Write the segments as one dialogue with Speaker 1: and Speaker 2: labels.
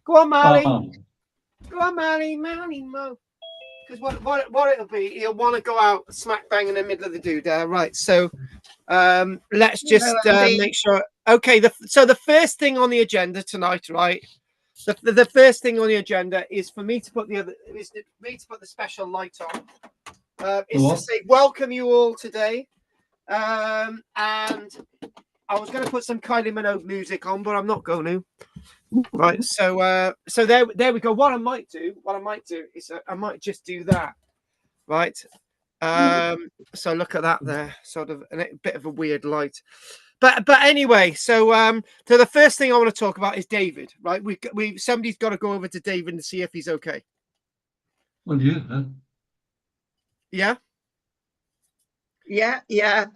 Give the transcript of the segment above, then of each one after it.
Speaker 1: Go on, Marley.
Speaker 2: Oh,
Speaker 1: Go on, Marley, Marley, Mo. Because what it'll be, he'll want to go out smack bang in the middle of the doodah. Right. So let's just make sure. Okay. So the first thing on the agenda tonight, right? The first thing on the agenda is for me to put the special light on. Is to say welcome you all today. And I was going to put some Kylie Minogue music on, but I'm not going to. Right, so there we go. What I might do is I might just do that. Right. So look at that there, sort of a bit of a weird light. But anyway, so the first thing I want to talk about is David. Right, somebody's got to go over to David and see if he's okay.
Speaker 2: Well, yeah.
Speaker 1: Yeah.
Speaker 3: Yeah.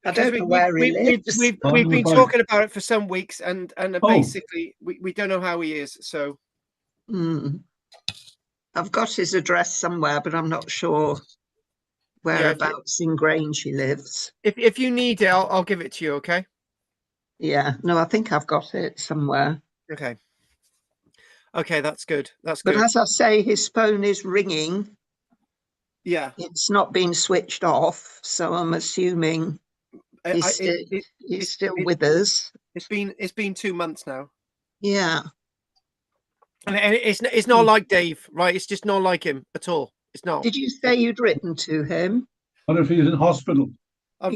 Speaker 3: I don't know where he lives.
Speaker 1: We've been talking about it for some weeks, and basically we don't know how he is. So
Speaker 3: I've got his address somewhere, but I'm not sure whereabouts in Grange he lives.
Speaker 1: If you need it, I'll give it to you. Okay.
Speaker 3: Yeah. No, I think I've got it somewhere.
Speaker 1: Okay. Okay, that's good. That's
Speaker 3: good.
Speaker 1: But
Speaker 3: as I say, his phone is ringing.
Speaker 1: Yeah.
Speaker 3: It's not been switched off, so I'm assuming he's still with us.
Speaker 1: It's been 2 months now.
Speaker 3: Yeah.
Speaker 1: And it's not like Dave, right? It's just not like him at all. It's not.
Speaker 3: Did you say you'd written to him?
Speaker 2: What if he's in hospital?
Speaker 1: I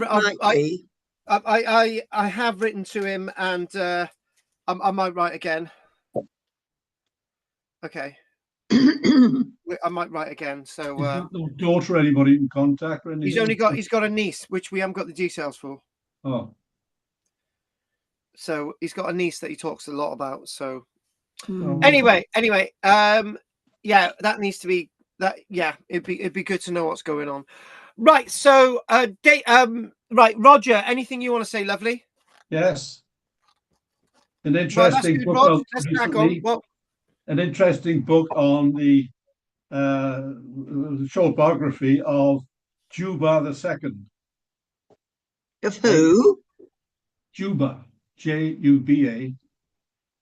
Speaker 1: have written to him, and I might write again. Okay. I might write again. So
Speaker 2: no daughter, anybody in contact or anything?
Speaker 1: He's got a niece, which we haven't got the details for.
Speaker 2: Oh.
Speaker 1: So he's got a niece that he talks a lot about. So anyway, yeah, that needs to be that. Yeah, it'd be good to know what's going on. Right. So right, Roger, anything you want to say, lovely?
Speaker 2: Yes. An interesting book
Speaker 1: recently.
Speaker 2: An interesting book on the short biography of Juba II.
Speaker 3: Of who?
Speaker 2: Juba, Juba.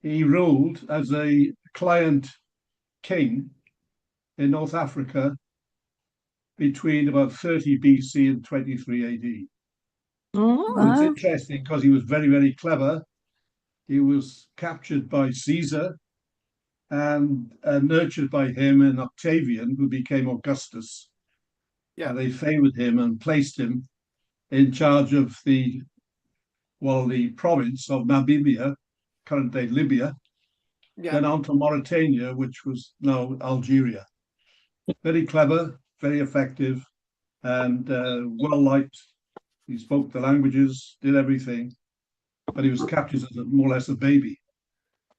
Speaker 2: He ruled as a client king in North Africa between about 30 BC and 23 AD.
Speaker 3: Oh,
Speaker 2: it's interesting because he was very, very clever. He was captured by Caesar and nurtured by him and Octavian, who became Augustus.
Speaker 1: Yeah,
Speaker 2: they favored him and placed him in charge of the province of Namibia, current day Libya, then on to Mauritania, which was now Algeria. Very clever, very effective, and well liked. He spoke the languages, did everything, but he was captured as more or less a baby.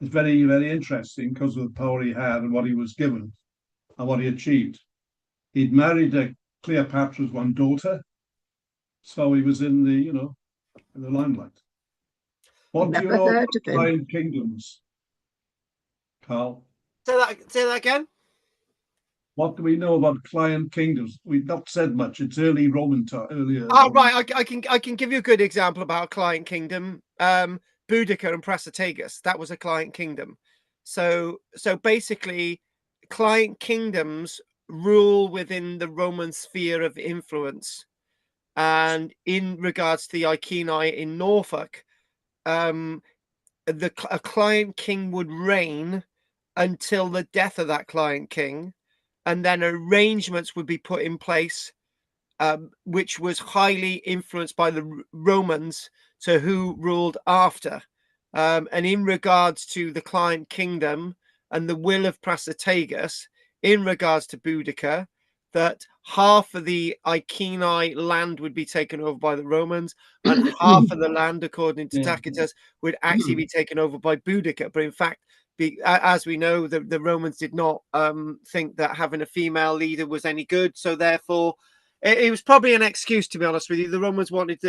Speaker 2: It's very, very interesting because of the power he had and what he was given and what he achieved. He'd married Cleopatra's one daughter, so he was in the, in the limelight. What do you know about client kingdoms, Carl?
Speaker 1: Say that again.
Speaker 2: What do we know about client kingdoms? We've not said much. It's earlier.
Speaker 1: Oh, right. I can give you a good example about a client kingdom. Boudica and Prasutagus. That was a client kingdom. So basically, client kingdoms rule within the Roman sphere of influence. And in regards to the Iceni in Norfolk, a client king would reign until the death of that client king, and then arrangements would be put in place, which was highly influenced by the Romans to who ruled after. And in regards to the client kingdom and the will of Prasutagus, in regards to Boudica, that half of the Iceni land would be taken over by the Romans, and half of the land, according to Tacitus, would actually be taken over by Boudica. But in fact, as we know, the Romans did not think that having a female leader was any good. So therefore, it was probably an excuse, to be honest with you. The Romans wanted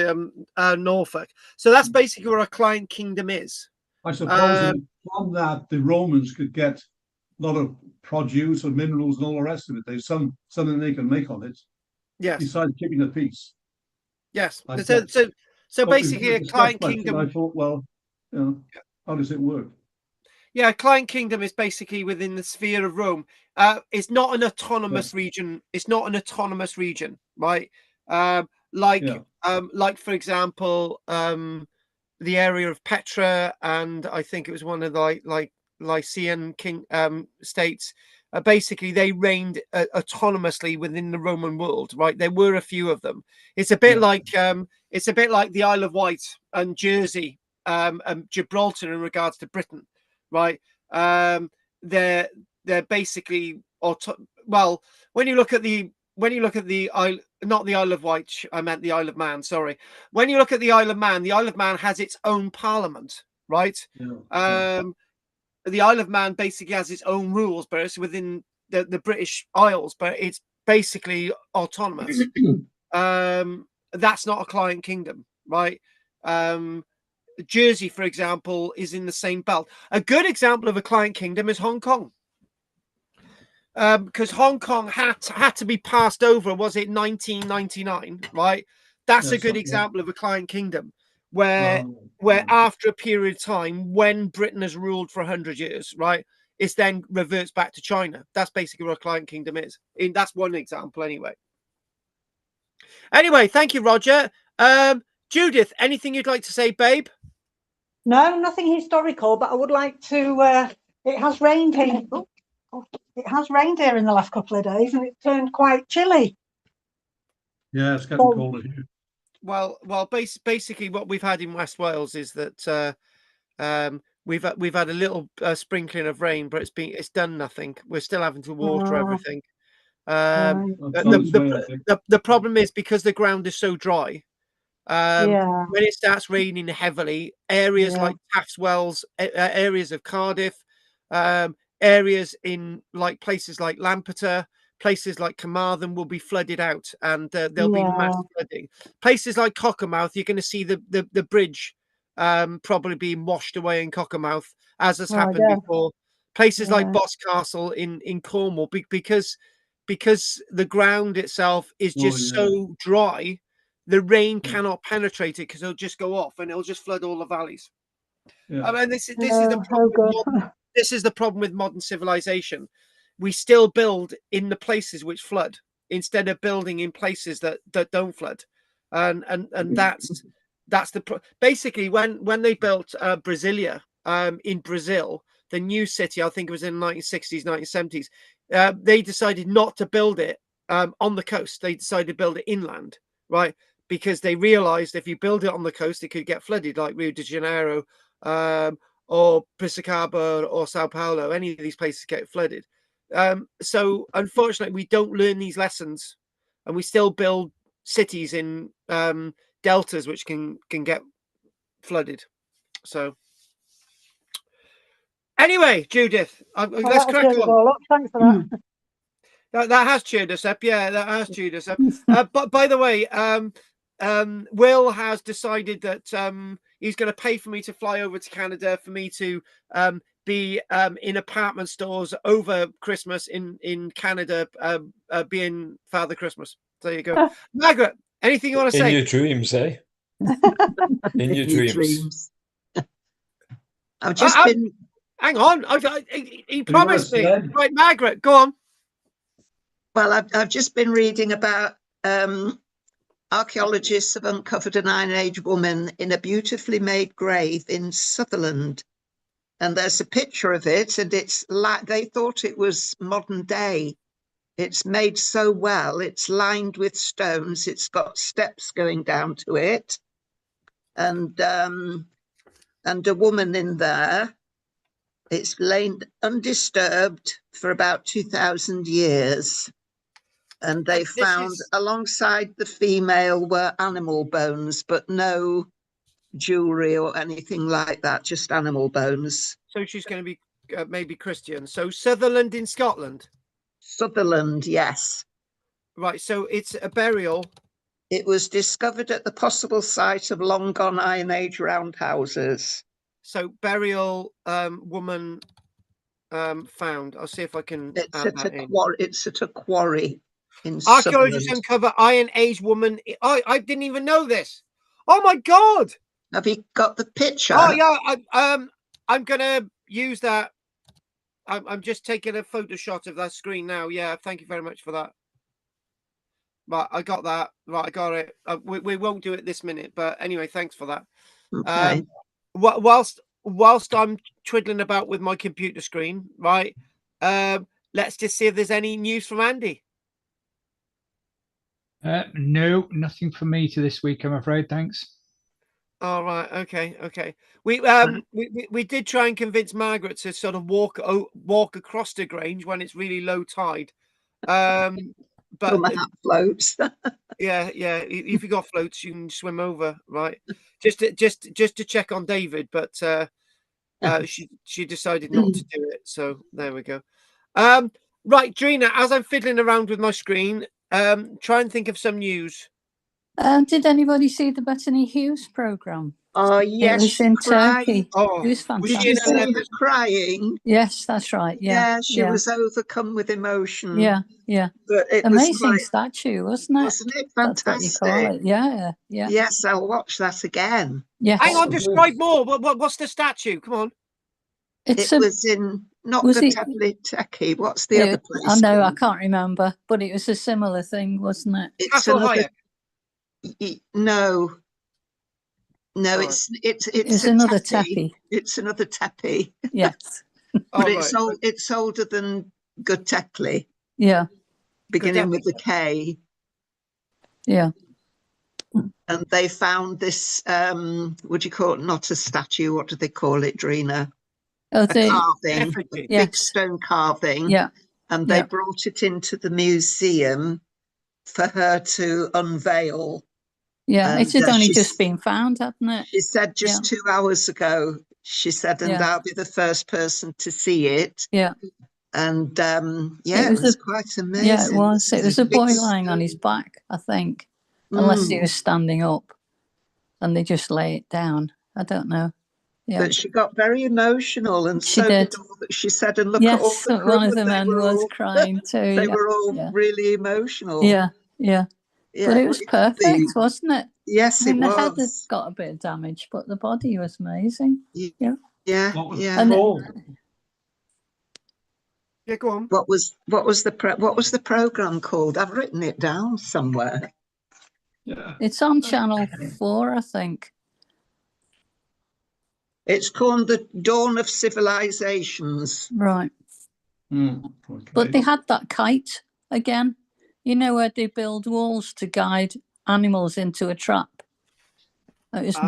Speaker 1: Norfolk. So that's basically what a client kingdom is.
Speaker 2: I suppose from that, the Romans could get a lot of produce or minerals and all the rest of it. There's something they can make on it.
Speaker 1: Yes.
Speaker 2: Besides keeping the peace.
Speaker 1: Yes. So basically a client kingdom.
Speaker 2: I thought, well, how does it work?
Speaker 1: Yeah, Client Kingdom is basically within the sphere of Rome. It's not an autonomous region. It's not an autonomous region, right? Like for example, the area of Petra, and I think it was one of the like Lycian states. Basically, they reigned autonomously within the Roman world, right? There were a few of them. It's a bit like the Isle of Wight and Jersey, and Gibraltar in regards to Britain, right? They're basically well, when you look at the Isle, not the Isle of Wight, I meant the Isle of Man. Sorry. When you look at the Isle of Man has its own parliament, right? The Isle of Man basically has its own rules, but it's within the British Isles, but it's basically autonomous. That's not a client kingdom, right? Jersey, for example, is in the same belt. A good example of a client kingdom is Hong Kong. Because Hong Kong had to be passed over, was it 1999, right? That's a good example of a client kingdom where after a period of time, when Britain has ruled for 100 years, right, it's then reverts back to China. That's basically what a client kingdom is. That's one example anyway. Anyway, thank you, Roger. Judith, anything you'd like to say, babe?
Speaker 4: No, nothing historical, but I would like to, it has rained here. It has rained here in the last couple of days, and it turned quite chilly.
Speaker 2: Yeah, it's getting colder here.
Speaker 1: Well, basically, what we've had in West Wales is that we've had a little sprinkling of rain, but it's done nothing. We're still having to water everything. The problem is because the ground is so dry. When it starts raining heavily, areas like Taffs Wells, areas of Cardiff, areas in like places like Lampeter, places like Carmarthen will be flooded out, and there'll be mass flooding. Places like Cockermouth, you're going to see the bridge probably being washed away in Cockermouth, as has happened before. Places like Boscastle in Cornwall, because the ground itself is just so dry. The rain cannot penetrate it because it'll just go off and it'll just flood all the valleys. I mean, this is the problem. This is the problem with modern civilization. We still build in the places which flood instead of building in places that don't flood, and that's basically when they built Brasilia in Brazil, the new city. I think it was in the 1960s, 1970s. They decided not to build it on the coast. They decided to build it inland, right? Because they realized if you build it on the coast, it could get flooded, like Rio de Janeiro or Piracicaba or Sao Paulo. Any of these places get flooded. So unfortunately, we don't learn these lessons, and we still build cities in deltas which can get flooded. So anyway, Judith, let's crack on.
Speaker 4: Thanks for that.
Speaker 1: That has cheered us up. Yeah, that has cheered us up. But by the way, Will has decided that he's going to pay for me to fly over to Canada for me to be in apartment stores over Christmas in Canada, being Father Christmas. There you go. Margaret, anything you want to say?
Speaker 5: In your dreams, eh? In your dreams.
Speaker 3: I've just been...
Speaker 1: Hang on. He promised me. Right, Margaret, go on.
Speaker 3: Well, I've just been reading about archaeologists have uncovered an Iron Age woman in a beautifully made grave in Sutherland. And there's a picture of it, and it's like they thought it was modern day. It's made so well. It's lined with stones. It's got steps going down to it, and a woman in there. It's lain undisturbed for about 2,000 years. And they found alongside the female were animal bones, but no jewelry or anything like that, just animal bones.
Speaker 1: So she's going to be maybe Christian. So Sutherland in Scotland?
Speaker 3: Sutherland, yes.
Speaker 1: Right, so it's a burial.
Speaker 3: It was discovered at the possible site of long gone Iron Age roundhouses.
Speaker 1: So burial woman found. I'll see if I can add that in.
Speaker 3: It's at a quarry.
Speaker 1: Archaeologists uncover Iron Age woman. I didn't even know this. Oh my God!
Speaker 3: Have you got the picture?
Speaker 1: Oh yeah. I'm gonna use that. I'm just taking a photo shot of that screen now. Yeah, thank you very much for that. Right, I got that. Right, I got it. We won't do it this minute, but anyway, thanks for that.
Speaker 3: Okay.
Speaker 1: Whilst I'm twiddling about with my computer screen, right? Let's just see if there's any news from Andy.
Speaker 6: No, nothing for me to this week, I'm afraid. Thanks.
Speaker 1: All right. Okay. We did try and convince Margaret to sort of walk across the Grange when it's really low tide. But
Speaker 3: that floats.
Speaker 1: yeah. If you got floats, you can swim over, right? Just to check on David, but she decided not to do it. So there we go. Right, Drina, as I'm fiddling around with my screen, try and think of some news.
Speaker 7: Did anybody see the Bethany Hughes program?
Speaker 3: Oh
Speaker 7: It
Speaker 3: yes,
Speaker 7: was in Turkey.
Speaker 1: Oh,
Speaker 7: it was fantastic.
Speaker 3: Did you see her crying?
Speaker 7: Yes, that's right. Yeah,
Speaker 3: she was overcome with emotion.
Speaker 7: Yeah.
Speaker 3: But it
Speaker 7: amazing
Speaker 3: was
Speaker 7: statue, wasn't it?
Speaker 3: Wasn't it
Speaker 7: That's
Speaker 3: fantastic?
Speaker 7: what you call it. Yeah.
Speaker 3: Yes, I'll watch that again.
Speaker 7: Yes.
Speaker 1: Hang on, describe more. What's the statue? Come on.
Speaker 3: It was in not Göbekli Tepe. What's the other place?
Speaker 7: I know, I can't remember, but it was a similar thing, wasn't it?
Speaker 3: It's another. No, it's
Speaker 7: another Tepe.
Speaker 3: It's another Tepe.
Speaker 7: Yes.
Speaker 3: But it's older than Göbekli.
Speaker 7: Yeah.
Speaker 3: Beginning with the K.
Speaker 7: Yeah.
Speaker 3: And they found this, would you call it not a statue? What do they call it, Drina?
Speaker 7: A
Speaker 3: carving, a big stone carving.
Speaker 7: Yeah.
Speaker 3: And they brought it into the museum for her to unveil.
Speaker 7: Yeah, it had only just been found, hadn't it?
Speaker 3: She said just 2 hours ago, she said, and I'll be the first person to see it.
Speaker 7: Yeah.
Speaker 3: And it was quite amazing.
Speaker 7: Yeah, it was. It was a boy lying on his back, I think, unless he was standing up and they just lay it down. I don't know. Yeah.
Speaker 3: But she got very emotional, and
Speaker 7: she did.
Speaker 3: She said, and look at all the crew.
Speaker 7: One of the men was crying too.
Speaker 3: They were all really emotional.
Speaker 7: Yeah. But it was perfect, wasn't it?
Speaker 3: Yes,
Speaker 7: it was. The head had got a bit of damage, but the body was amazing. Yeah.
Speaker 1: Yeah, go on.
Speaker 3: What was the program called? I've written it down somewhere.
Speaker 6: Yeah.
Speaker 7: It's on Channel 4, I think.
Speaker 3: It's called The Dawn of Civilizations.
Speaker 7: Right.
Speaker 2: Okay.
Speaker 7: But they had that kite again. You know, where they build walls to guide animals into a trap. It was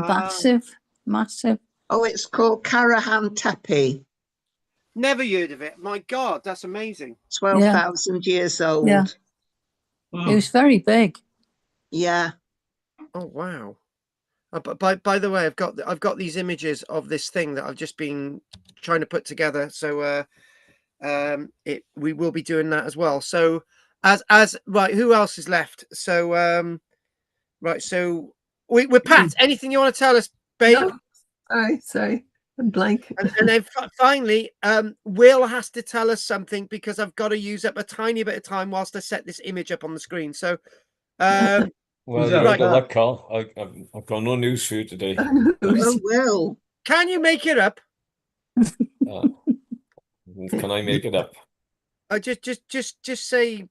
Speaker 7: massive.
Speaker 3: Oh, it's called Karahan Tepe.
Speaker 1: Never heard of it. My God, that's amazing.
Speaker 3: 12,000 years old.
Speaker 7: Yeah. It was very big.
Speaker 3: Yeah.
Speaker 1: Oh wow. But by the way, I've got these images of this thing that I've just been trying to put together. So we will be doing that as well. So as right, who else is left? So right, so we're Pat. Anything you want to tell us, babe?
Speaker 8: No. Sorry, I'm blank.
Speaker 1: And then finally, Will has to tell us something because I've got to use up a tiny bit of time whilst I set this image up on the screen. So
Speaker 5: well, you've got luck, Carl. I've got no news for you today.
Speaker 3: Oh, Will.
Speaker 1: Can you make it up?
Speaker 5: Can I make it up?
Speaker 1: Just say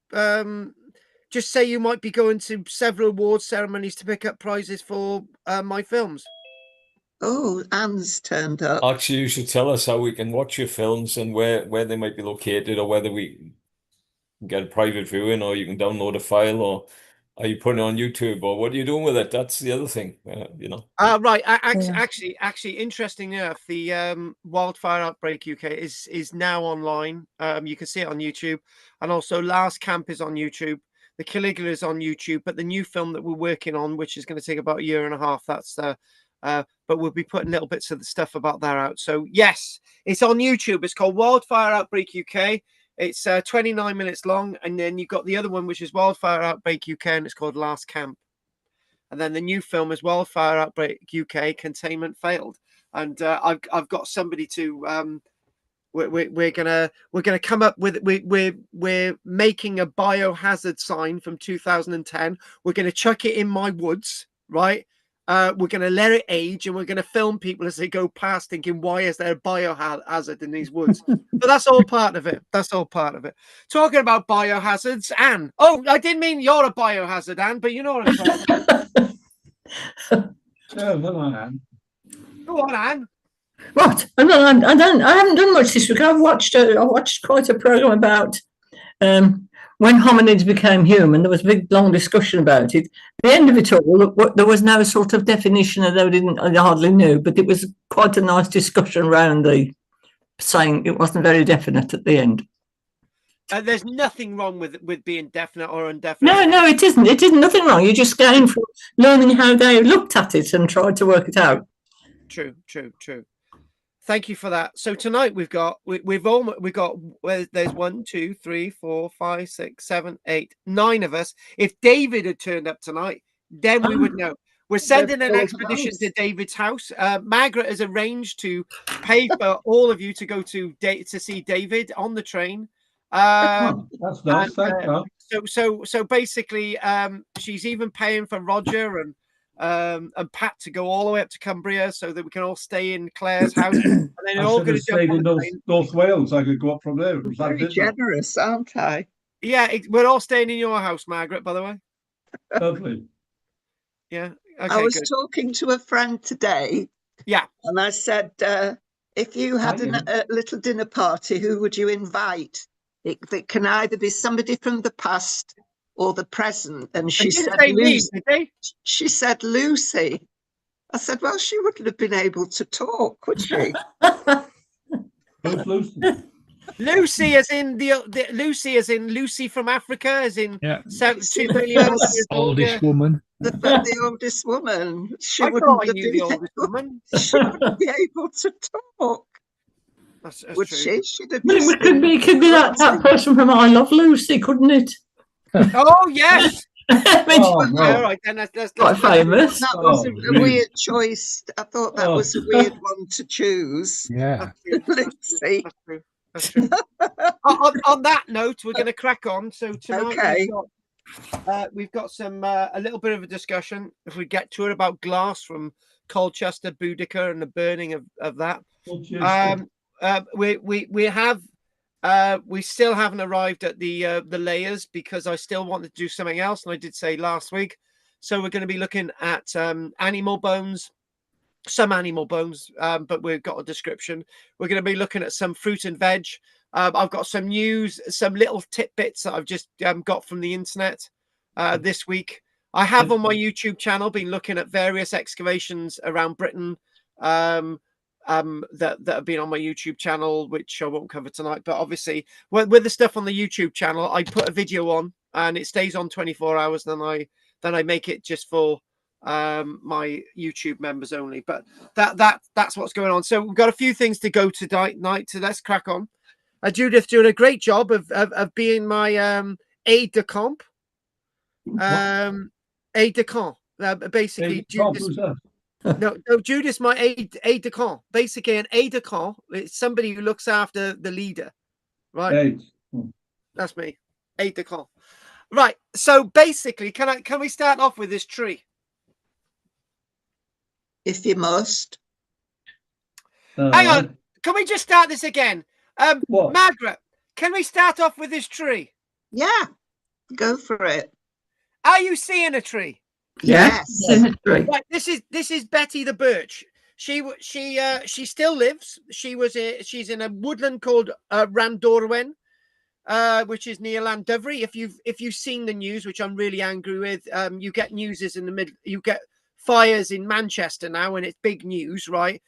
Speaker 1: you might be going to several awards ceremonies to pick up prizes for my films.
Speaker 3: Oh, Anne's turned up.
Speaker 5: Actually, you should tell us how we can watch your films and where they might be located, or whether we can get a private viewing, or you can download a file, or are you putting it on YouTube, or what are you doing with it? That's the other thing, you know.
Speaker 1: Right. Actually, interesting enough, the Wildfire Outbreak UK is now online. You can see it on YouTube, and also Last Camp is on YouTube. The Caligula is on YouTube, but the new film that we're working on, which is going to take about a year and a half, that's but we'll be putting little bits of the stuff about that out. So yes, it's on YouTube. It's called Wildfire Outbreak UK. It's 29 minutes long, and then you've got the other one, which is Wildfire Outbreak UK, and it's called Last Camp. And then the new film is Wildfire Outbreak UK: Containment Failed. And I've got somebody to we're gonna come up with we're making a biohazard sign from 2010. We're gonna chuck it in my woods, right? We're going to let it age, and we're going to film people as they go past, thinking, "Why is there a biohazard in these woods?" But that's all part of it. That's all part of it. Talking about biohazards, Anne. Oh, I didn't mean you're a biohazard, Anne, but you know what I'm trying to say.
Speaker 2: Hello, Anne.
Speaker 1: Go on, Anne.
Speaker 9: What? I haven't done much this week. I watched quite a program about when hominids became human. There was a big, long discussion about it. At the end of it all, there was no sort of definition, although I hardly knew, but it was quite a nice discussion around the saying it wasn't very definite at the end.
Speaker 1: There's nothing wrong with being definite or indefinite.
Speaker 9: No, it isn't. It isn't nothing wrong. You're just going for learning how they looked at it and tried to work it out.
Speaker 1: True. Thank you for that. So tonight we've got there's 1, 2, 3, 4, 5, 6, 7, 8, 9 of us. If David had turned up tonight, then we would know. We're sending an expedition to David's house. Margaret has arranged to pay for all of you to go to see David on the train.
Speaker 2: That's nice. Thank you.
Speaker 1: So basically, she's even paying for Roger and Pat to go all the way up to Cumbria so that we can all stay in Claire's house. And then
Speaker 2: I
Speaker 1: all
Speaker 2: should
Speaker 1: going
Speaker 2: have
Speaker 1: to jump
Speaker 2: stayed in
Speaker 1: on
Speaker 2: North Wales. I could go up from there. It was that
Speaker 3: Very
Speaker 2: busy.
Speaker 3: generous, aren't I?
Speaker 1: Yeah, we're all staying in your house, Margaret, by the way.
Speaker 2: Lovely.
Speaker 1: Yeah. Okay,
Speaker 3: I was
Speaker 1: good.
Speaker 3: talking to a friend today.
Speaker 1: Yeah.
Speaker 3: And I said, if you had a little dinner party, who would you invite? It can either be somebody from the past or the present. And she said, Lucy. She said, Lucy. I said, well, she wouldn't have been able to talk, would she?
Speaker 2: Who's Lucy?
Speaker 1: Lucy as in Lucy as in Lucy from Africa, as in 2 million
Speaker 6: oldest woman.
Speaker 3: The oldest woman. She
Speaker 1: I
Speaker 3: wouldn't
Speaker 1: thought I
Speaker 3: have
Speaker 1: knew
Speaker 3: been
Speaker 1: the oldest woman.
Speaker 3: She wouldn't be able to talk.
Speaker 1: That's
Speaker 3: Would
Speaker 1: true.
Speaker 3: she? She'd have
Speaker 9: But
Speaker 3: just
Speaker 9: it could be that person from I Love Lucy, couldn't it?
Speaker 1: Oh yes.
Speaker 2: All
Speaker 1: right, then that's
Speaker 9: quite famous.
Speaker 3: That was a weird choice. I thought that was a weird one to choose.
Speaker 6: Yeah.
Speaker 3: Lucy.
Speaker 1: That's true. on that note, we're going to crack on. So tonight we've got some a little bit of a discussion, if we get to it, about glass from Colchester, Boudica, and the burning of that. We still haven't arrived at the layers because I still wanted to do something else, and I did say last week. So we're going to be looking at animal bones, but we've got a description. We're going to be looking at some fruit and veg. I've got some news, some little tidbits that I've just got from the internet this week. I have on my YouTube channel been looking at various excavations around Britain that have been on my YouTube channel, which I won't cover tonight. But obviously, with the stuff on the YouTube channel, I put a video on and it stays on 24 hours. Then I make it just for my YouTube members only. But that's what's going on. So we've got a few things to go tonight. So let's crack on. Judith doing a great job of being my aide de camp. Aide de camp. Basically, Judith's my aide de camp. Basically, an aide de camp. It's somebody who looks after the leader, right? That's me, aide de camp. Right. So basically, can we start off with this tree?
Speaker 3: If you must.
Speaker 1: Hang on. Can we just start this again? Margaret, can we start off with this tree?
Speaker 3: Yeah, go for it.
Speaker 1: Are you seeing a tree?
Speaker 3: Yes.
Speaker 1: Right. This is Betty the birch. She still lives. She's in a woodland called Randorwen, which is near Llandovery. If you've seen the news, which I'm really angry with, you get you get fires in Manchester now, and it's big news, right?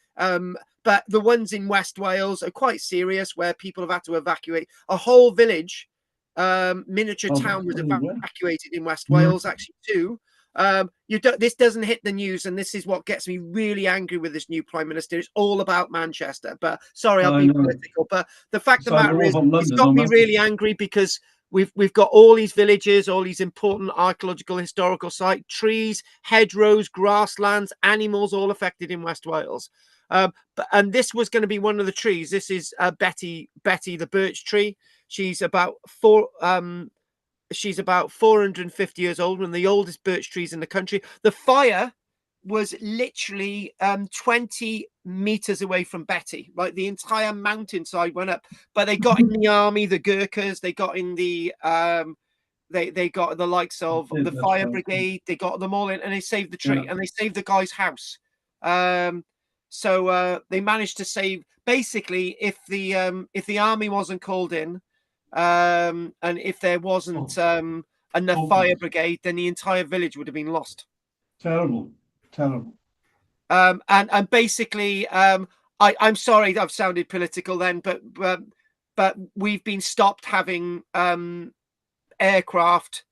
Speaker 1: But the ones in West Wales are quite serious, where people have had to evacuate a whole village. Miniature town was evacuated in West Wales, actually too. This doesn't hit the news, and this is what gets me really angry with this new Prime Minister. It's all about Manchester. But sorry, I'll be political. But the fact of the matter is, it's got me really angry because we've got all these villages, all these important archaeological historical sites, trees, hedgerows, grasslands, animals, all affected in West Wales. And this was going to be one of the trees. This is Betty the birch tree. She's about 450 years old, one of the oldest birch trees in the country. The fire was literally 20 meters away from Betty, right? The entire mountainside went up, but they got in the army, the Gurkhas, they got in the they got the likes of the fire brigade, they got them all in, and they saved the tree, and they saved the guy's house. So they managed to save, basically, if the army wasn't called in, and if there wasn't enough fire brigade, then the entire village would have been lost.
Speaker 2: Terrible.
Speaker 1: And basically, I'm sorry I've sounded political then, but we've been stopped having aircraft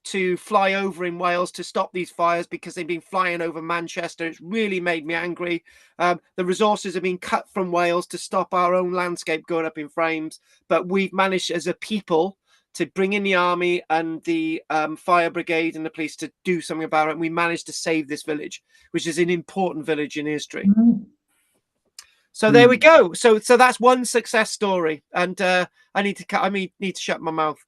Speaker 1: to fly over in Wales to stop these fires because they've been flying over Manchester. It's really made me angry. The resources have been cut from Wales to stop our own landscape going up in flames, but we've managed as a people to bring in the army and the fire brigade and the police to do something about it. And we managed to save this village, which is an important village in history. So there we go. So that's one success story. And I need to shut my mouth.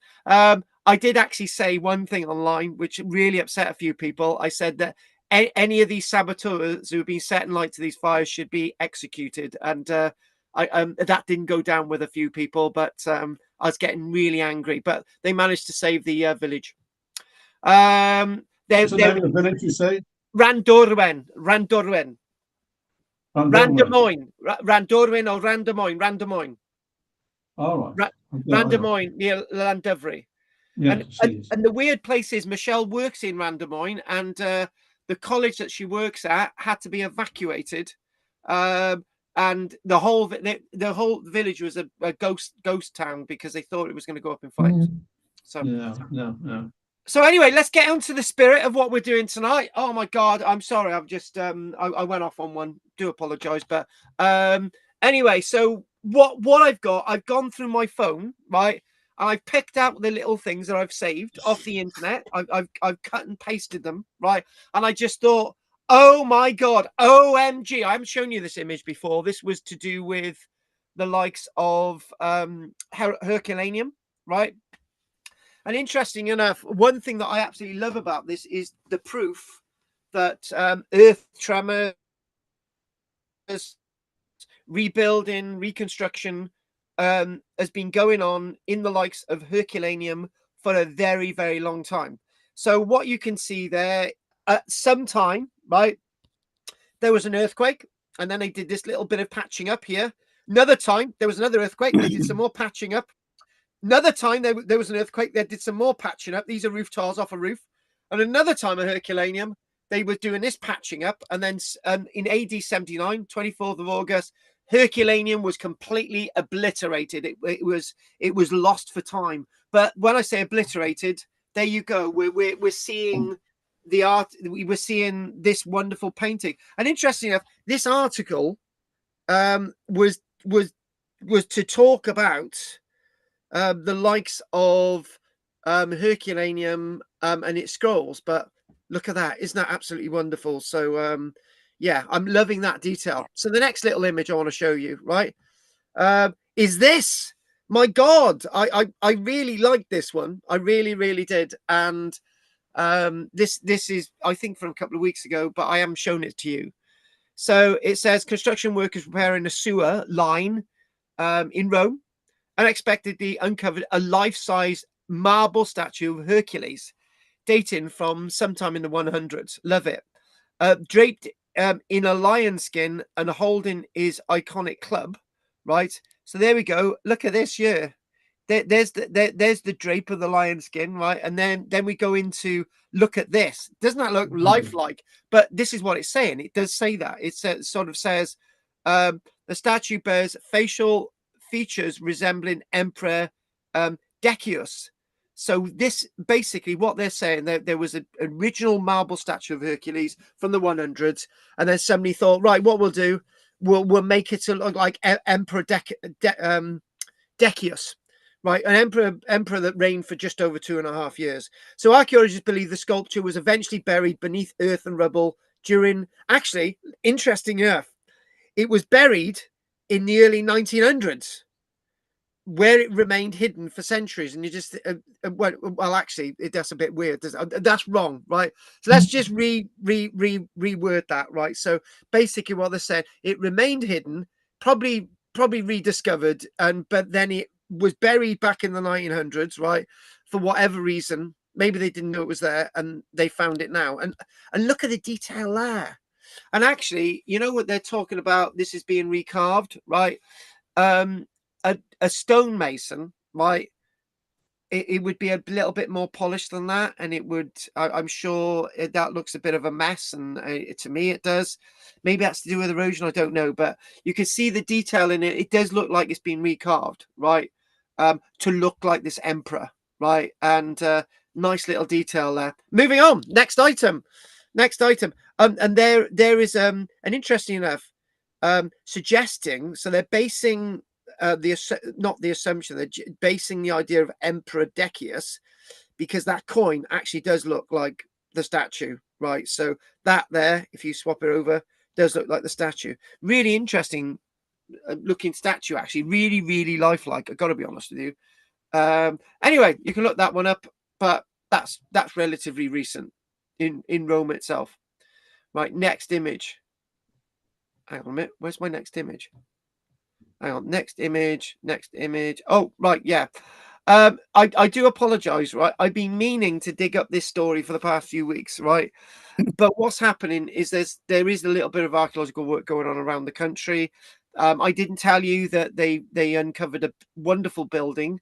Speaker 1: I did actually say one thing online, which really upset a few people. I said that any of these saboteurs who have been setting light to these fires should be executed. And that didn't go down with a few people, but I was getting really angry. But they managed to save the village.
Speaker 2: What's the name of the village, you say?
Speaker 1: Randorwen.
Speaker 2: Randorwen or
Speaker 1: Randamoyne.
Speaker 2: All right.
Speaker 1: Randamoyne near Llandovery.
Speaker 2: Yes,
Speaker 1: and the weird place is Michelle works in Randamoyne, and the college that she works at had to be evacuated, and the whole village was a ghost town because they thought it was going to go up in flames. So
Speaker 2: yeah.
Speaker 1: So anyway, let's get on to the spirit of what we're doing tonight. Oh my God, I'm sorry, I've just I went off on one. Do apologize, but anyway, so what I've gone through my phone, right? I've picked out the little things that I've saved off the internet. I've cut and pasted them, right? And I just thought, oh my God, OMG. I haven't shown you this image before. This was to do with the likes of Herculaneum, right? And interesting enough, one thing that I absolutely love about this is the proof that earth tremors, rebuilding, reconstruction has been going on in the likes of Herculaneum for a very, very long time. So what you can see there, at some time, right, there was an earthquake, and then they did this little bit of patching up here. Another time, there was another earthquake. They did some more patching up. Another time, there was an earthquake. They did some more patching up. These are roof tiles off a roof. And another time at Herculaneum, they were doing this patching up. And then in AD 79, 24th of August, Herculaneum was completely obliterated. It was lost for time. But when I say obliterated, there you go. We're seeing the art. We were seeing this wonderful painting. And interesting enough, this article was to talk about the likes of Herculaneum and its scrolls. But look at that. Isn't that absolutely wonderful? So yeah, I'm loving that detail. So the next little image I want to show you, right, is this. My God, I really liked this one. I really, really did. And this is, I think, from a couple of weeks ago, but I haven't shown it to you. So it says construction workers repairing a sewer line in Rome unexpectedly uncovered a life-size marble statue of Hercules dating from sometime in the 100s. Love it. Draped in a lion skin and holding his iconic club, right? So there we go. Look at this here. There's the drape of the lion skin, right? And then we go into, look at this. Doesn't that look lifelike? But this is what it's saying. It does say that. It sort of says the statue bears facial features resembling Emperor Decius. So this basically what they're saying, there was an original marble statue of Hercules from the 100s, and then somebody thought, right, what we'll do, we'll make it to look like Emperor Decius, right? An emperor that reigned for just over 2.5 years. So archaeologists believe the sculpture was eventually buried beneath earth and rubble during, actually, interesting enough, it was buried in the early 1900s. where it remained hidden for centuries, and you just well, actually, that's a bit weird. That's wrong, right? So let's just reword that, right? So basically, what they said, it remained hidden, probably rediscovered, but then it was buried back in the 1900s, right? For whatever reason, maybe they didn't know it was there, and they found it now. And look at the detail there. And actually, you know what they're talking about? This is being recarved, right? A stonemason, right? It would be a little bit more polished than that, and it would. I'm sure that looks a bit of a mess, and to me it does. Maybe that's to do with erosion. I don't know, but you can see the detail in it. It does look like it's been recarved, right? To look like this emperor, right? And nice little detail there. Moving on, next item. And there is an interesting enough suggesting. So they're basing not the assumption, they're basing the idea of Emperor Decius, because that coin actually does look like the statue, right? So that there, if you swap it over, does look like the statue. Really interesting looking statue, actually. Really lifelike. I've got to be honest with you. Anyway, you can look that one up, but that's relatively recent in Rome itself. Right, next image. Hang on a minute. Where's my next image? Hang on. Next image. Oh, right. Yeah. I do apologize, right? I've been meaning to dig up this story for the past few weeks, right? But what's happening is there is a little bit of archaeological work going on around the country. I didn't tell you that they uncovered a wonderful building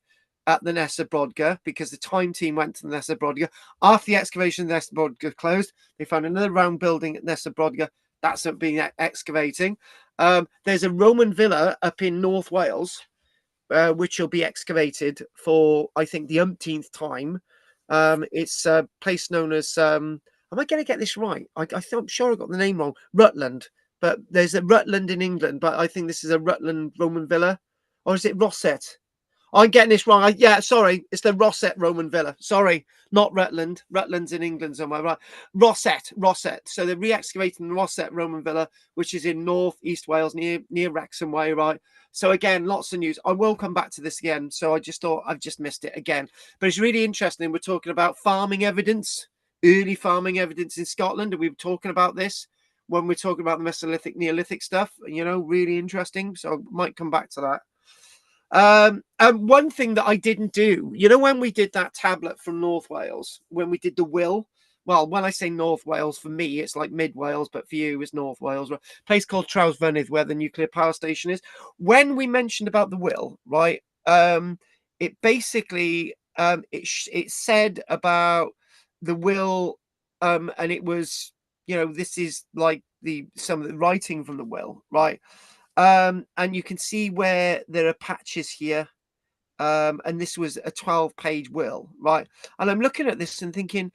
Speaker 1: at the Nessa Brodga, because the time team went to the Nessa Brodga. After the excavation of the Nessa Brodga closed, they found another round building at Nessa Brodga. That's been excavating. There's a Roman villa up in North Wales, which will be excavated for, I think, the umpteenth time. It's a place known as, am I going to get this right? I'm sure I got the name wrong. Rutland. But there's a Rutland in England, but I think this is a Rutland Roman villa. Or is it Rosset? I'm getting this wrong. Yeah, sorry. It's the Rosset Roman Villa. Sorry, not Rutland. Rutland's in England somewhere, right? Rosset. So they're re-excavating the Rosset Roman Villa, which is in North East Wales, near Wrexham Way, right? So again, lots of news. I will come back to this again. So I just thought I've just missed it again. But it's really interesting. We're talking about farming evidence, early farming evidence in Scotland. And we were talking about this when we're talking about the Mesolithic, Neolithic stuff. You know, really interesting. So I might come back to that. And one thing that I didn't do, you know, when we did that tablet from North Wales, when we did the will, well, when I say North Wales, for me, it's like mid Wales, but for you, it's North Wales, right? A place called Trawsfynydd, where the nuclear power station is. When we mentioned about the will, right, it basically, it said about the will, and it was, you know, this is like some of the writing from the will, right? And you can see where there are patches here. And this was a 12-page will, right? And I'm looking at this and thinking,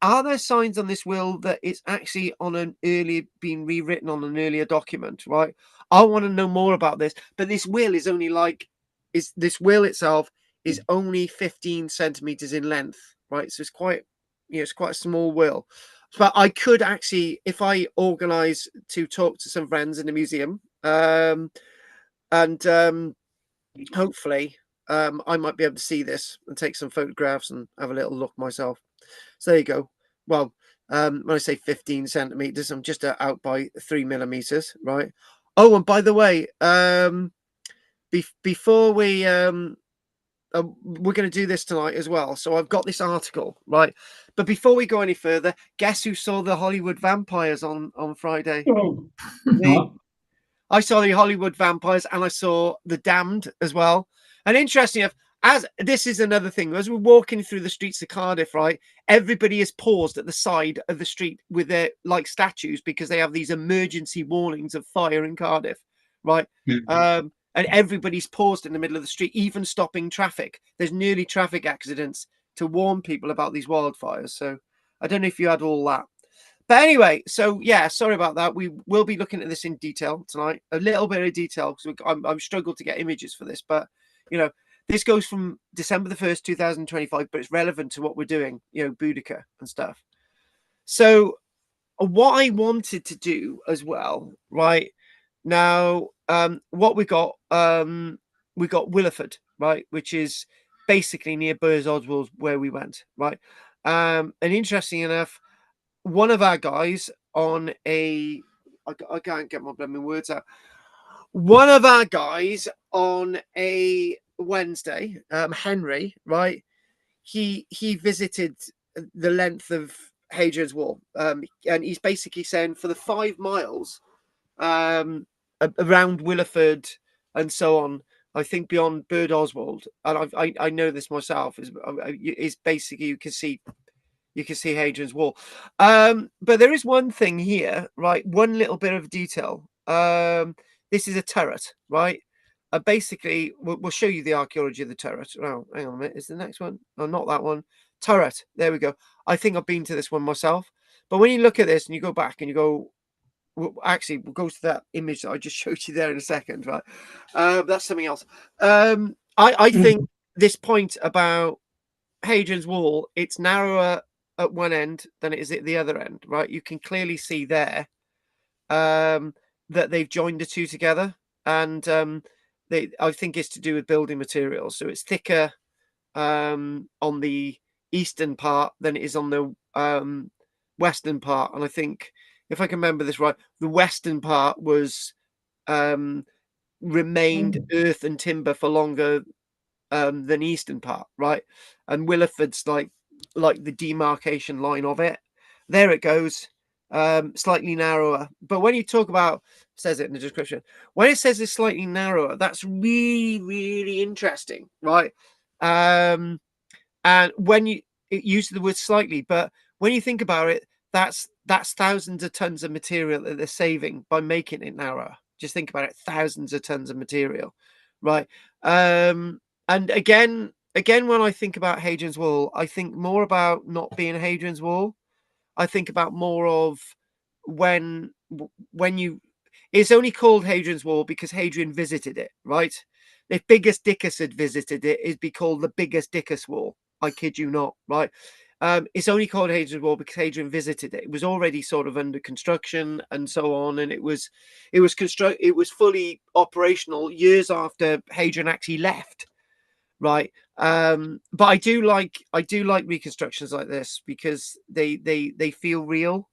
Speaker 1: are there signs on this will that it's actually on an earlier, been rewritten on an earlier document, right? I want to know more about this. But this will is only this will itself is only 15 centimeters in length, right? So it's quite, you know, it's quite a small will. But I could actually, if I organize to talk to some friends in the museum, and hopefully I might be able to see this and take some photographs and have a little look myself. So there you go. Well, when I say 15 centimeters, I'm just out by 3 millimeters, right? Oh, and by the way, before we're going to do this tonight as well. So I've got this article, right? But before we go any further, guess who saw the Hollywood vampires on Friday? Me. I saw the Hollywood vampires, and I saw the Damned as well. And interesting enough, as this is another thing, as we're walking through the streets of Cardiff, right, everybody is paused at the side of the street with their like statues, because they have these emergency warnings of fire in Cardiff, right? And everybody's paused in the middle of the street, even stopping traffic. There's nearly traffic accidents to warn people about these wildfires. So I don't know if you had all that. But anyway, so yeah, sorry about that. We will be looking at this in detail tonight, a little bit of detail, because I've struggled to get images for this. But, you know, this goes from December the 1st, 2025, but it's relevant to what we're doing, you know, Boudica and stuff. So what I wanted to do as well, right, now, what we got, we got Willowford, right, which is basically near Burrs Oswald where we went, right. And interesting enough, one of our guys on I can't get my blooming words out. One of our guys on a Wednesday, Henry, right, he visited the length of Hadrian's Wall, and he's basically saying for the 5 miles around Willowford and so on, I think beyond Burd Oswald, and I know this myself, is basically you can see Hadrian's Wall. But there is one thing here, right? One little bit of detail. This is a turret, right? Basically, we'll show you the archaeology of the turret. Oh, hang on a minute. Is the next one? No, not that one. Turret. There we go. I think I've been to this one myself. But when you look at this and you go back and you go, well, actually, we'll go to that image that I just showed you there in a second, right? That's something else. I think this point about Hadrian's Wall, it's narrower at one end than it is at the other end, right? You can clearly see there that they've joined the two together, and I think it's to do with building materials. So it's thicker on the eastern part than it is on the western part. And I think, if I can remember this right, the western part was remained earth and timber for longer than eastern part, right? And Willowford's like the demarcation line of it. There it goes, slightly narrower. But when you talk about, says it in the description, when it says it's slightly narrower, that's really, really interesting, right? And when it uses the word slightly, but when you think about it, that's thousands of tons of material that they're saving by making it narrower. Just think about it, thousands of tons of material, right? And again, when I think about Hadrian's Wall, I think more about not being Hadrian's Wall. I think about more of when you, it's only called Hadrian's Wall because Hadrian visited it, right? If Biggest Dickus had visited it, it'd be called the Biggest Dickus Wall. I kid you not, right? It's only called Hadrian's Wall because Hadrian visited it. It was already sort of under construction and so on, and it was fully operational years after Hadrian actually left, right? But I do like reconstructions like this because they feel real,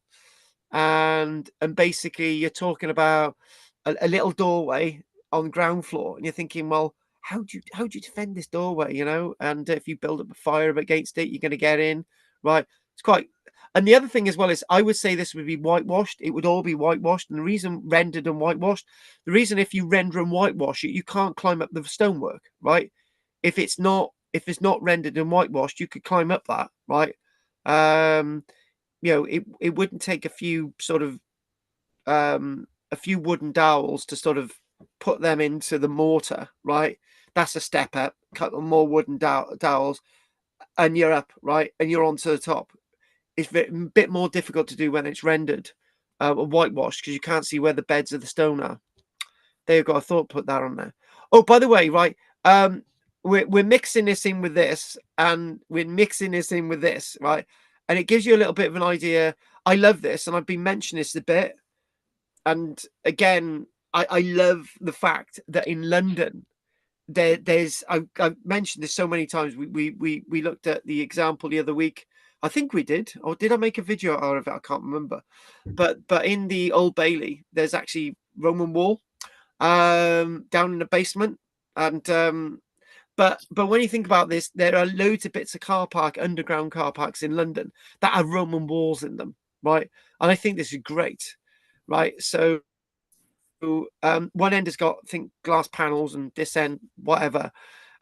Speaker 1: and basically you're talking about a little doorway on ground floor, and you're thinking, well, how do you defend this doorway, you know? And if you build up a fire against it, you're going to get in, right? It's quite. And the other thing as well is, I would say this would be whitewashed. It would all be whitewashed, and the reason rendered and whitewashed, the reason if you render and whitewash it, you can't climb up the stonework, right? If it's not rendered and whitewashed, you could climb up that, right? You know, it wouldn't take a few sort of a few wooden dowels to sort of put them into the mortar, right? That's a step up. Cut more wooden dowels, and you're up, right? And you're onto the top. It's a bit more difficult to do when it's rendered or whitewashed because you can't see where the beds of the stone are. They've got a thought, put that on there. Oh, by the way, right? We're mixing this in with this, and we're mixing this in with this, right? And it gives you a little bit of an idea. I love this, and I've been mentioning this a bit. And again, I love the fact that in London, there's I've mentioned this so many times. We looked at the example the other week. I think we did, or did I make a video out of it? I can't remember. But in the Old Bailey, there's actually Roman wall down in the basement, and but when you think about this, there are loads of bits of car park, underground car parks in London that have Roman walls in them, right? And I think this is great, right? So one end has got, I think, glass panels, and this end whatever.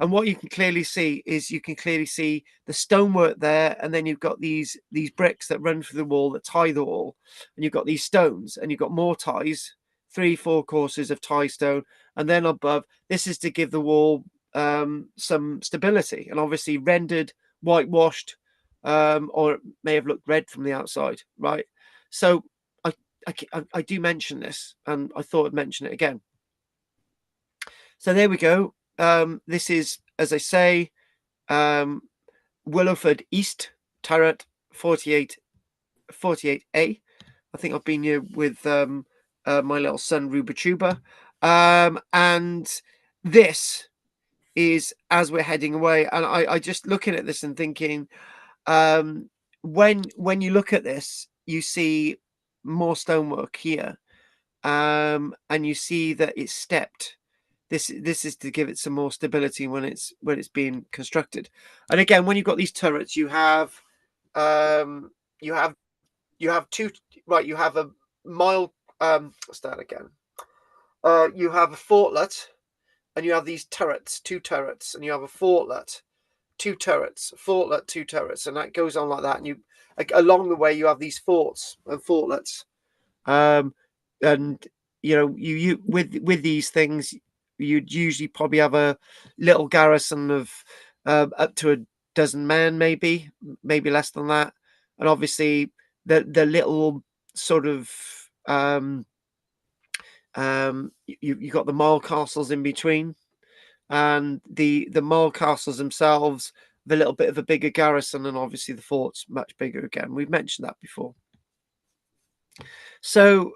Speaker 1: And what you can clearly see is the stonework there, and then you've got these bricks that run through the wall that tie the wall, and you've got these stones, and you've got more ties, 3-4 courses of tie stone, and then above, this is to give the wall some stability, and obviously rendered, whitewashed, or it may have looked red from the outside, right? So I do mention this, and I thought I'd mention it again. So there we go. This is, as I say, Willowford East turret 48A. I think I've been here with my little son Ruba Tuba, and this is as we're heading away, and I just looking at this and thinking, when you look at this, you see more stonework here, and you see that it's stepped. This is to give it some more stability when it's being constructed. And again, when you've got these turrets, you have you have two, right? You have a mile. Start again. You have a fortlet, and you have these turrets, 2 turrets, and you have a fortlet, 2 turrets, fortlet, 2 turrets, and that goes on like that. And you, along the way, you have these forts and fortlets, and you know, you with these things, you'd usually probably have a little garrison of up to a dozen men, maybe less than that, and obviously the little sort of you got the mile castles in between, and the mile castles themselves, the little bit of a bigger garrison, and obviously the fort's much bigger again. We've mentioned that before. So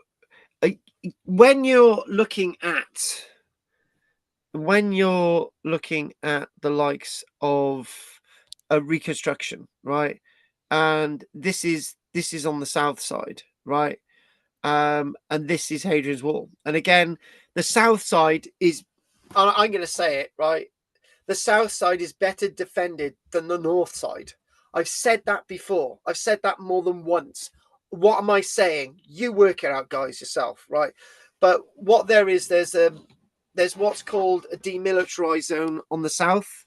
Speaker 1: when you're looking at the likes of a reconstruction, right, and this is on the south side, right, and this is Hadrian's Wall, and again, the south side is, I'm going to say it, right, the south side is better defended than the north side. I've said that before. I've said that more than once. What am I saying? You work it out, guys, yourself, right? But what there is, there's what's called a demilitarized zone on the south,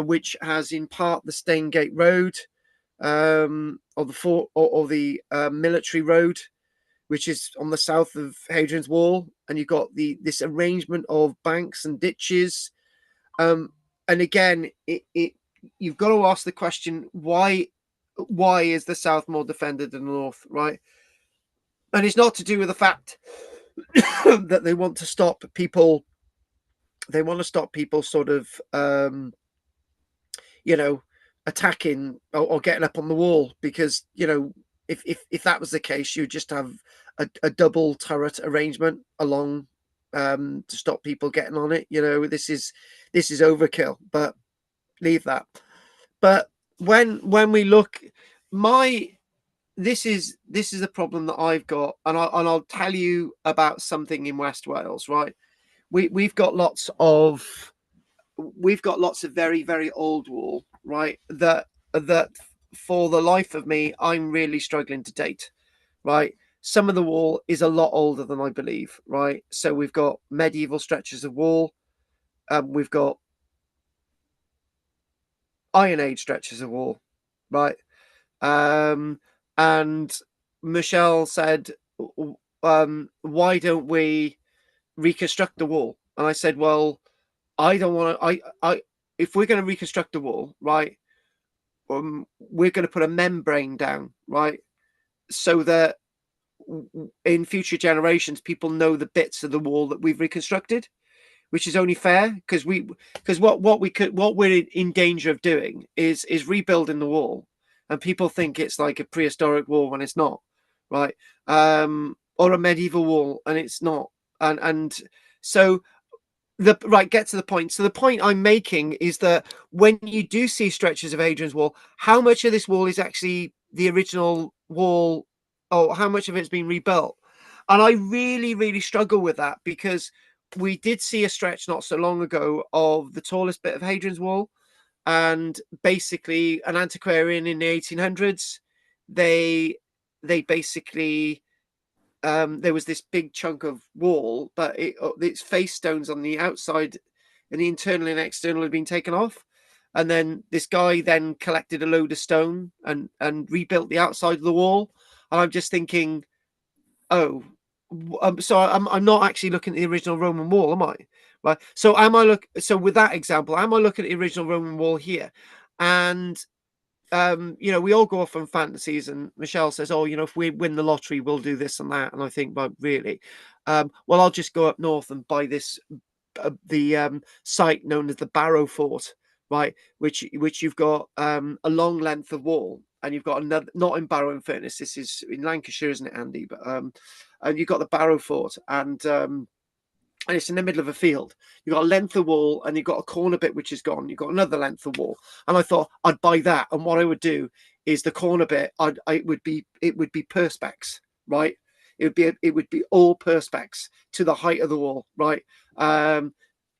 Speaker 1: which has in part the Staingate Road, or the fort, or the military road, which is on the south of Hadrian's Wall, and you've got this arrangement of banks and ditches. And again, you've got to ask the question, why is the south more defended than the north, right? And it's not to do with the fact that they want to stop people. They want to stop people sort of, you know, attacking or getting up on the wall, because, you know, if that was the case, you just have a double turret arrangement along, to stop people getting on it. You know, this is overkill, but leave that. But when we look, this is a problem that I've got, and I'll tell you about something in West Wales, right? We've got lots of very, very old wall, right, that for the life of me, I'm really struggling to date, right? Some of the wall is a lot older than I believe, right? So we've got medieval stretches of wall, we've got Iron Age stretches of wall, right? And Michelle said, why don't we reconstruct the wall? And I said, well, I don't want to. I if we're going to reconstruct the wall, right, we're going to put a membrane down, right, so that in future generations people know the bits of the wall that we've reconstructed, which is only fair, because what we're in danger of doing is rebuilding the wall, and people think it's like a prehistoric wall when it's not, right, or a medieval wall, and it's not, and so get to the point. So the point I'm making is that when you do see stretches of Hadrian's Wall, how much of this wall is actually the original wall, or how much of it's been rebuilt? And I really, really struggle with that, because we did see a stretch not so long ago of the tallest bit of Hadrian's Wall, and basically an antiquarian in the 1800s, they basically, there was this big chunk of wall, but its face stones on the outside and the internal and external had been taken off. And then this guy then collected a load of stone and rebuilt the outside of the wall. And I'm just thinking, oh, so I'm not actually looking at the original Roman wall, am I? Right. So so with that example, am I looking at the original Roman wall here? And you know, we all go off on fantasies, and Michelle says, oh, you know, if we win the lottery, we'll do this and that. And I think, but really, well, I'll just go up north and buy this, the site known as the Barrow Fort, right, which you've got a long length of wall, and you've got another, not in Barrow in Furness, this is in Lancashire, isn't it, Andy? But and you've got the Barrow Fort, and and it's in the middle of a field. You've got a length of wall and you've got a corner bit which is gone. You've got another length of wall. And I thought I'd buy that. And what I would do is the corner bit, it would be perspex, right? It would be all perspex to the height of the wall, right?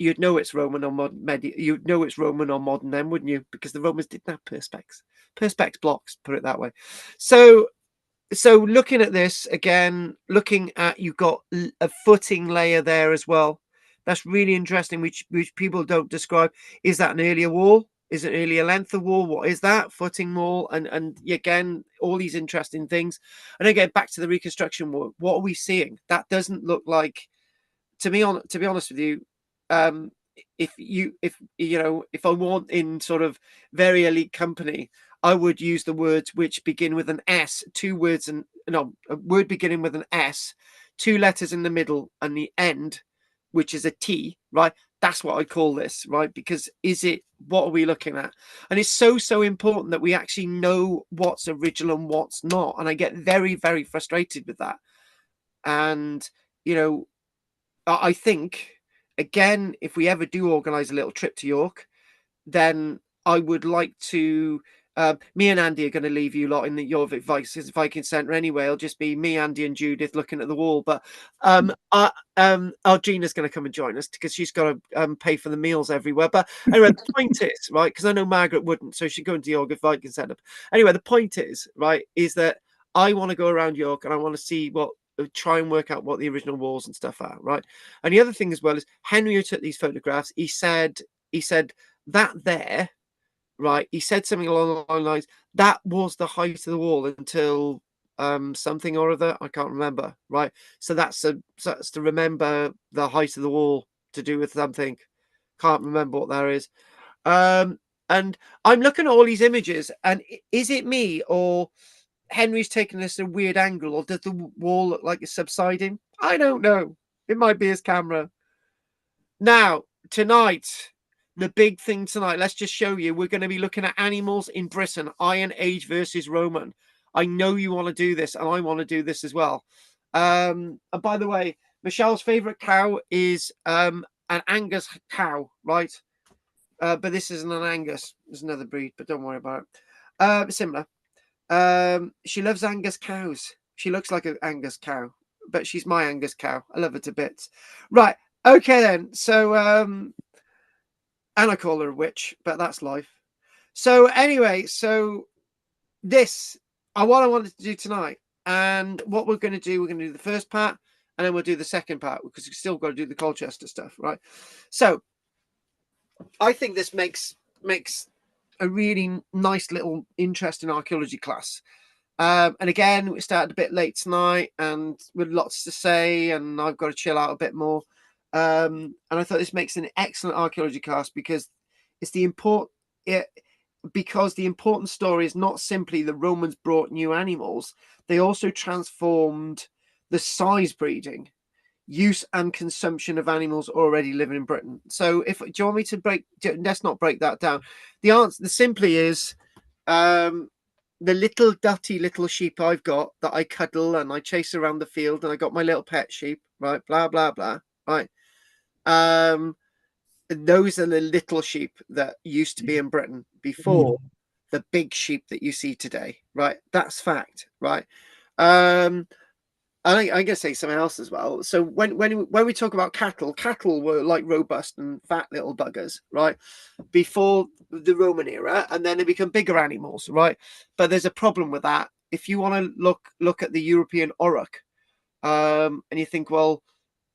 Speaker 1: You'd know it's Roman or modern. You'd know it's Roman or modern then, wouldn't you? Because the Romans didn't have perspex blocks, put it that way. So looking at this again, looking at, you've got a footing layer there as well. That's really interesting, which people don't describe. Is that an earlier wall? Is it earlier length of wall? What is that? Footing wall, and again, all these interesting things. And again, back to the reconstruction work. What are we seeing? That doesn't look like, to be honest with you, if I want in sort of very elite company, I would use the words which begin with an S, a word beginning with an S, 2 letters in the middle, and the end, which is a T, right? That's what I call this, right? Because what are we looking at? And it's so important that we actually know what's original and what's not. And I get very, very frustrated with that. And, I think, again, if we ever do organise a little trip to York, then I would like to, me and Andy are going to leave you lot in the York Viking Centre anyway. It'll just be me, Andy and looking at the wall. But Gina's going to come and join us because she's got to pay for the meals everywhere. But anyway, the point is, right, because I know Margaret wouldn't, so she'd go into York Viking Centre. Anyway, the point is, right, is that I want to go around York and I want to see try and work out what the original walls and stuff are, right? And the other thing as well is Henry, who took these photographs, he said that there, right, he said something along the lines, that was the height of the wall until something or other, I can't remember, right? So that's to remember the height of the wall to do with something, can't remember what there is. And I'm looking at all these images, and is it me or Henry's taking this at a weird angle, or does the wall look like it's subsiding? I don't know. It might be his camera. Now, tonight, the big thing tonight, let's just show you, we're going to be looking at animals in Britain, Iron Age versus Roman. I know you want to do this, and I want to do this as well. And by the way, Michelle's favorite cow is an Angus cow, right? But this isn't an Angus. There's another breed, but don't worry about it. Similar. She loves Angus cows. She looks like an Angus cow, but she's my Angus cow. I love her to bits. Right. Okay then. So, and I call her a witch, but that's life. So anyway, this, what I wanted to do tonight, and what we're going to do the first part, and then we'll do the second part, because we've still got to do the Colchester stuff, right? So I think this makes a really nice little interesting archaeology class. And again, we started a bit late tonight and with lots to say, and I've got to chill out a bit more. And I thought this makes an excellent archaeology class because it's the important story is not simply the Romans brought new animals, they also transformed the size breeding, use and consumption of animals already living in Britain. So do you want me to let's not break that down. The answer simply is the little dirty little sheep I've got that I cuddle and I chase around the field, and I got my little pet sheep, right? Blah, blah, blah. Right. Those are the little sheep that used to be in Britain before the big sheep that you see today. Right. That's fact. Right. I'm going to say something else as well. So when we talk about cattle were like robust and fat little buggers, right? Before the Roman era, and then they become bigger animals, right? But there's a problem with that. If you want to look at the European auroch, and you think, well,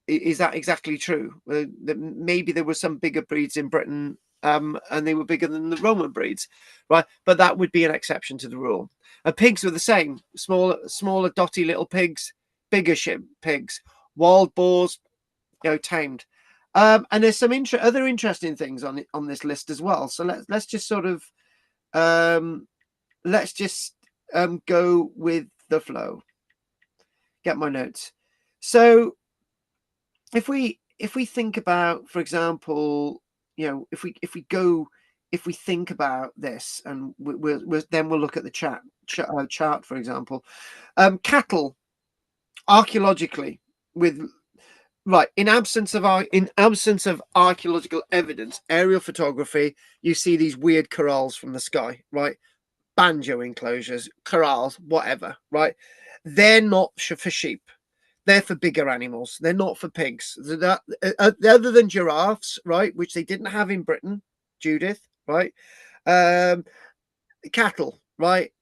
Speaker 1: is that exactly true? Maybe there were some bigger breeds in Britain, and they were bigger than the Roman breeds, right? But that would be an exception to the rule. And pigs were the same, smaller, dotty little pigs. Bigger pigs, wild boars, tamed, and there's some other interesting things on this list as well. So let's just sort of go with the flow. Get my notes. So if we think about, for example, if we think about this, and we'll look at the chart, for example, cattle. Archaeologically, with Right, in absence of archaeological evidence, aerial photography, you see these weird corrals from the sky, right? Banjo enclosures, corrals, whatever, right? They're not for sheep. They're for bigger animals. They're not for pigs. Other than giraffes, right, which they didn't have in Britain, Judith, right? Cattle, right?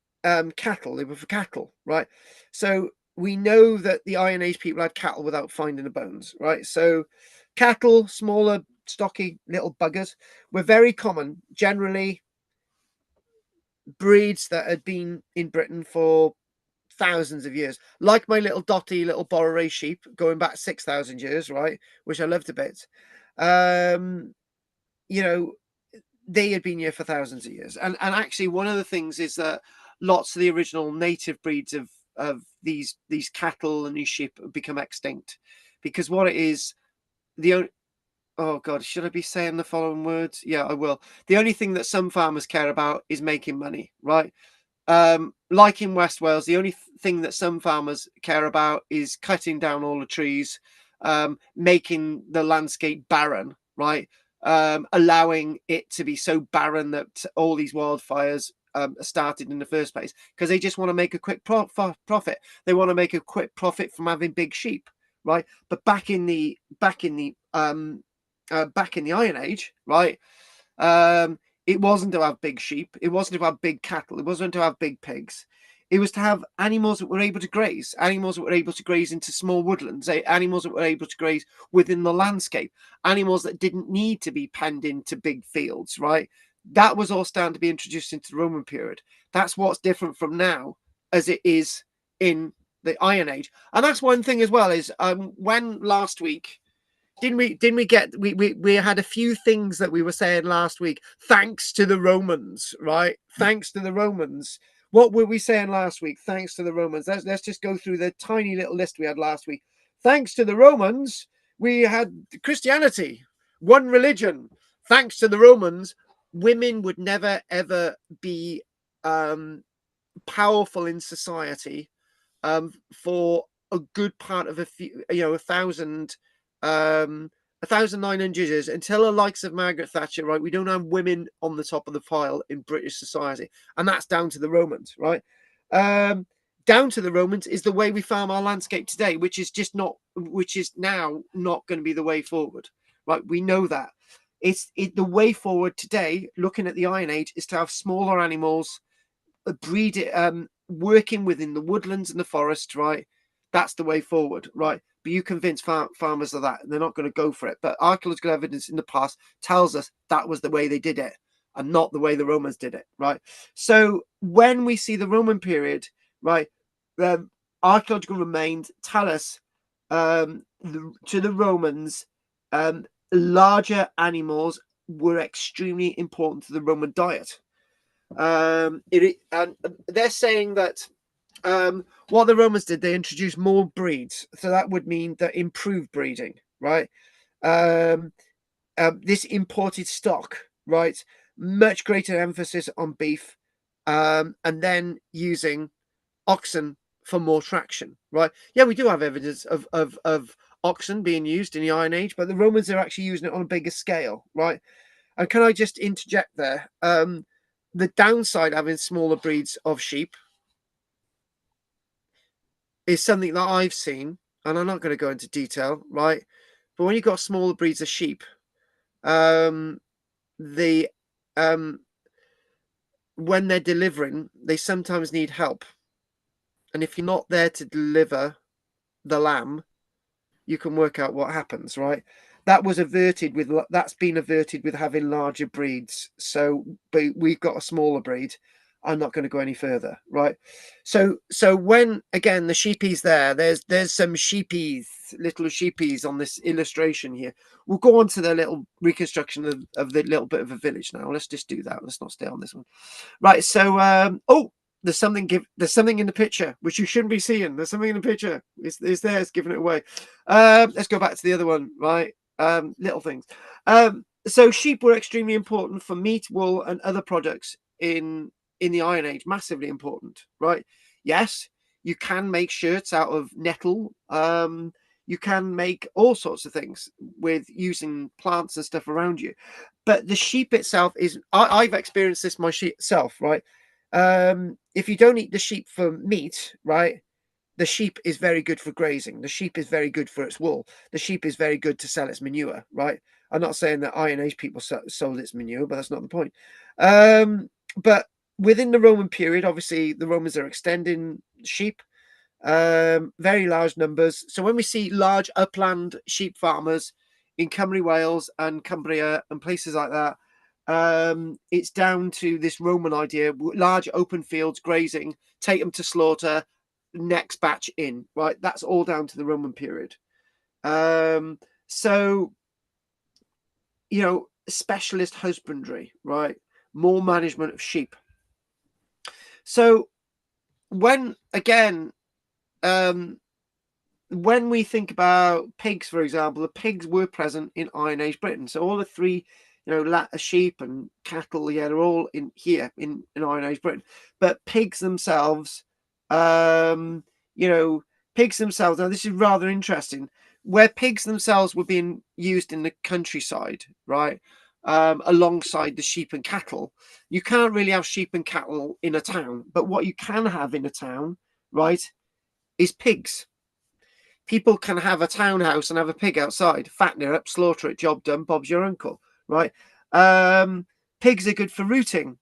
Speaker 1: Cattle, they were for cattle, right? So we know that the Iron Age people had cattle without finding the bones, right? So cattle, smaller, stocky little buggers, were very common. Generally, breeds that had been in Britain for thousands of years, like my little dotty little Borroway sheep going back 6,000 years, right? Which I loved a bit. You know, they had been here for thousands of years. And actually, one of the things is that lots of the original native breeds of these cattle and these sheep have become extinct, because what it is, the only, oh God, should I be saying the following words? Yeah, I will. The only thing that some farmers care about is making money, right? Like in West Wales, the only thing that some farmers care about is cutting down all the trees, making the landscape barren, right? Allowing it to be so barren that all these wildfires started in the first place, because they just want to make a quick profit. They want to make a quick profit from having big sheep, right? But back in the Iron Age, right? It wasn't to have big sheep. It wasn't to have big cattle. It wasn't to have big pigs. It was to have animals that were able to graze, animals that were able to graze into small woodlands, animals that were able to graze within the landscape, animals that didn't need to be penned into big fields, right? That was all starting to be introduced into the Roman period. That's what's different from now as it is in the Iron Age. And that's one thing as well, is when last week, didn't we had a few things that we were saying last week, thanks to the Romans, right? Thanks to the Romans. What were we saying last week? Thanks to the Romans. Let's just go through the tiny little list we had last week. Thanks to the Romans, we had Christianity, one religion. Thanks to the Romans, women would never ever be powerful in society for a good part of 1,900 years, until the likes of Margaret Thatcher, right? We don't have women on the top of the pile in British society, and that's down to the Romans, right? Down to the Romans is the way we farm our landscape today, which is now not going to be the way forward, right? We know that. The way forward today, looking at the Iron Age, is to have smaller animals, breed it, working within the woodlands and the forest, right? That's the way forward, right? But you convince farmers of that, and they're not going to go for it. But archaeological evidence in the past tells us that was the way they did it, and not the way the Romans did it, right? So when we see the Roman period, right, archaeological remains tell us to the Romans, larger animals were extremely important to the Roman diet. And they're saying that what the Romans did, they introduced more breeds, so that would mean that improved breeding, right? This imported stock, right? Much greater emphasis on beef, and then using oxen for more traction, right? Yeah, we do have evidence of oxen being used in the Iron Age, but the Romans are actually using it on a bigger scale, right? And can I just interject there? The downside of having smaller breeds of sheep is something that I've seen, and I'm not going to go into detail, right? But when you've got smaller breeds of sheep, when they're delivering, they sometimes need help. And if you're not there to deliver the lamb, you can work out what happens, right? That's been averted with having larger breeds. So but we've got a smaller breed. I'm not going to go any further, right? So when again the sheepies there's some little sheepies on this illustration here. We'll go on to the little reconstruction of the little bit of a village now. Let's just do that. Let's not stay on this one, right? So there's something in the picture which you shouldn't be seeing. There's something in the picture. It's there. It's giving it away. Let's go back to the other one, right? Little things. So sheep were extremely important for meat, wool, and other products in the Iron Age. Massively important, right? Yes, you can make shirts out of nettle. You can make all sorts of things with using plants and stuff around you. But the sheep itself is, I've experienced this myself, right? If you don't eat the sheep for meat, right, the sheep is very good for grazing. The sheep is very good for its wool. The sheep is very good to sell its manure, right? I'm not saying that Iron Age people sold its manure, but that's not the point. But within the Roman period, obviously, the Romans are extending sheep, very large numbers. So when we see large upland sheep farmers in Cymru, Wales and Cumbria and places like that, it's down to this Roman idea: large open fields, grazing, take them to slaughter, next batch in, right? That's all down to the Roman period. So, you know, specialist husbandry, right? More management of sheep. So when, again, when we think about pigs, for example, the pigs were present in Iron Age Britain. So all the three, you know, sheep and cattle, yeah, they're all in here in Iron Age Britain. But pigs themselves, you know, pigs themselves, now this is rather interesting, where pigs themselves were being used in the countryside, right, alongside the sheep and cattle. You can't really have sheep and cattle in a town, but what you can have in a town, right, is pigs. People can have a townhouse and have a pig outside, fatten it up, slaughter it, job done, Bob's your uncle, right? Pigs are good for rooting.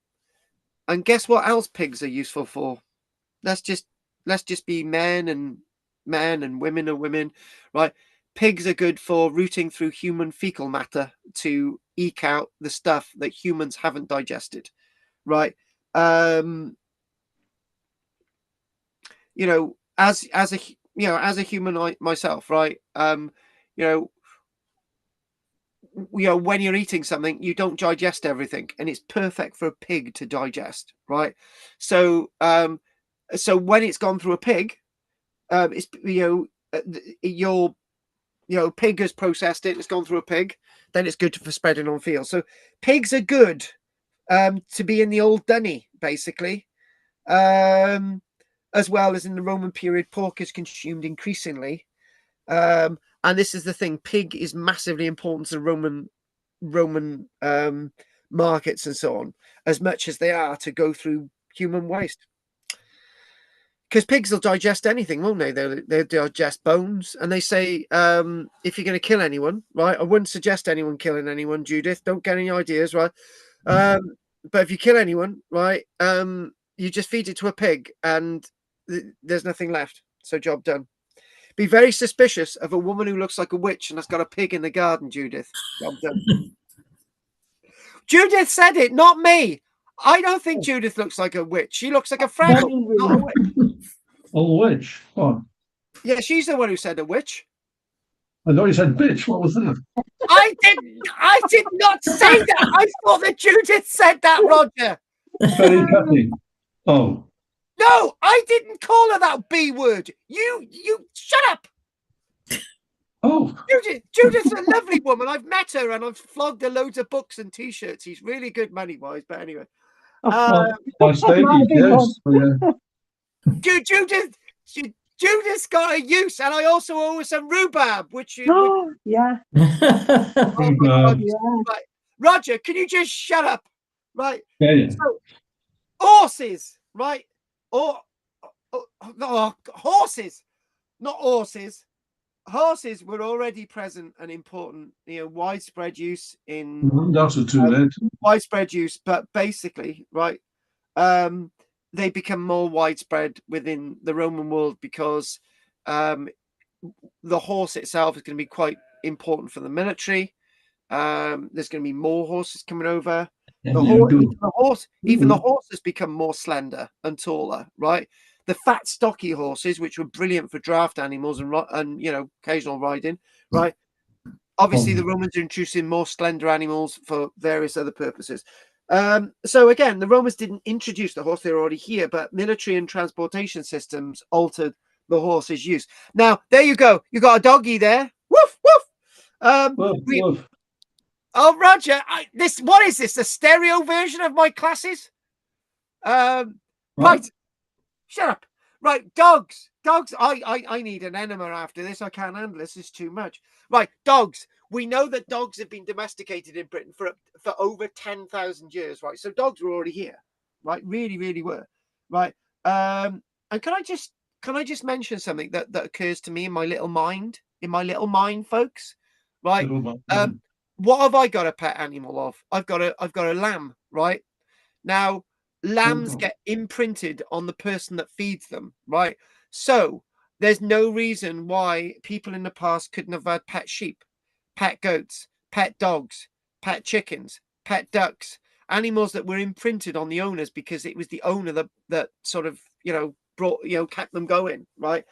Speaker 1: And guess what else pigs are useful for? Let's just be men, and women are women, right? Pigs are good for rooting through human fecal matter to eke out the stuff that humans haven't digested, right? You know, as a human myself, right? You know, when you're eating something, you don't digest everything, and it's perfect for a pig to digest, right? So, so when it's gone through a pig, it's, your pig has processed it, it's gone through a pig, then it's good for spreading on fields. So pigs are good to be in the old dunny, basically. As well as in the Roman period, pork is consumed increasingly. And this is the thing: pig is massively important to Roman markets and so on, as much as they are to go through human waste. Because pigs will digest anything, won't they? They'll digest bones. And they say, if you're going to kill anyone, right? I wouldn't suggest anyone killing anyone, Judith. Don't get any ideas, right? But if you kill anyone, right, you just feed it to a pig and there's nothing left. So job done. Be very suspicious of a woman who looks like a witch and has got a pig in the garden, Judith. Job done. Judith said it, not me. I don't think Judith looks like a witch. She looks like a Fraggle, not a witch.
Speaker 2: A witch? What?
Speaker 1: Yeah, she's the one who said a witch.
Speaker 2: I thought you said bitch. What was that?
Speaker 1: I did not say that. I thought that Judith said that, Roger.
Speaker 2: Very cutting. Oh.
Speaker 1: No, I didn't call her that B word. You shut up.
Speaker 2: Oh.
Speaker 1: Judith's a lovely woman. I've met her and I've flogged her loads of books and t-shirts. She's really good money-wise, but anyway.
Speaker 2: My statement, yes.
Speaker 1: Judith's got a use, and I also owe her some rhubarb, which
Speaker 4: yeah.
Speaker 1: Oh my God. Yeah. Right. Roger, can you just shut up? Right.
Speaker 2: Yeah.
Speaker 1: So, horses, right? Horses, not horses. Horses were already present and important, widespread use in widespread use, but basically, right, they become more widespread within the Roman world because the horse itself is going to be quite important for the military. There's going to be more horses coming over. Even the horses become more slender and taller, right? The fat, stocky horses, which were brilliant for draft animals and occasional riding, right? Obviously, the Romans are introducing more slender animals for various other purposes. So again, the Romans didn't introduce the horse; they were already here. But military and transportation systems altered the horse's use. Now, there you go. You got a doggy there. Woof woof.
Speaker 2: Woof.
Speaker 1: Oh, Roger, what is this? A stereo version of my classes? Right. Shut up. Right, dogs. Dogs. I need an enema after this. I can't handle this. It's too much. Right, dogs. We know that dogs have been domesticated in Britain for over 10,000 years. Right, so dogs were already here. Right, really, really were. Right. And can I just mention something that occurs to me in my little mind? In my little mind, folks. Right. What have I got a pet animal of? I've got a lamb. Right. Now, lambs get imprinted on the person that feeds them, right? So there's no reason why people in the past couldn't have had pet sheep, pet goats, pet dogs, pet chickens, pet ducks, animals that were imprinted on the owners because it was the owner that sort of, kept them going, right?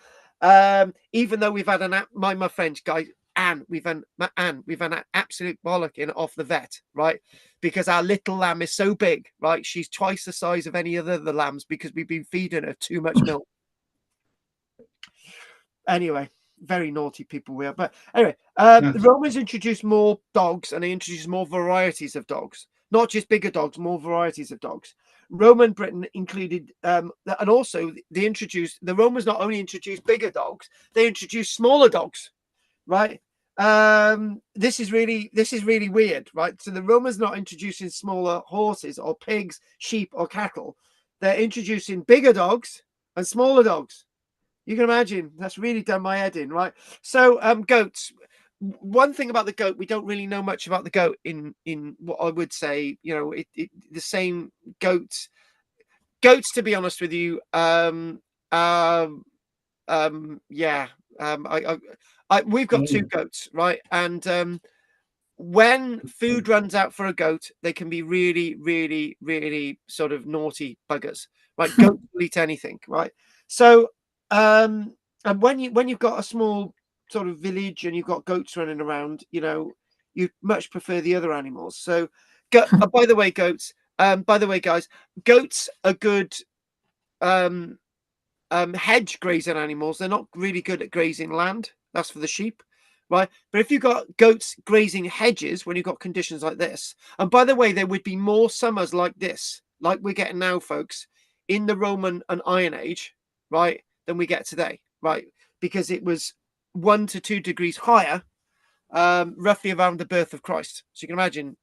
Speaker 1: Even though we've had my French guy, we've had an absolute bollocking off the vet, right? Because our little lamb is so big, right? She's twice the size of any other of the lambs because we've been feeding her too much milk. Anyway, very naughty people we are. But anyway, the Romans introduced more dogs and they introduced more varieties of dogs, not just bigger dogs, more varieties of dogs. Roman Britain included, and also the Romans not only introduced bigger dogs, they introduced smaller dogs, right? This is really weird, right? So the Romans not introducing smaller horses or pigs, sheep or cattle. They're introducing bigger dogs and smaller dogs. You can imagine that's really done my head in, right? So goats. One thing about the goat, we don't really know much about the goat in what I would say, the same goats, to be honest with you. We've got two goats, right? And when food runs out for a goat, they can be really, really, really sort of naughty buggers, right? Goats will eat anything, right? So, and when you've got a small sort of village and you've got goats running around, you much prefer the other animals. So, by the way, goats. By the way, guys, goats are good hedge grazing animals. They're not really good at grazing land. That's for the sheep, right? But if you've got goats grazing hedges when you've got conditions like this, and by the way, there would be more summers like this, like we're getting now, folks, in the Roman and Iron Age, right, than we get today, right? Because it was 1 to 2 degrees higher, roughly around the birth of Christ. So you can imagine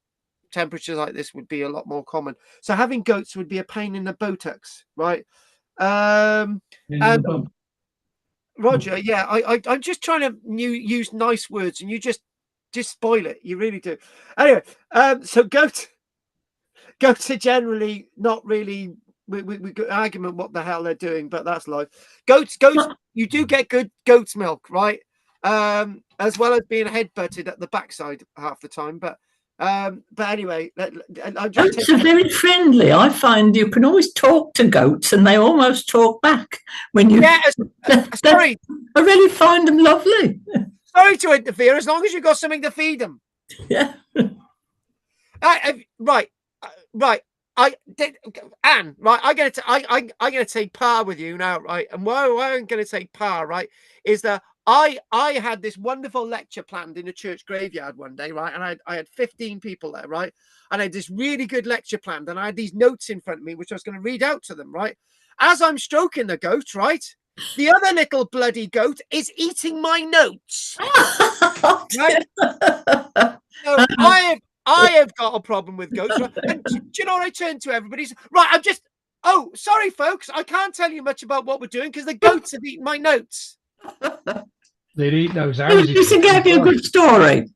Speaker 1: temperatures like this would be a lot more common. So having goats would be a pain in the buttocks, right? And Roger, yeah, I'm just trying to use nice words, and you just spoil it. You really do. Anyway, so goats are generally not really. We got argument what the hell they're doing, but that's life. Goats. You do get good goat's milk, right? As well as being headbutted at the backside half the time, but anyway,
Speaker 9: goats are very friendly. I find you can always talk to goats and they almost talk back when you.
Speaker 1: Yeah, sorry.
Speaker 9: I really find them lovely.
Speaker 1: Sorry to interfere, as long as you've got something to feed them.
Speaker 9: Yeah.
Speaker 1: Right. Anne, right? I'm gonna take par with you now, right? And why I'm gonna take par, right, is that I had this wonderful lecture planned in a church graveyard one day, right? And I had 15 people there, right? And I had this really good lecture planned, and I had these notes in front of me, which I was going to read out to them, right? As I'm stroking the goat, right? The other little bloody goat is eating my notes. Right? So I have got a problem with goats, right? And do you know what I turned to everybody? Right, oh, sorry, folks. I can't tell you much about what we're doing because the goats have eaten my notes.
Speaker 6: They'd eat those houses.
Speaker 9: It gave you a good story.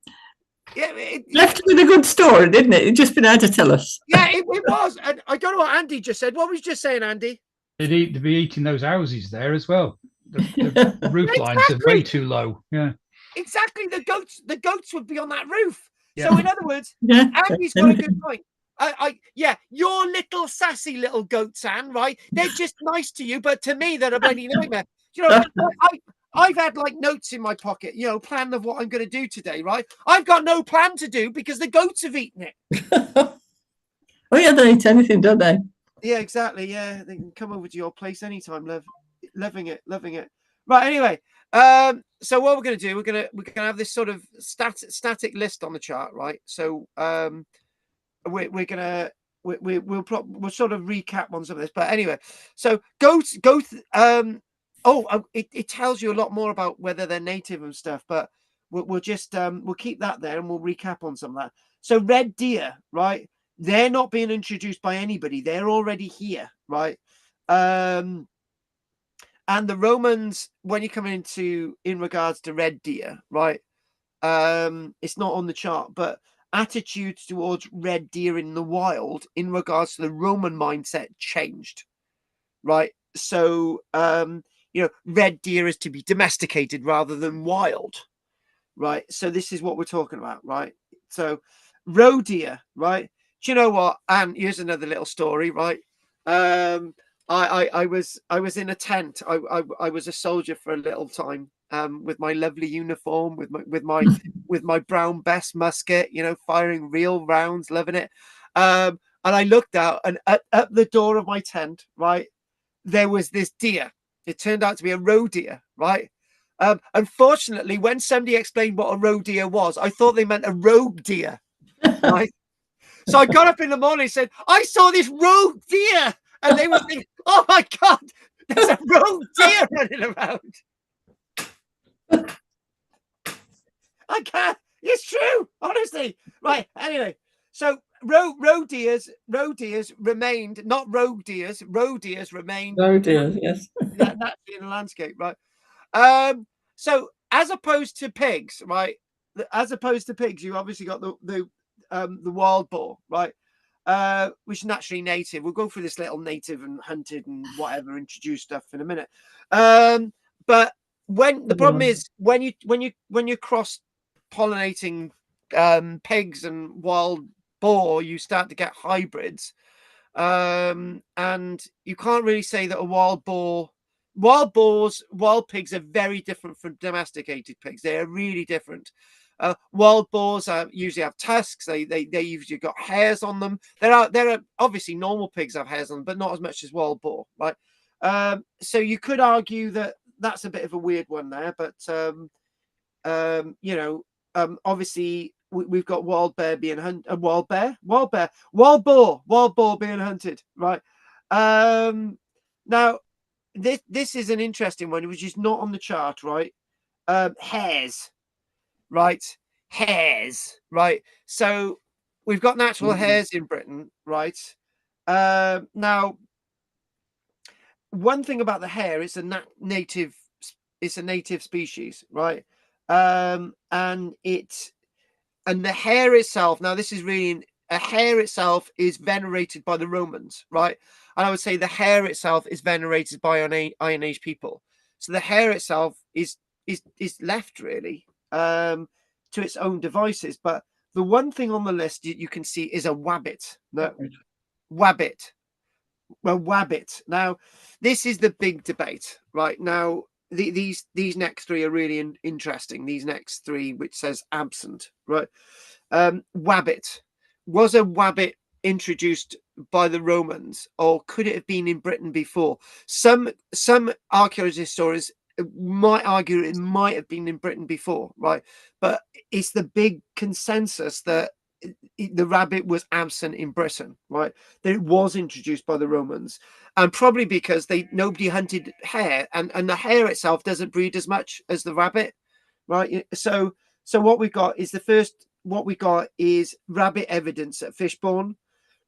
Speaker 1: Yeah,
Speaker 9: left with a good story, didn't it? You'd just been able to tell us.
Speaker 1: Yeah, it was. And I don't know what Andy just said. What was you just saying, Andy?
Speaker 6: They'd be eating those houses there as well. The roof lines are way too low. Yeah.
Speaker 1: Exactly. The goats would be on that roof.
Speaker 6: Yeah.
Speaker 1: So in other words, Andy's got a good point. Your little sassy little goats, Anne, right? They're just nice to you, but to me, they're a bloody nightmare. You know, I've had like notes in my pocket, plan of what I'm going to do today, right? I've got no plan to do because the goats have eaten it.
Speaker 9: Oh yeah, they eat anything, don't they?
Speaker 1: Yeah, exactly. Yeah, they can come over to your place anytime. Loving it. Right. Anyway, so what we're going to do, we're going to have this sort of static list on the chart, right? So we're going to we'll sort of recap on some of this. But anyway, so it tells you a lot more about whether they're native and stuff. But we'll just we'll keep that there and we'll recap on some of that. So red deer, right? They're not being introduced by anybody. They're already here, right? And the Romans, when you come into in regards to red deer, right? It's not on the chart, but attitudes towards red deer in the wild in regards to the Roman mindset changed, right? So red deer is to be domesticated rather than wild, right? So this is what we're talking about, right? So roe deer, right? Do you know what? And here's another little story, right? I was in a tent. I was a soldier for a little time, with my lovely uniform, with my brown best musket, firing real rounds, loving it. And I looked out, and at the door of my tent, right, there was this deer. It turned out to be a roe deer, right? Unfortunately, when somebody explained what a roe deer was, I thought they meant a rogue deer, right? So I got up in the morning and said, I saw this rogue deer. And they were thinking, oh my God, there's a rogue deer running around. I can't. It's true, honestly. Right. Anyway, so roe deers remained, not rogue deers, roe deers remained.
Speaker 9: Roe deers, yes.
Speaker 1: Naturally in the landscape, right? So as opposed to pigs, right? As opposed to pigs, you obviously got the wild boar, right? Which is naturally native. We'll go through this little native and hunted and whatever, introduce stuff in a minute. But when the problem is when you cross pollinating pigs and wild boar, you start to get hybrids. And you can't really say that a wild pigs are very different from domesticated pigs. They are really different. Wild boars usually have tusks. They usually got hairs on them. There are obviously normal pigs have hairs on them, but not as much as wild boar, right? So you could argue that that's a bit of a weird one there, but obviously we've got wild boar being hunted, wild boar being hunted, right? Now this is an interesting one, which is not on the chart, right? Hares. Right, hares, right? So we've got natural hares in Britain, right? Now, one thing about the hare, it's a native species, right? And the hare itself. Now, this is really a hare itself is venerated by the Romans, right? And I would say the hare itself is venerated by Iron Age people. So the hare itself is left really to its own devices. But the one thing on the list you can see is a wabbit. Wabbit. Well, wabbit. Now, this is the big debate, right? Now, these next three are really interesting. These next three, which says absent, right? Wabbit. Was a wabbit introduced by the Romans, or could it have been in Britain before? Some archaeology historians might argue it might have been in Britain before, right? But it's the big consensus that the rabbit was absent in Britain, right? That it was introduced by the Romans, and probably because nobody hunted hare, and the hare itself doesn't breed as much as the rabbit, right? So what we got is rabbit evidence at Fishbourne,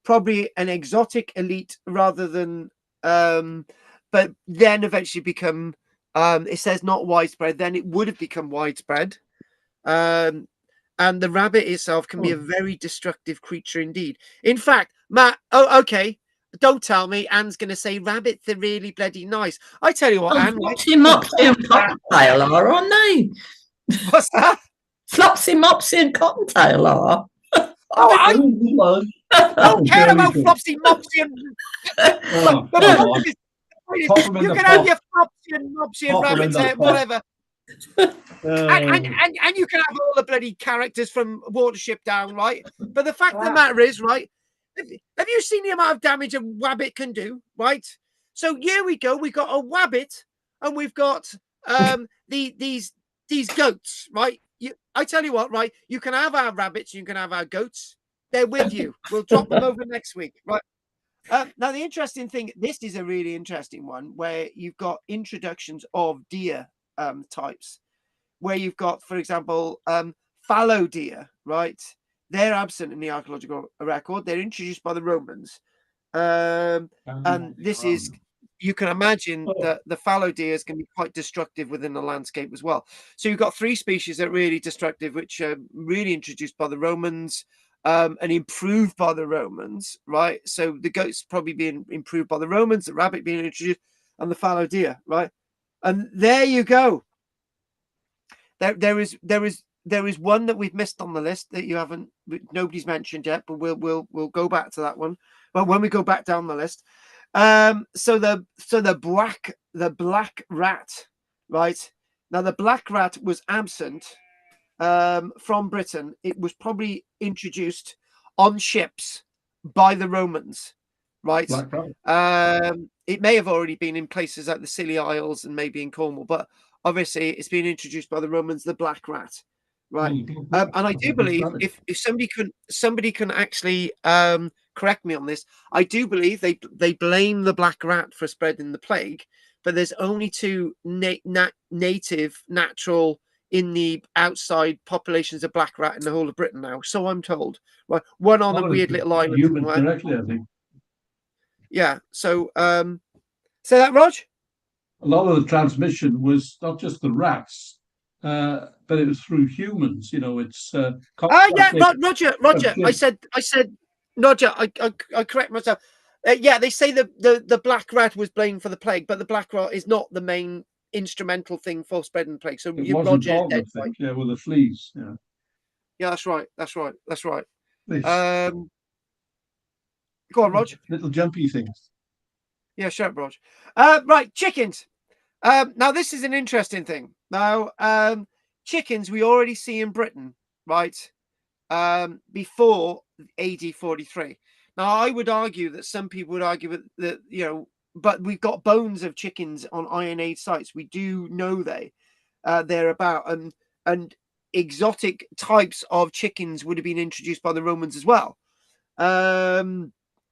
Speaker 1: probably an exotic elite rather than but then eventually become it says not widespread, then it would have become widespread. And the rabbit itself can be a very destructive creature indeed. In fact, Matt, okay, don't tell me Anne's going to say rabbits are really bloody nice. I tell you what, Anne.
Speaker 9: Flopsy, Mopsy and Cottontail are, aren't they?
Speaker 1: What's that?
Speaker 9: Flopsy, Mopsy and Cottontail are.
Speaker 1: I don't care about Flopsy, Mopsy and... You can have your Flopsy and Mopsy and rabbits, whatever. And you can have all the bloody characters from Watership Down, right? But the fact of the matter is, right, have you seen the amount of damage a wabbit can do, right? So here we go. We've got a wabbit and we've got these goats, right? I tell you what, right? You can have our rabbits, you can have our goats, They're with you. We'll drop them over next week, right? Now, the interesting thing, this is a really interesting one where you've got introductions of deer types, where you've got, for example, fallow deer, right? They're absent in the archaeological record. They're introduced by the Romans. And this is, you can imagine that the fallow deer is going to be quite destructive within the landscape as well. So you've got 3 species that are really destructive, which are really introduced by the Romans. And improved by the Romans, right? So the goat's probably being improved by the Romans, the rabbit being introduced, and the fallow deer, right? And there you go. There is one that we've missed on the list that you haven't, nobody's mentioned yet, but we'll go back to that one. But when we go back down the list, so the black rat, right? Now the black rat was absent from Britain. It was probably introduced on ships by the Romans, right? It may have already been in places like the Scilly Isles and maybe in Cornwall, but obviously it's been introduced by the Romans, the black rat, right? And I do believe if somebody can actually correct me on this, I do believe they blame the black rat for spreading the plague, but there's only 2 native natural in the outside populations of black rat in the whole of Britain now, so I'm told. Right, one on a weird little island somewhere.
Speaker 2: Directly, I think.
Speaker 1: Yeah. So, say that, Rog.
Speaker 2: A lot of the transmission was not just the rats, but it was through humans. You know, it's.
Speaker 1: Yeah, Roger. I said, Roger. I correct myself. Yeah, they say the black rat was blamed for the plague, but the black rat is not the main instrumental thing for spreading the plague. So Roger is dead, right?
Speaker 2: Yeah, with the fleas. Yeah.
Speaker 1: Yeah, that's right.
Speaker 2: This,
Speaker 1: go on, Rog.
Speaker 2: Little jumpy things.
Speaker 1: Yeah, shut up, Rog. Right, chickens. Now this is an interesting thing. Now, chickens we already see in Britain, right? Before AD 43. Now, I would argue that some people would argue that but we've got bones of chickens on Iron Age sites. We do know they're about, and exotic types of chickens would have been introduced by the Romans as well. And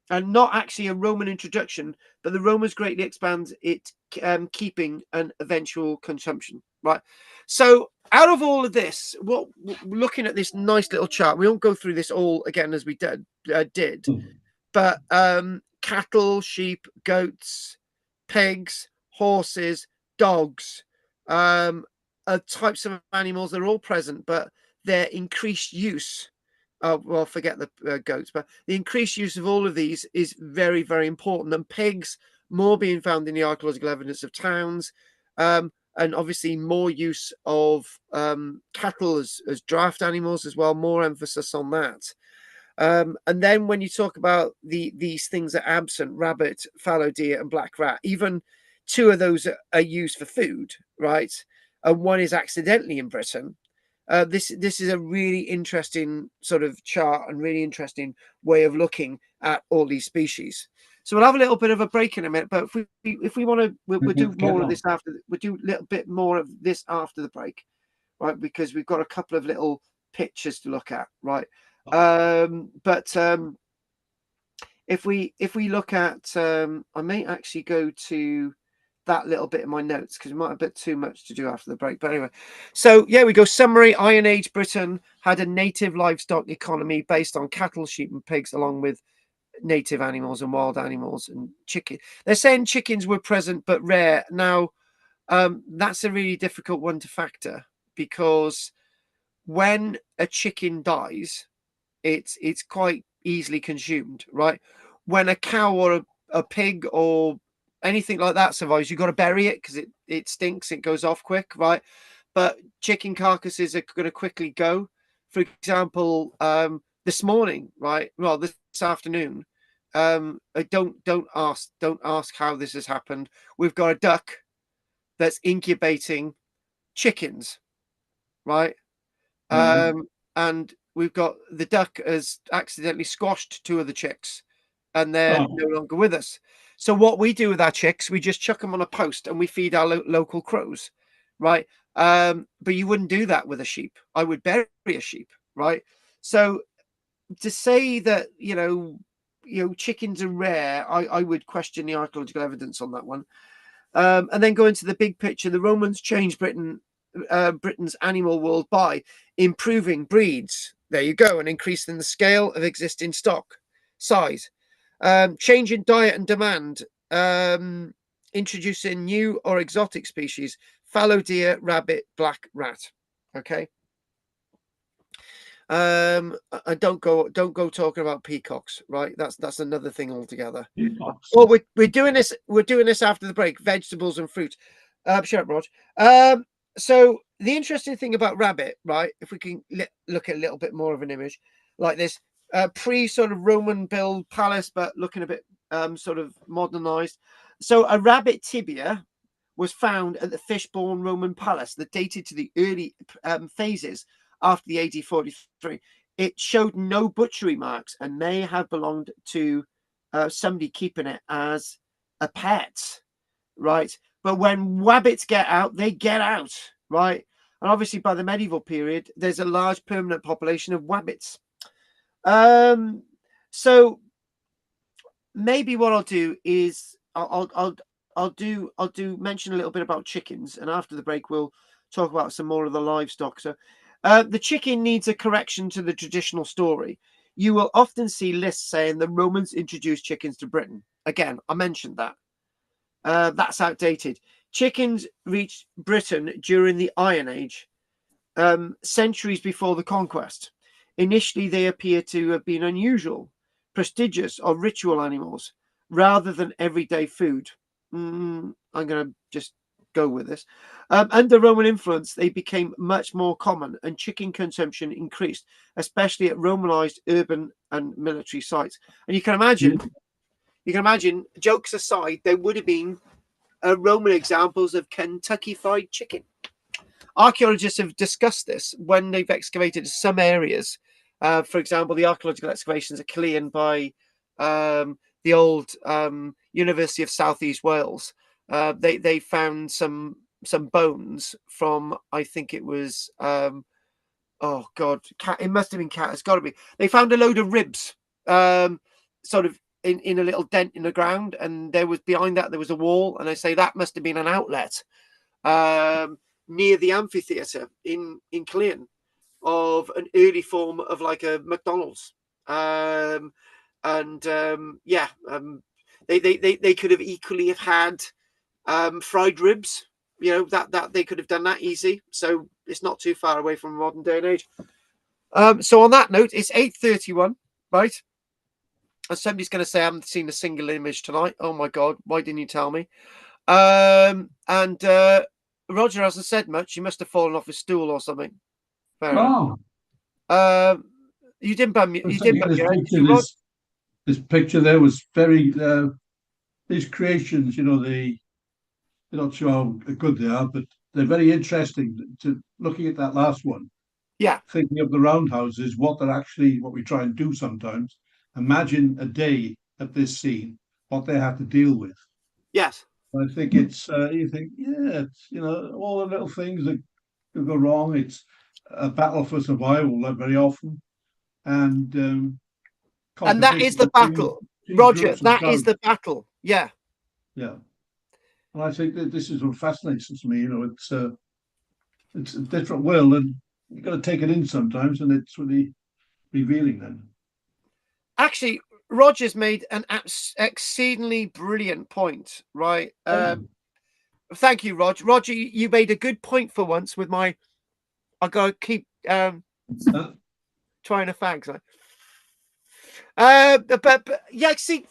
Speaker 1: not actually a Roman introduction, but the Romans greatly expand its keeping and eventual consumption. Right. So out of all of this, looking at this nice little chart, we won't go through this all again as we did, but cattle, sheep, goats, pigs, horses, dogs, types of animals, they're all present, but their increased use, well, forget the goats, but the increased use of all of these is very, very important. And pigs, more being found in the archaeological evidence of towns, and obviously more use of cattle as draft animals as well, more emphasis on that. And then when you talk about these things that are absent, rabbit, fallow deer, and black rat, even 2 of those are used for food, right? And 1 is accidentally in Britain. This is a really interesting sort of chart and really interesting way of looking at all these species. So we'll have a little bit of a break in a minute, but if we want to, we'll do more of this after. We'll do a little bit more of this after the break, right? Because we've got a couple of little pictures to look at, right? But if we look at, I may actually go to that little bit in my notes because it might have a bit too much to do after the break. But anyway, so yeah, we go summary. Iron Age Britain had a native livestock economy based on cattle, sheep, and pigs, along with native animals and wild animals and chicken. They're saying chickens were present but rare. Now, that's a really difficult one to factor because when a chicken dies, it's quite easily consumed, right? When a cow or a pig or anything like that survives, you've got to bury it because it stinks, it goes off quick, right? But chicken carcasses are going to quickly go. For example, this morning, right? Well, this afternoon, don't ask how this has happened. We've got a duck that's incubating chickens, right? And we've got the duck has accidentally squashed 2 of the chicks, and they're no longer with us. So what we do with our chicks, we just chuck them on a post and we feed our local crows, right? But you wouldn't do that with a sheep. I would bury a sheep, right? So to say that, chickens are rare, I would question the archaeological evidence on that one. And then go into the big picture. The Romans changed Britain's animal world by improving breeds. There you go, and increasing the scale of existing stock size. Changing diet and demand. Introducing new or exotic species: fallow deer, rabbit, black rat. Okay. I don't go talking about peacocks, right? That's another thing altogether.
Speaker 2: Peacocks.
Speaker 1: Well, we're doing this after the break. Vegetables and fruit. Shut up, Rog. So the interesting thing about rabbit, right? If we can look at a little bit more of an image like this, pre sort of Roman build palace, but looking a bit sort of modernized. So a rabbit tibia was found at the Fishbourne Roman palace that dated to the early phases after the AD 43. It showed no butchery marks and may have belonged to somebody keeping it as a pet, right? But when wabbits get out, they get out, right? And obviously by the medieval period, there's a large permanent population of wabbits. So maybe what I'll do is I'll do mention a little bit about chickens, and after the break we'll talk about some more of the livestock. So the chicken needs a correction to the traditional story. You will often see lists saying the Romans introduced chickens to Britain. Again, I mentioned that. That's outdated. Chickens reached Britain during the Iron Age, centuries before the conquest. Initially, they appear to have been unusual, prestigious, or ritual animals rather than everyday food. I'm going to just go with this. Under Roman influence, they became much more common, and chicken consumption increased, especially at Romanized urban and military sites. And you can imagine, jokes aside, there would have been Roman examples of Kentucky Fried Chicken. Archaeologists have discussed this when they've excavated some areas. For example, the archaeological excavations at Caerleon by the old University of Southeast Wales. They found some bones from, I think it was, oh God, cat. It must have been cat. It's got to be. They found a load of ribs, sort of in a little dent in the ground, and there was behind that there was a wall, and they say that must have been an outlet near the amphitheatre in Caerleon of an early form of like a McDonald's. They could have equally have had fried ribs, that they could have done that easy. So it's not too far away from modern day and age. So on that note, it's 8:31, right? And somebody's going to say I haven't seen a single image tonight. Oh my God, why didn't you tell me? Roger hasn't said much. He must have fallen off his stool or something. Fair enough. You didn't bum me. You didn't bum me.
Speaker 2: This picture there was very. These creations, they're not sure how good they are, but they're very interesting. Looking at that last one,
Speaker 1: yeah,
Speaker 2: thinking of the roundhouses, what we try and do sometimes. Imagine a day at this scene, what they have to deal with.
Speaker 1: Yes,
Speaker 2: I think it's you think, it's all the little things that could go wrong. It's a battle for survival very often, and
Speaker 1: that is the battle, Roger. That is the battle. Yeah.
Speaker 2: And I think that this is what fascinates me. It's a different world, and you've got to take it in sometimes, and it's really revealing then.
Speaker 1: Actually, Roger's made an exceedingly brilliant point, right? Thank you, Roger. Roger, you made a good point for once with my. I gotta keep trying to fags. But yeah, see,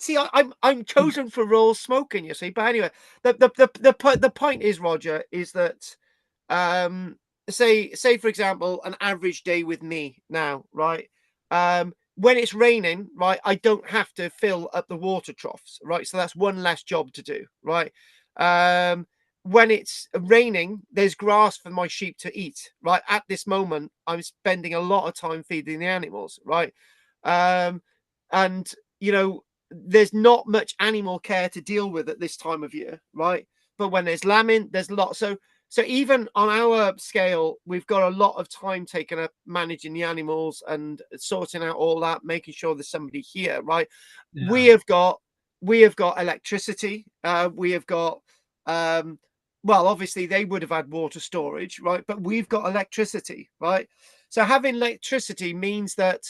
Speaker 1: I'm chosen for raw smoking, you see. But anyway, the point is, Roger, is that say for example, an average day with me now, right? When it's raining, right, I don't have to fill up the water troughs, right? So that's one less job to do, right? When it's raining, there's grass for my sheep to eat, right? At this moment, I'm spending a lot of time feeding the animals, right? And there's not much animal care to deal with at this time of year, right? But when there's lambing, there's a lot. So So even on our scale, we've got a lot of time taken up managing the animals and sorting out all that, making sure there's somebody here, right?
Speaker 6: Yeah.
Speaker 1: We have got electricity. We have got well, obviously they would have had water storage, right? But we've got electricity, right? So having electricity means that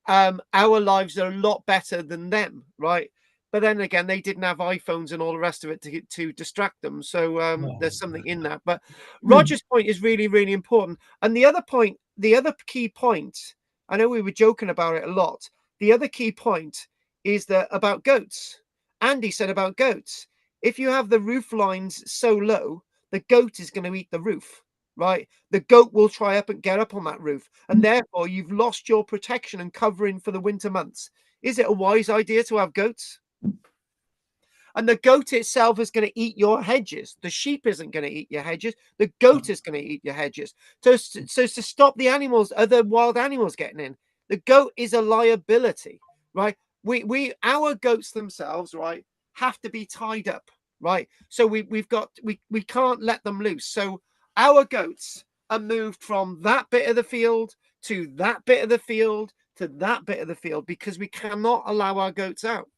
Speaker 1: our lives are a lot better than them, right? But then again, they didn't have iPhones and all the rest of it to distract them. So there's something in that. But Roger's point is really, really important. And the other point, the other key point, I know we were joking about it a lot. The other key point is that about goats. Andy said about goats. If you have the roof lines so low, the goat is going to eat the roof, right? The goat will try up and get up on that roof. And therefore, you've lost your protection and covering for the winter months. Is it a wise idea to have goats? And the goat itself is going to eat your hedges. The sheep isn't going to eat your hedges. The goat is going to eat your hedges. So to stop the animals, other wild animals getting in, the goat is a liability, right? Our goats themselves, right, have to be tied up, right? So we can't let them loose. So our goats are moved from that bit of the field to that bit of the field to that bit of the field because we cannot allow our goats out.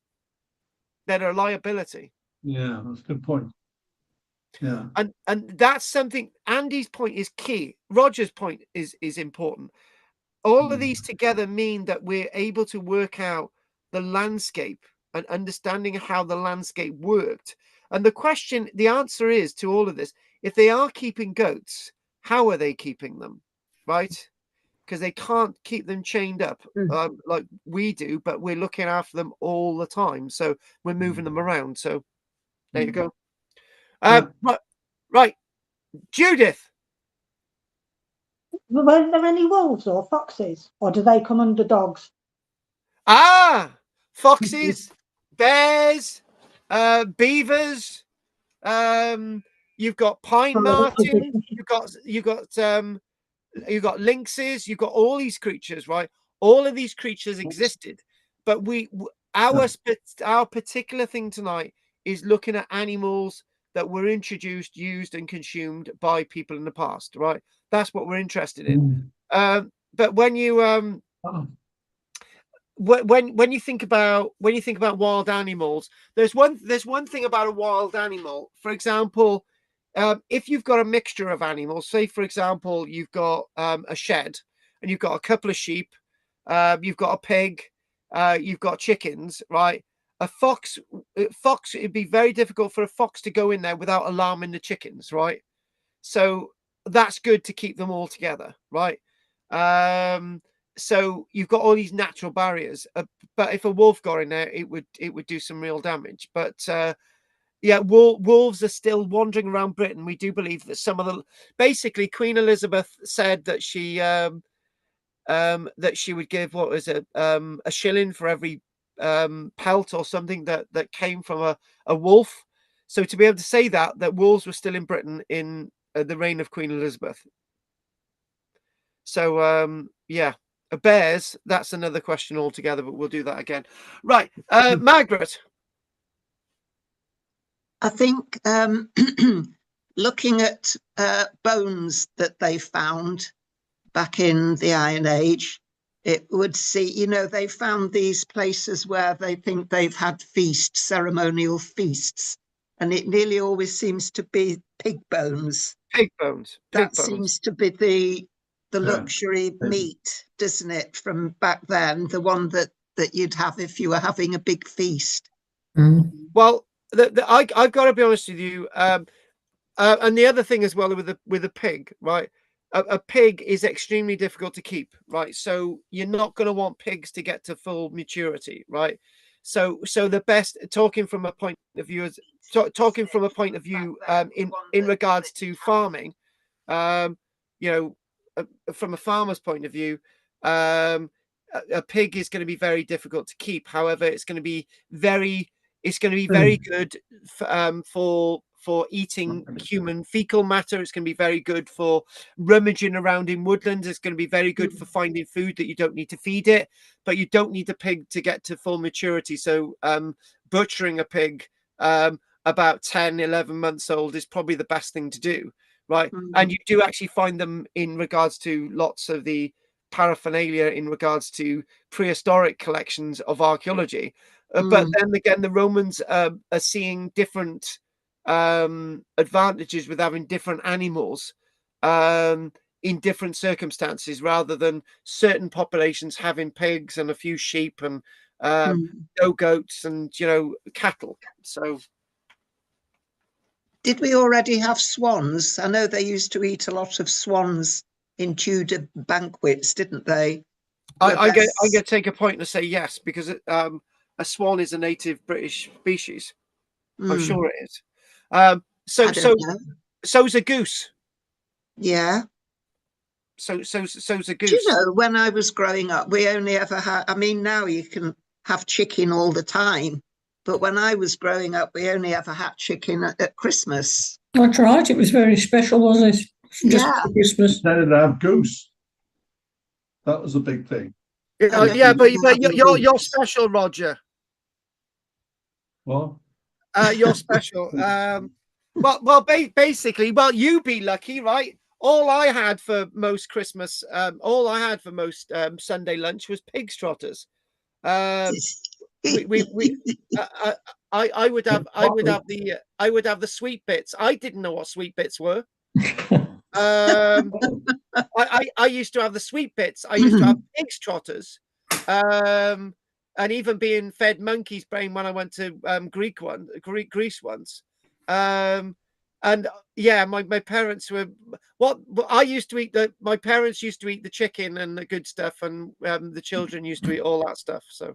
Speaker 1: They're a liability.
Speaker 2: Yeah, that's a good point. Yeah.
Speaker 1: And that's something. Andy's point is key. Roger's point is important. All of these together mean that we're able to work out the landscape and understanding how the landscape worked. And the answer is to all of this, if they are keeping goats, how are they keeping them? Right? Because they can't keep them chained up like we do, but we're looking after them all the time. So we're moving them around. So there you go. Right. Judith.
Speaker 4: Were there any wolves or foxes, or do they come under dogs?
Speaker 1: Foxes, bears, beavers. You've got pine martens. You've got lynxes. You've got all these creatures, right? All of these creatures existed, but our particular thing tonight is looking at animals that were introduced, used, and consumed by people in the past, right? That's what we're interested in. But when you when you think about wild animals, there's one thing about a wild animal. For example, if you've got a mixture of animals, say for example you've got a shed and you've got a couple of sheep, you've got a pig, you've got chickens, right? A fox, it'd be very difficult for a fox to go in there without alarming the chickens, right? So that's good to keep them all together, right? So you've got all these natural barriers, but if a wolf got in there, it would do some real damage. But yeah, wolves are still wandering around Britain. We do believe that basically Queen Elizabeth said that she would give, what was it, a shilling for every pelt or something that came from a wolf. So to be able to say that wolves were still in Britain in the reign of Queen Elizabeth. So yeah, bears, that's another question altogether, but we'll do that again. Right, Margaret.
Speaker 3: I think looking at bones that they found back in the Iron Age, it would see, they found these places where they think they've had feasts, ceremonial feasts, and it nearly always seems to be pig bones. That seems to be the luxury meat, doesn't it, from back then, the one that you'd have if you were having a big feast.
Speaker 1: Well, I've got to be honest with you, and the other thing as well with a pig, right? A pig is extremely difficult to keep, right? So you're not going to want pigs to get to full maturity, right? So the best, talking from a point of view in regards to farming, from a farmer's point of view, a pig is going to be very difficult to keep. However, it's going to be very good for eating human fecal matter. It's going to be very good for rummaging around in woodlands. It's going to be very good for finding food that you don't need to feed it, but you don't need the pig to get to full maturity. So butchering a pig about 10, 11 months old is probably the best thing to do, right? And you do actually find them in regards to lots of the paraphernalia in regards to prehistoric collections of archaeology. But then again, the Romans are seeing different advantages with having different animals in different circumstances, rather than certain populations having pigs and a few sheep and no goats and, you know, cattle. So
Speaker 3: did we already have swans? I know they used to eat a lot of swans in Tudor banquets, didn't they?
Speaker 1: I'm going to take a point and say yes, because a swan is a native British species. I'm sure it is. So's a goose.
Speaker 3: Yeah.
Speaker 1: So's a goose.
Speaker 3: Do you know, when I was growing up, we only ever had, I mean, now you can have chicken all the time, but when I was growing up, we only ever had chicken at Christmas.
Speaker 9: That's right. It was very special, wasn't it? Just for Christmas.
Speaker 2: They didn't have goose. That was a big thing.
Speaker 1: Yeah, but you're special, Roger.
Speaker 2: What?
Speaker 1: You're special. Basically, you be lucky, right? All I had for most Christmas, Sunday lunch was pig's trotters. I would have the sweet bits. I didn't know what sweet bits were. I used to have the sweet bits. I used to have pig's trotters, and even being fed monkey's brain when I went to Greece once. And yeah, my parents were my parents used to eat the chicken and the good stuff, and the children used to eat all that stuff. So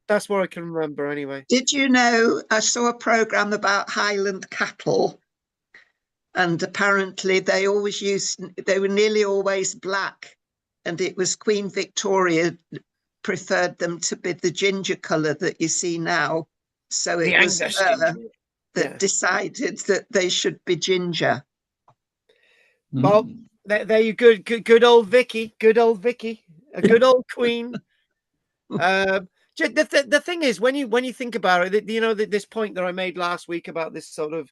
Speaker 1: that's what I can remember anyway.
Speaker 3: Did you know, I saw a program about Highland cattle, and apparently they were nearly always black, and it was Queen Victoria preferred them to be the ginger colour that you see now. So it was her that decided that they should be ginger.
Speaker 1: Well, there you go. Good old Vicky, a good old queen. The thing is, when you think about it, you know, this point that I made last week about this sort of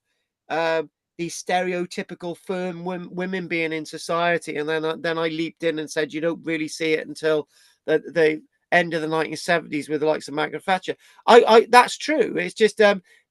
Speaker 1: these stereotypical firm women being in society, and then I leaped in and said you don't really see it until the end of the 1970s with the likes of Margaret Thatcher. That's true. It's just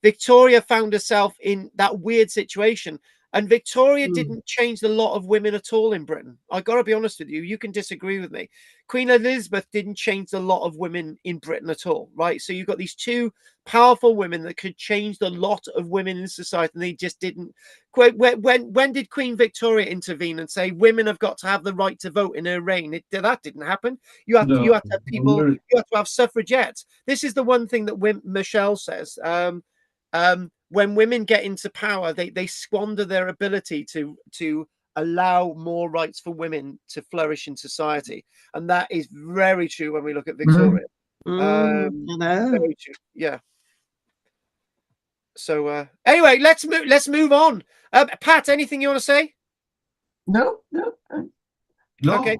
Speaker 1: Victoria found herself in that weird situation. And Victoria didn't change a lot of women at all in Britain. I got to be honest with you. You can disagree with me. Queen Elizabeth didn't change a lot of women in Britain at all, right? So you've got these two powerful women that could change a lot of women in society, and they just didn't. When did Queen Victoria intervene and say women have got to have the right to vote in her reign? That didn't happen. You have to have people. You have to have suffragettes. This is the one thing that Michelle says. When women get into power, they squander their ability to allow more rights for women to flourish in society, and that is very true when we look at Victoria. Very true. Yeah. So anyway, let's move on. Pat, anything you want to say?
Speaker 8: No.
Speaker 1: Okay.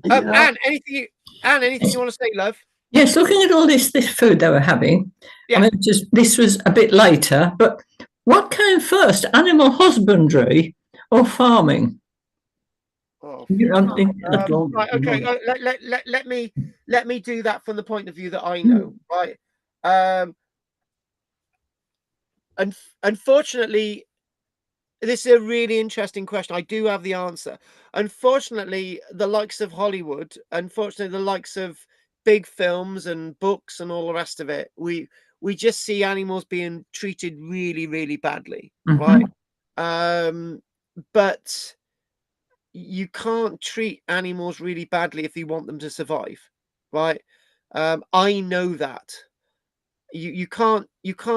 Speaker 1: Anne, anything you want to say, love?
Speaker 9: Yes, looking at all this food they were having, I mean, this was a bit later, but what came first, animal husbandry or farming?
Speaker 1: Right, okay. Let me do that from the point of view that I know. Right. Unfortunately, this is a really interesting question. I do have the answer. Unfortunately, the likes of Hollywood, the likes of big films and books and all the rest of it, we just see animals being treated really, really badly, right? But you can't treat animals really badly if you want them to survive, right? I know that. You can't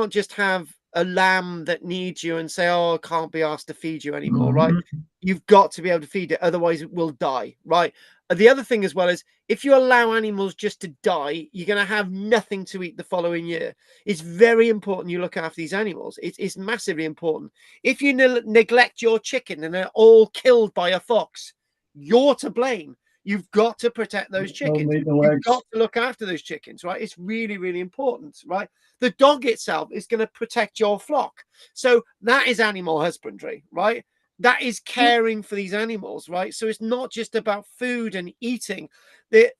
Speaker 1: just have a lamb that needs you and say, oh, I can't be asked to feed you anymore, right? You've got to be able to feed it, otherwise it will die, right? The other thing as well is, if you allow animals just to die, you're going to have nothing to eat the following year. It's very important you look after these animals. It's massively important. If you neglect your chicken and they're all killed by a fox, you're to blame. You've got to protect those chickens. You've got to look after those chickens, right? It's really, really important, right? The dog itself is going to protect your flock. So that is animal husbandry, right? that is caring for these animals, right? So it's not just about food and eating. You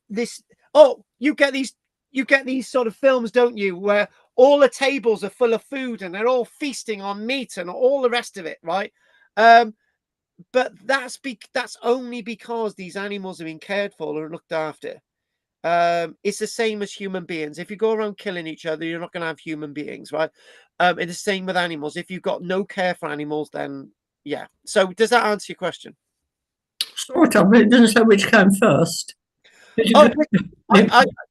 Speaker 1: get these sort of films, don't you, where all the tables are full of food and they're all feasting on meat and all the rest of it, right? But that's only because these animals are being cared for and looked after. It's the same as human beings. If you go around killing each other, you're not going to have human beings, right? And the same with animals. If you've got no care for animals, then yeah. So does that answer your question?
Speaker 9: Sort of, but it doesn't say which came first.
Speaker 1: Oh,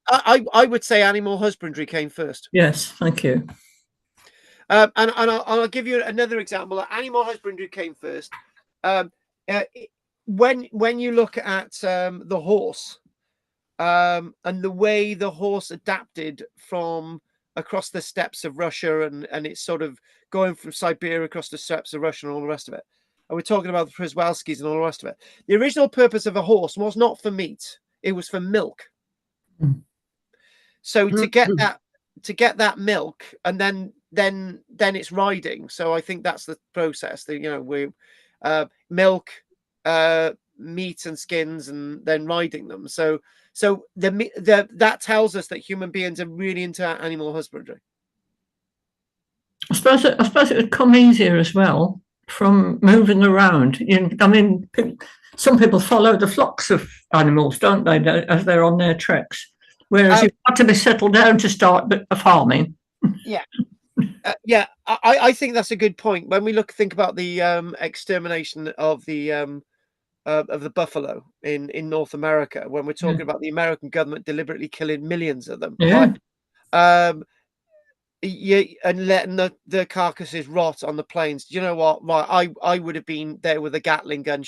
Speaker 1: I would say animal husbandry came first.
Speaker 9: Yes, thank you.
Speaker 1: And I'll give you another example. Animal husbandry came first. When you look at the horse, and the way the horse adapted from across the steppes of Russia, and it's sort of going from Siberia across the steppes of Russia and all the rest of it. And we're talking about the Przewalskis and all the rest of it. The original purpose of a horse was not for meat; it was for milk. So to get that milk, and then it's riding. So I think that's the process. We milk, meat and skins, and then riding them. So that tells us that human beings are really into animal husbandry.
Speaker 9: I suppose it would come easier as well from moving around. I mean, some people follow the flocks of animals, don't they, as they're on their treks? Whereas you've got to be settled down to start farming.
Speaker 1: Yeah. I think that's a good point. When we think about the extermination of the buffalo in North America, when we're talking about the American government deliberately killing millions of them, right? And letting the carcasses rot on the plains. Do you know what? Right, I would have been there with a Gatling gun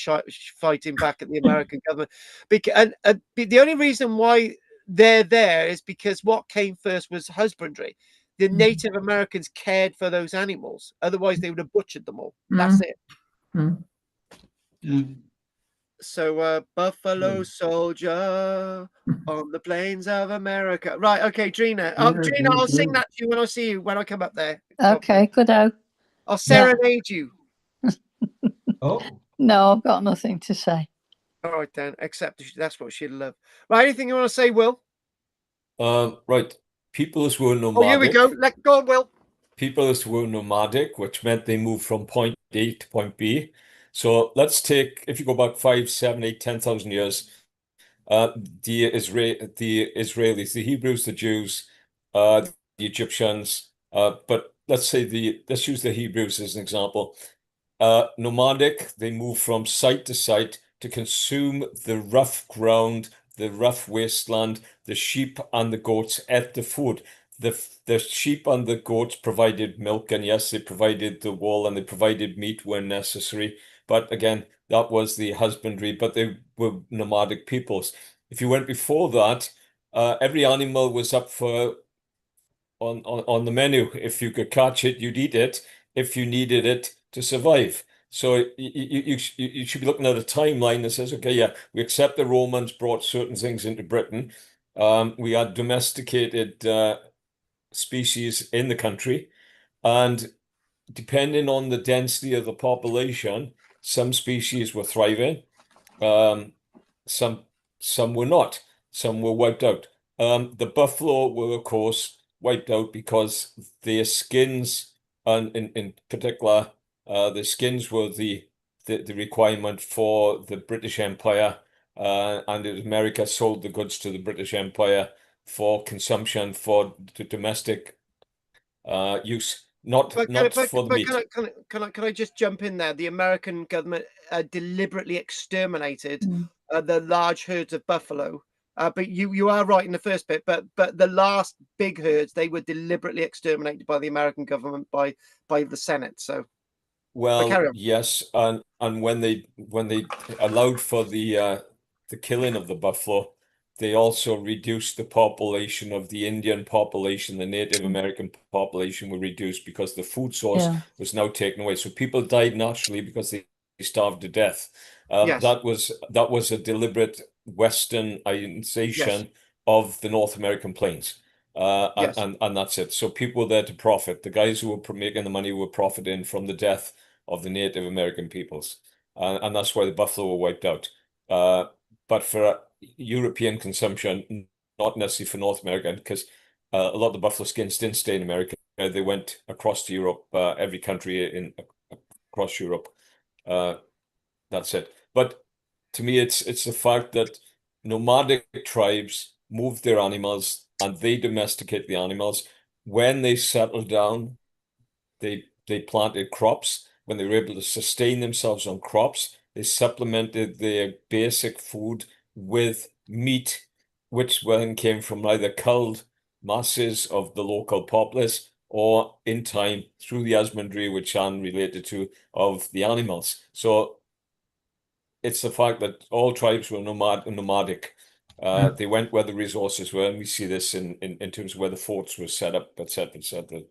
Speaker 1: fighting back at the American government. Because the only reason why they're there is because what came first was husbandry. The Native Americans cared for those animals. Otherwise, they would have butchered them all. That's it. So, Buffalo Soldier on the plains of America. Right, okay, Drina. Drina, I'll sing that to you when I see you, when I come up there.
Speaker 7: Okay, good out.
Speaker 1: I'll serenade you.
Speaker 7: Oh. No, I've got nothing to say.
Speaker 1: All right, then, except that's what she'd love. Right, anything you want to say, Will?
Speaker 5: Right. Peoples were nomadic.
Speaker 1: Oh, here we go. Let go, Will.
Speaker 5: Peoples were nomadic, which meant they moved from point A to point B. So let's take, if you go back 5, 7, 8, 10,000 years, the Israelis, the Hebrews, the Jews, the Egyptians, but let's use the Hebrews as an example. Nomadic, they move from site to site to consume the rough ground, the rough wasteland. The sheep and the goats ate the food. The sheep and the goats provided milk, and yes, they provided the wool and they provided meat when necessary. But again, that was the husbandry, but they were nomadic peoples. If you went before that, every animal was up for on the menu. If you could catch it, you'd eat it if you needed it to survive. So you should be looking at a timeline that says, okay, yeah, we accept the Romans brought certain things into Britain. We had domesticated species in the country, and depending on the density of the population, some species were thriving, some were not, some were wiped out. The buffalo were, of course, wiped out because their skins, and in particular, the skins were the requirement for the British Empire, and America sold the goods to the British Empire for consumption, for domestic use, not for the meat.
Speaker 1: Can I just jump in there? The American government deliberately exterminated the large herds of buffalo. But you are right in the first bit. But the last big herds, they were deliberately exterminated by the American government, by the Senate. So,
Speaker 5: well, yes, and when they allowed for the killing of the buffalo, they also reduced the population of the Indian population. The Native American population were reduced because the food source was now taken away. So people died naturally because they starved to death. That was a deliberate westernization of the North American plains. And that's it. So people were there to profit. The guys who were making the money were profiting from the death of the Native American peoples, and that's why the buffalo were wiped out. But for European consumption, not necessarily for North America, because a lot of the buffalo skins didn't stay in America. They went across to Europe, every country across Europe. That's it. But to me, it's the fact that nomadic tribes move their animals and they domesticate the animals. When they settled down, they planted crops. When they were able to sustain themselves on crops, they supplemented their basic food with meat, which then came from either culled masses of the local populace or in time through the husbandry, which Anne related to, of the animals. So it's the fact that all tribes were nomadic. They went where the resources were, and we see this in terms of where the forts were set up, etc., etc.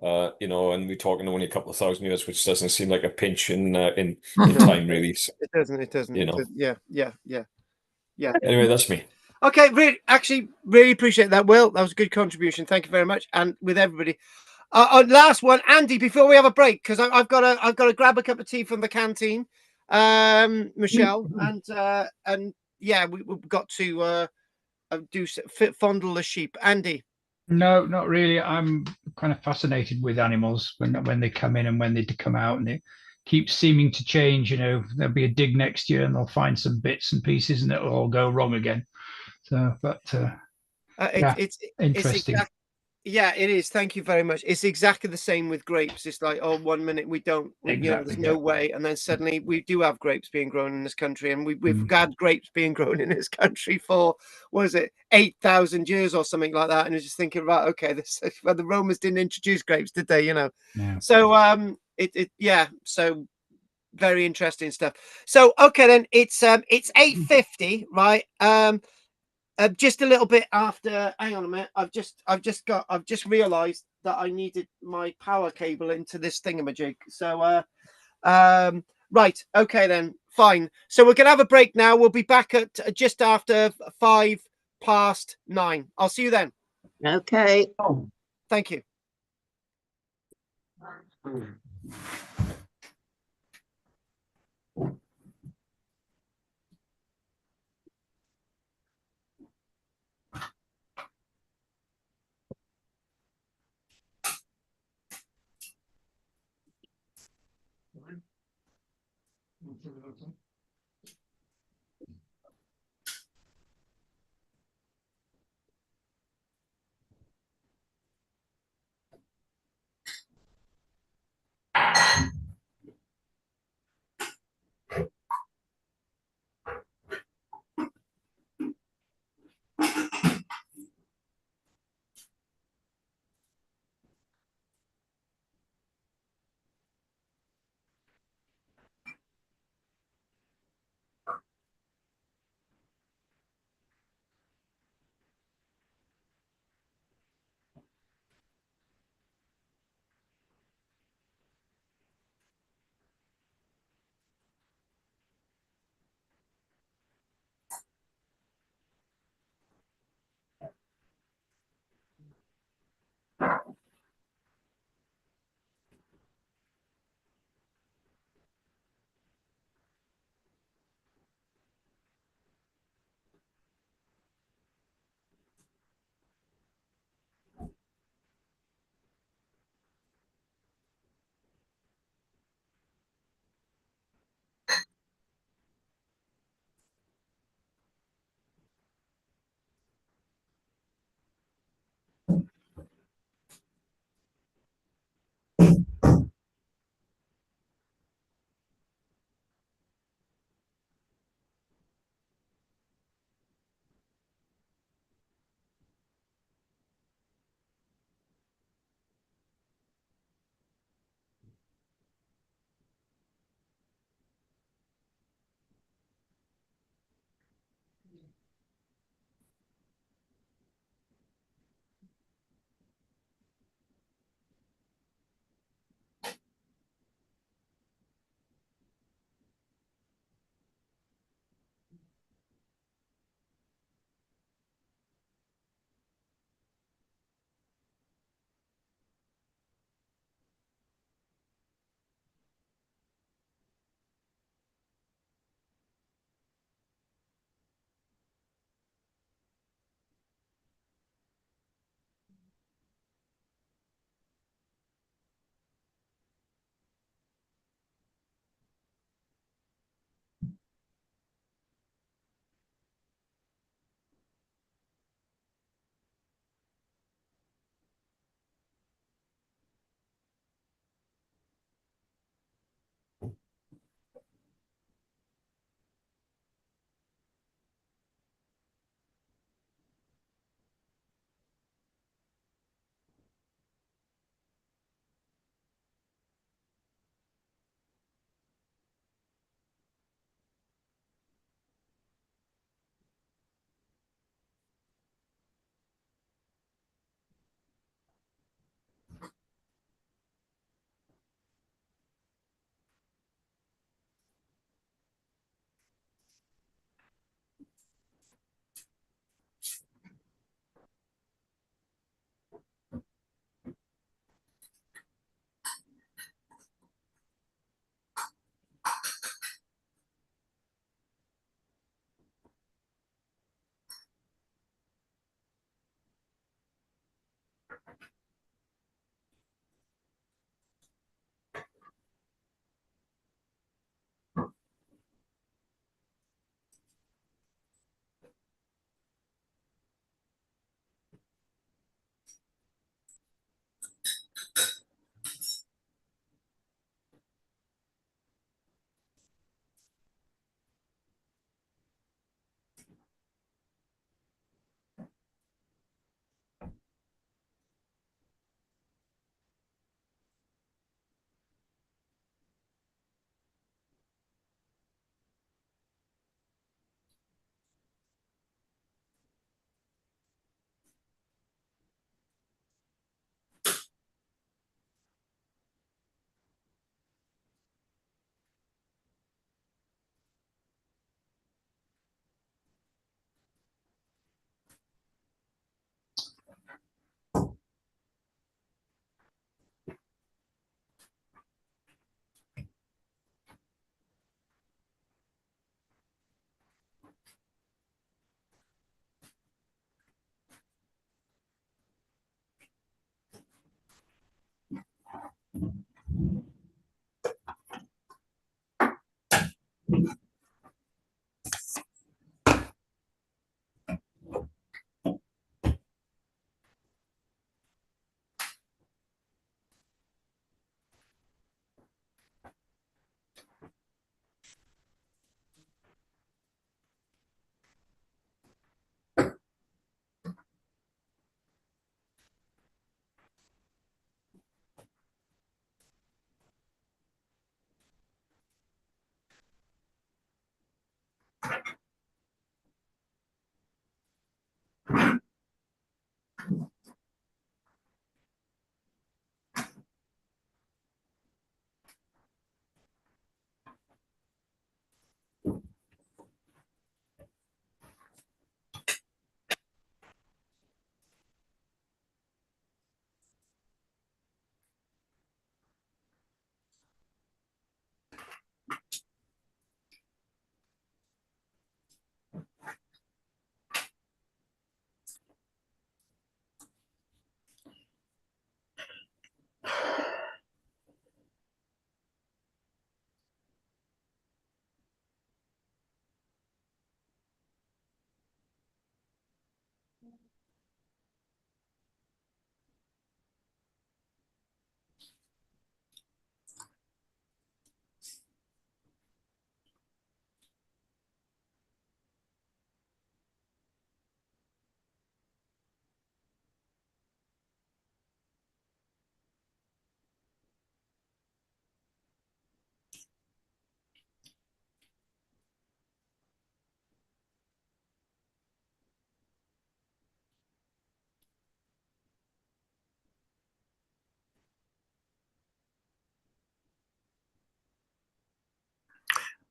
Speaker 5: And we're talking only a couple of thousand years, which doesn't seem like a pinch in time, really. So,
Speaker 1: it doesn't. It doesn't. Yeah.
Speaker 5: Anyway, that's me.
Speaker 1: Okay, really appreciate that, Will. That was a good contribution. Thank you very much, and with everybody. Last one, Andy. Before we have a break, because I've got to grab a cup of tea from the canteen, Michelle, and yeah, we've got to fondle the sheep. Andy.
Speaker 6: No, not really. I'm kind of fascinated with animals when they come in and when they come out, and they keep seeming to change. There'll be a dig next year, and they'll find some bits and pieces, and it'll all go wrong again. So, but it's interesting.
Speaker 1: Yeah, it is. Thank you very much. It's exactly the same with grapes. It's like, 1 minute we don't, there's no way, and then suddenly we do have grapes being grown in this country, and we've had grapes being grown in this country for 8,000 years or something like that. And you're just thinking, right, okay, well, the Romans didn't introduce grapes, did they?
Speaker 6: Yeah.
Speaker 1: So so very interesting stuff. So okay, then it's 8:50, right? Just a little bit after. Hang on a minute. I've just realised that I needed my power cable into this thingamajig. So, right. Okay, then. Fine. So we're gonna have a break now. We'll be back at just after 9:05. I'll see you then.
Speaker 3: Okay.
Speaker 1: Thank you.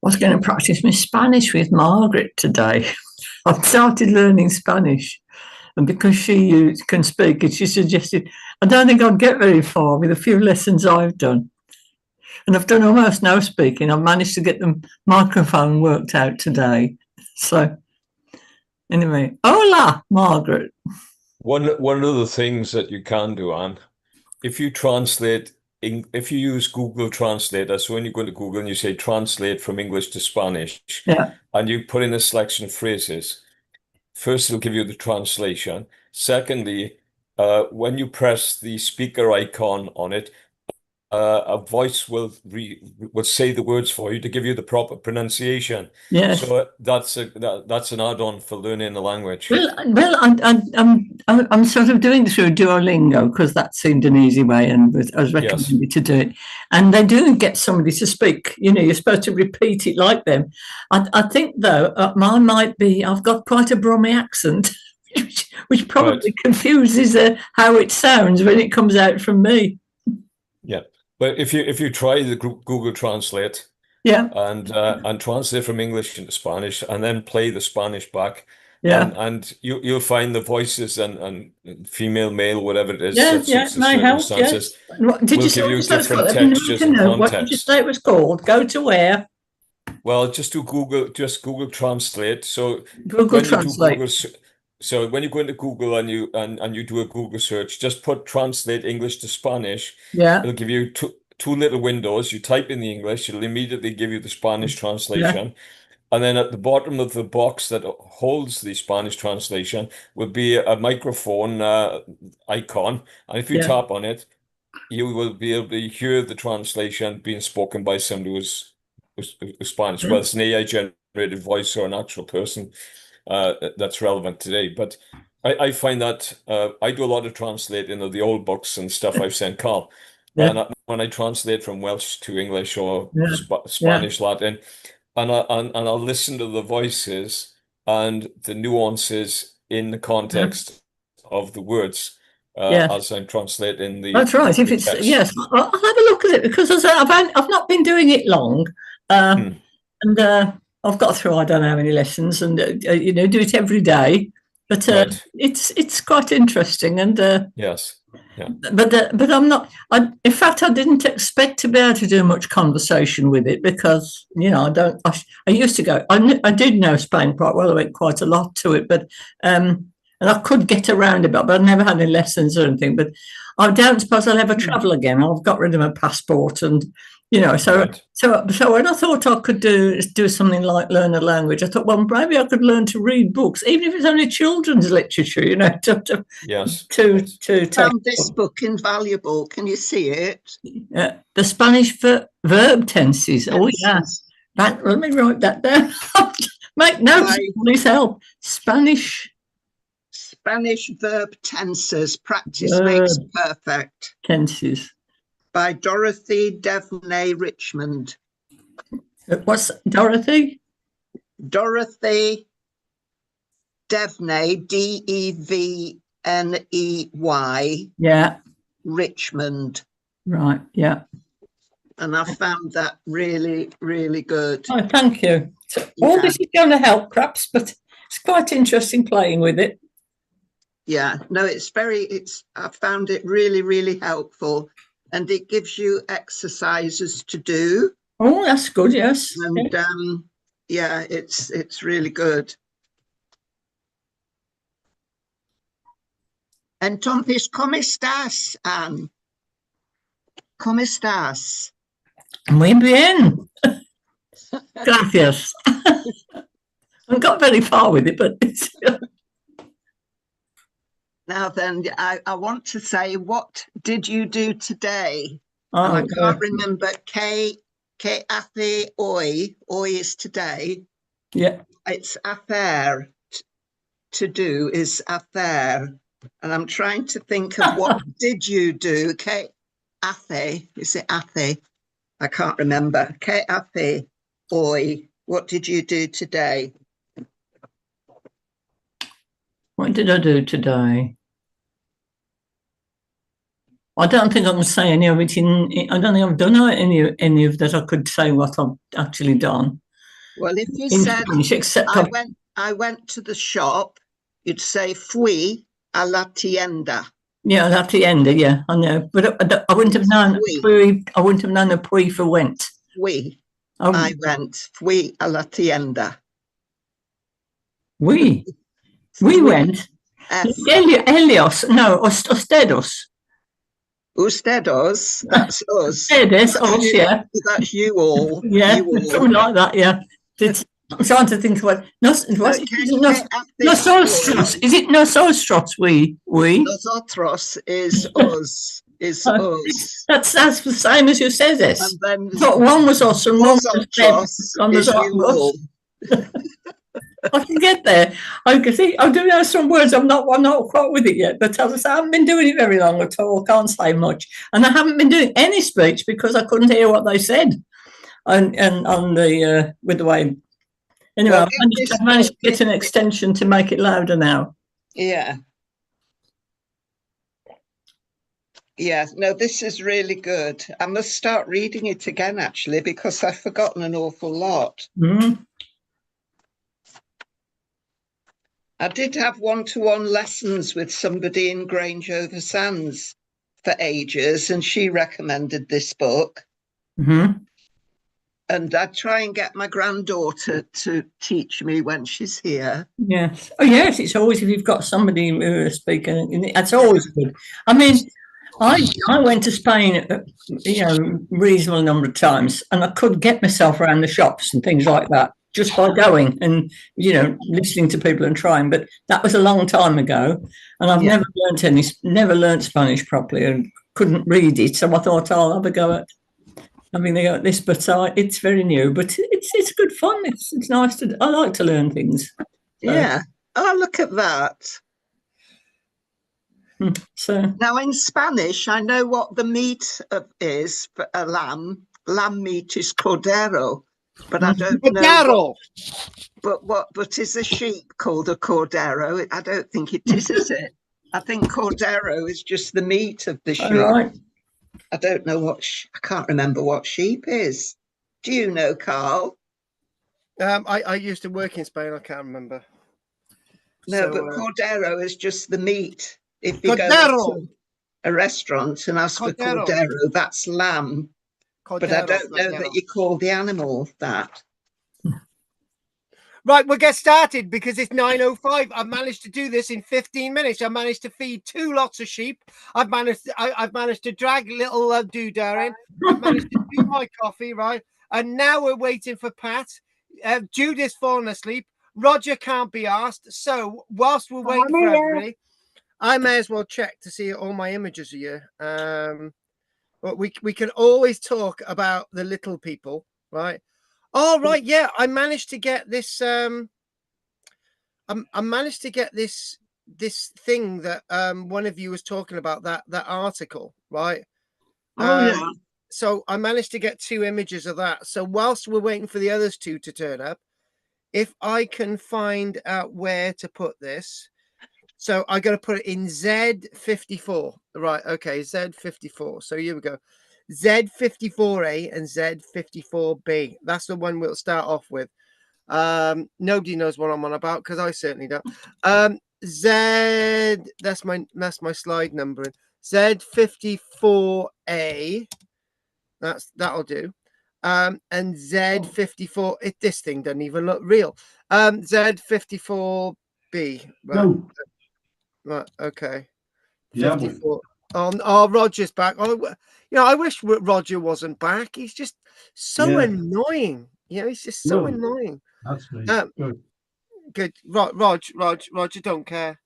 Speaker 9: I was going to practice my Spanish with Margaret today. I've started learning Spanish, and because she can speak it, she suggested, I don't think I'd get very far with a few lessons I've done. And I've done almost no speaking. I've managed to get the microphone worked out today. So anyway, hola, Margaret.
Speaker 5: One of the things that you can do, Anne, if you if you use Google Translator, so when you go into Google and you say translate from English to Spanish,
Speaker 9: yeah,
Speaker 5: and you put in a selection of phrases, first it'll give you the translation. Secondly, when you press the speaker icon on it, a voice will say the words for you to give you the proper pronunciation.
Speaker 9: yes.
Speaker 5: So that's an add-on for learning the language.
Speaker 9: Well, I'm sort of doing it through Duolingo because that seemed an easy way, and I was recommended to do it. And they do get somebody to speak. You know, you're supposed to repeat it like them. I think though, mine might be. I've got quite a Brummy accent, which probably confuses how it sounds when it comes out from me.
Speaker 5: Yeah, but if you try the Google Translate,
Speaker 9: yeah,
Speaker 5: and translate from English into Spanish, and then play the Spanish back,
Speaker 9: yeah,
Speaker 5: and you'll find the voices and female, male, whatever it is,
Speaker 9: that suits the circumstances. Yes. Did you
Speaker 5: give you different
Speaker 9: textures
Speaker 5: and context.
Speaker 9: What did you say it was called? Go to where?
Speaker 5: Well, just Google Translate. So
Speaker 9: Google Translate.
Speaker 5: So when you go into Google and you do a Google search, just put translate English to Spanish.
Speaker 9: Yeah.
Speaker 5: It'll give you two little windows. You type in the English, it'll immediately give you the Spanish translation.
Speaker 9: Yeah.
Speaker 5: And then at the bottom of the box that holds the Spanish translation will be a microphone icon. And if you tap on it, you will be able to hear the translation being spoken by somebody who's Spanish. Well, it's an AI-generated voice or an actual person that's relevant today. But I find that I do a lot of translating of the old books and stuff I've sent Carl. And when I translate from Welsh to English or Spanish, Latin, and I'll listen to the voices and the nuances in the context of the words as I'm translating the.
Speaker 9: That's right. If it's
Speaker 5: text.
Speaker 9: yes, I'll have a look at it because I've not been doing it long, and I've got through I don't know how many lessons, and you know, do it every day. But it's quite interesting, and
Speaker 5: yes. Yeah.
Speaker 9: But I'm not. In fact, I didn't expect to be able to do much conversation with it because you know I don't. I used to go. I did know Spain quite well. I went quite a lot to it, but and I could get around a bit. But I never had any lessons or anything. But I don't suppose I'll ever travel again. I've got rid of my passport, and you know. So when I thought I could do something like learn a language, I thought, well, maybe I could learn to read books, even if it's only children's literature. You know, to
Speaker 3: found this book invaluable. Can you see it?
Speaker 9: The Spanish verb tenses. Oh yeah, let me write that down. Make notes. Please help. Spanish verb tenses. Practice makes perfect. Tenses.
Speaker 3: By Dorothy Devney Richmond.
Speaker 9: What's Dorothy?
Speaker 3: Dorothy Devney, Devney.
Speaker 9: Yeah.
Speaker 3: Richmond.
Speaker 9: Right, yeah.
Speaker 3: And I found that really, really good.
Speaker 9: Oh, thank you. So all this is going to help, perhaps, but it's quite interesting playing with it.
Speaker 3: Yeah, no, I found it really, really helpful. And it gives you exercises to do.
Speaker 9: Oh, that's good, yes.
Speaker 3: And yeah, it's really good. Entonces, ¿cómo estás, Anne? ¿Cómo estás?
Speaker 9: Muy bien. Gracias. I haven't got very far with it, but it's...
Speaker 3: Now then, I want to say, what did you do today?
Speaker 9: Oh,
Speaker 3: and I can't remember. Que hace hoy? Hoy is today.
Speaker 9: Yeah.
Speaker 3: It's hacer. To do is hacer. And I'm trying to think of what did you do? Que hace? Is it hace? I can't remember. Que hace hoy? What did you do today?
Speaker 9: What did I do today? I don't think I can say any of it. I don't think I've done any of that. I could say what I've actually done.
Speaker 3: Well, if you said
Speaker 9: Spanish, except
Speaker 3: I went to the shop, you'd say fui a la tienda.
Speaker 9: Yeah, la tienda. Yeah, I know, but I wouldn't have known. I wouldn't have known a pui for went.
Speaker 3: I went. Fui a la tienda.
Speaker 9: We went. Helios, no, ustedes.
Speaker 3: Ustedes, that's us.
Speaker 9: Ustedes, us, yeah.
Speaker 3: That's you all.
Speaker 9: Yeah,
Speaker 3: you all.
Speaker 9: Something like that, yeah. I'm trying to think what. Nosotros. Is it nosotros? We.
Speaker 3: Nosotros is us. Is us.
Speaker 9: That's the same as you said this.
Speaker 3: And then
Speaker 9: but one was us and one was
Speaker 3: us.
Speaker 9: I can get there. I can see. I do know some words. I'm not quite with it yet. But as I say, I haven't been doing it very long at all. Can't say much. And I haven't been doing any speech because I couldn't hear what they said. And on the with the way. Anyway,
Speaker 3: well,
Speaker 9: I've managed to get an extension to make it louder now.
Speaker 3: Yeah. Yeah, no, this is really good. I must start reading it again, actually, because I've forgotten an awful lot.
Speaker 9: Mm.
Speaker 3: I did have one-to-one lessons with somebody in Grange-over-Sands for ages, and she recommended this book.
Speaker 9: Mm-hmm.
Speaker 3: And I try and get my granddaughter to teach me when she's here.
Speaker 9: Yes. Oh, yes. It's always if you've got somebody who is speaking. That's always good. I mean, I went to Spain, reasonable number of times, and I could get myself around the shops and things like that just by going and listening to people and trying. But that was a long time ago, and I've never learnt Spanish properly and couldn't read it. So I thought I'll have a go at having a go at this. But it's very new, but it's good fun. It's nice to. I like to learn things. So.
Speaker 3: Yeah. Oh, look at that.
Speaker 9: So
Speaker 3: now in Spanish, I know what the meat is for a lamb. Lamb meat is cordero, but I don't know. But is a sheep called a cordero? I don't think it is it? I think cordero is just the meat of the sheep.
Speaker 9: Right.
Speaker 3: I don't know I can't remember what sheep is. Do you know, Carl?
Speaker 1: I used to work in Spain. I can't remember.
Speaker 3: No, but cordero is just the meat. If you go to a restaurant and ask for cordero, that's lamb. But I don't know that you call the animal that.
Speaker 1: Right, we'll get started because it's 9:05. I've managed to do this in 15 minutes. I managed to feed 2 lots of sheep. I've managed to drag little doodah in. I've managed to do my coffee, right? And now we're waiting for Pat. Judith's fallen asleep. Roger can't be asked. So whilst we're waiting for everybody, I may as well check to see all my images are here. But we can always talk about the little people, right? Oh, right, yeah. I managed to get this. I managed to get this thing that one of you was talking about, that article, right?
Speaker 3: Yeah.
Speaker 1: So I managed to get 2 images of that. So whilst we're waiting for the others 2 to turn up, if I can find out where to put this. So I got to put it in Z54. Right. Okay. Z54. So here we go. Z54A and Z54B. That's the one we'll start off with. Nobody knows what I'm on about because I certainly don't. That's my slide number. Z54A. That'll do. And Z54. This thing doesn't even look real. Z54B. Right.
Speaker 2: No.
Speaker 1: Right. Okay.
Speaker 2: Yeah.
Speaker 1: 54. Oh, Roger's back. Oh, I wish Roger wasn't back. He's just so annoying. He's just so annoying.
Speaker 2: That's me.
Speaker 1: Good. Roger, don't care.